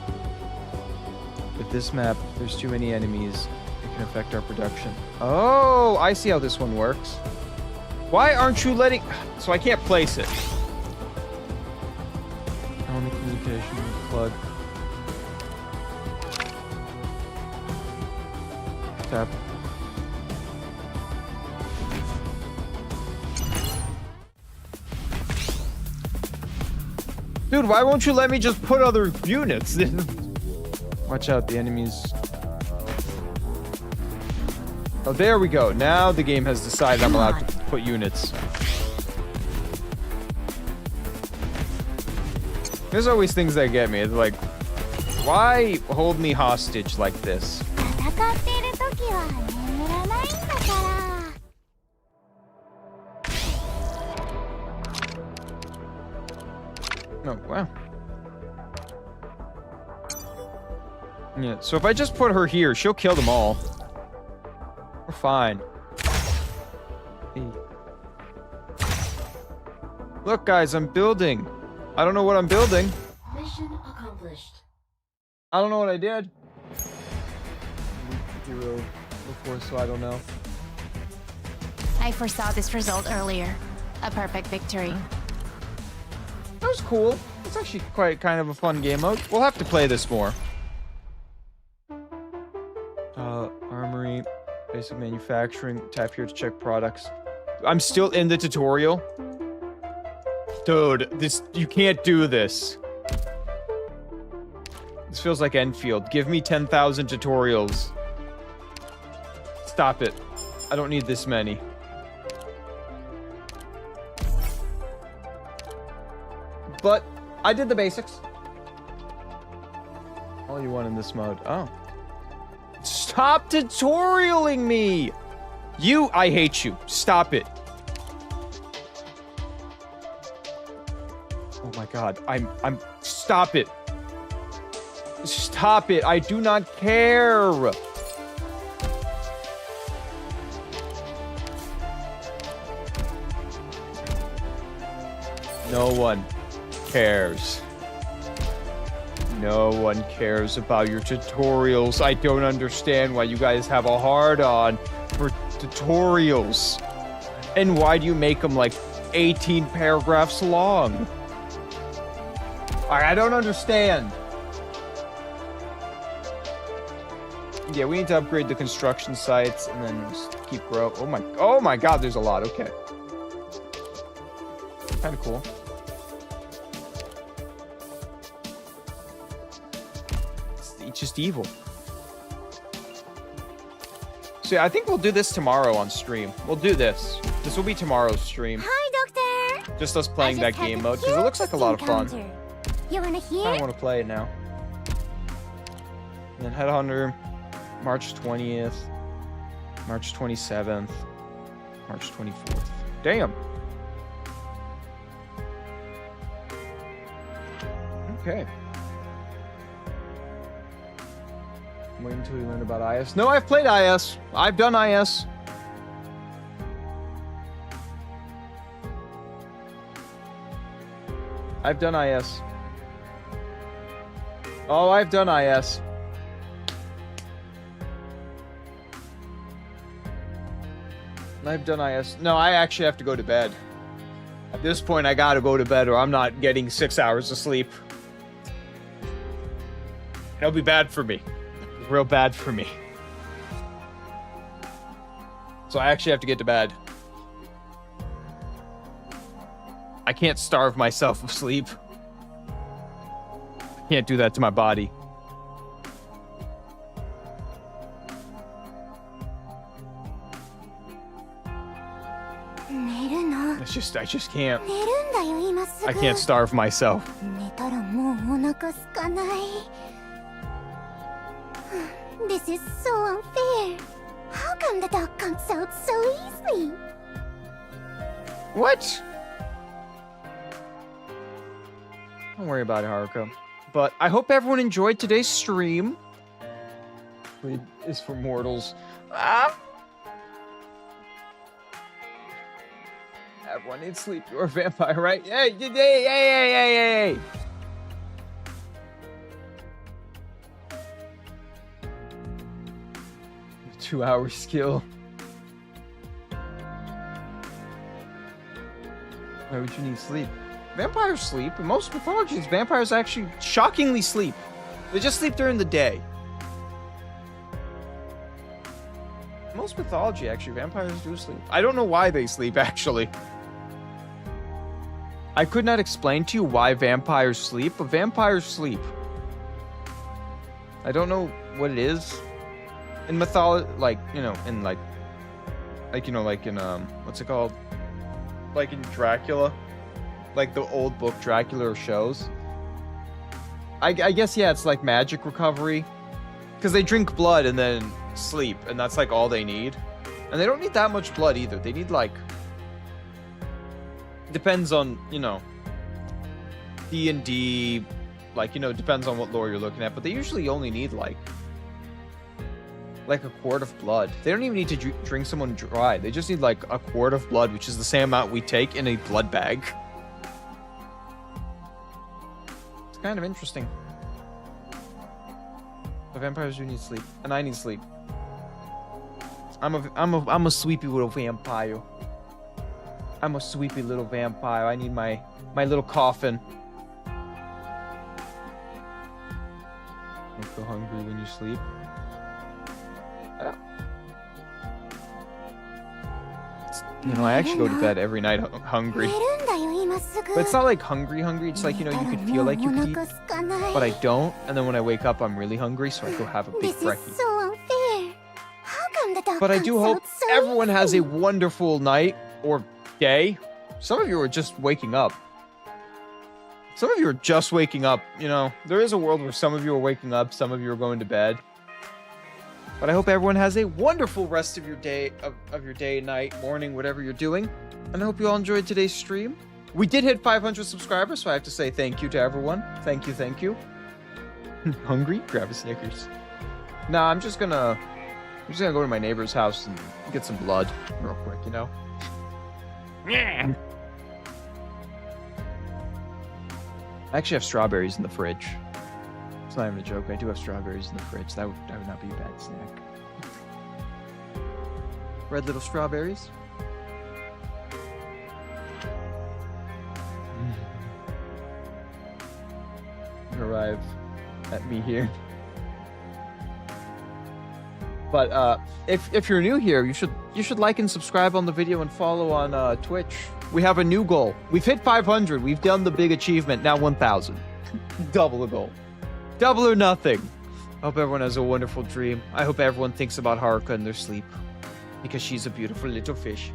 A: With this map, there's too many enemies. It can affect our production. Oh, I see how this one works. Why aren't you letting... So I can't place it. Only communication plug. Tap. Dude, why won't you let me just put other units? Watch out, the enemies. Oh, there we go. Now the game has decided I'm allowed to put units. There's always things that get me. It's like, why hold me hostage like this? Oh, wow. Yeah, so if I just put her here, she'll kill them all. We're fine. Hey. Look, guys, I'm building. I don't know what I'm building.
K: Mission accomplished.
A: I don't know what I did. Hero before, so I don't know.
C: I foresaw this result earlier. A perfect victory.
A: That was cool. It's actually quite kind of a fun game mode. We'll have to play this more. Armory, basic manufacturing. Tap here to check products. I'm still in the tutorial. Dude, you can't do this. This feels like Enfield. Give me 10,000 tutorials. Stop it. I don't need this many. But I did the basics. All you want in this mode. Oh. Stop tutorialing me! I hate you. Stop it. Oh my god. Stop it. Stop it. I do not care. No one cares. No one cares about your tutorials. I don't understand why you guys have a hard-on for tutorials. And why do you make them like 18 paragraphs long? I don't understand. Yeah, we need to upgrade the construction sites and then just keep growing. Oh my god, there's a lot. Okay. Kind of cool. It's just evil. So yeah, I think we'll do this tomorrow on stream. We'll do this. This will be tomorrow's stream.
B: Hi, Doctor.
A: Just us playing that game mode because it looks like a lot of fun.
B: You wanna hear?
A: I want to play it now. And then Headhunter, March 20th, March 27th, March 24th. Damn. Okay. Wait until you learn about IS. No, I've played IS. I've done IS. I've done IS. Oh, I've done IS. I've done IS. No, I actually have to go to bed. At this point, I gotta go to bed or I'm not getting 6 hours of sleep. It'll be bad for me. Real bad for me. So I actually have to get to bed. I can't starve myself of sleep. I can't do that to my body. I just can't. I can't starve myself.
B: This is so unfair. How come the dog comes out so easily?
A: What? Don't worry about it, Haruko. But I hope everyone enjoyed today's stream. Sleep is for mortals. Everyone needs sleep. You're a vampire, right? Hey! 2-hour skill. Why would you need sleep? Vampires sleep. In most mythologies, vampires actually shockingly sleep. They just sleep during the day. Most mythology, actually, vampires do sleep. I don't know why they sleep, actually. I could not explain to you why vampires sleep, but vampires sleep. I don't know what it is. In mythology, like, you know, in like in what's it called? Like in Dracula, like the old book Dracula shows. I guess, yeah, it's like magic recovery, because they drink blood and then sleep, and that's like all they need. And they don't need that much blood either. They need like, depends on, you know, D&D, like, you know, depends on what lore you're looking at, but they usually only need like a quart of blood. They don't even need to drink someone dry. They just need like a quart of blood, which is the same amount we take in a blood bag. kind of interesting. The vampires do need sleep, and I need sleep. I'm a sleepy little vampire. I'm a sleepy little vampire. I need my little coffin. You feel hungry when you sleep? You know, I actually go to bed every night hungry. But it's not like hungry. It's like, you know, you could feel like you could eat, but I don't. And then when I wake up, I'm really hungry, so I go have a big brekkie.
B: This is so unfair. How come the dog
A: But I
B: comes
A: do hope
B: out so
A: everyone has a
B: easy?
A: wonderful night or day. Some of you are just waking up. Some of you are just waking up. You know, there is a world where some of you are waking up, some of you are going to bed. But I hope everyone has a wonderful rest of your day, of your day, night, morning, whatever you're doing. And I hope you all enjoyed today's stream. We did hit 500 subscribers, so I have to say thank you to everyone. Thank you. Hungry? Grab a Snickers. Nah, I'm just gonna go to my neighbor's house and get some blood real quick, you know? Yeah. I actually have strawberries in the fridge. It's not even a joke. I do have strawberries in the fridge. That would not be a bad snack. Red little strawberries. Arrive at me here. But if you're new here, you should like and subscribe on the video and follow on Twitch. We have a new goal. We've hit 500. We've done the big achievement. Now 1,000. Double the goal. Double or nothing. I hope everyone has a wonderful dream. I hope everyone thinks about Haruka in their sleep, because she's a beautiful little fish.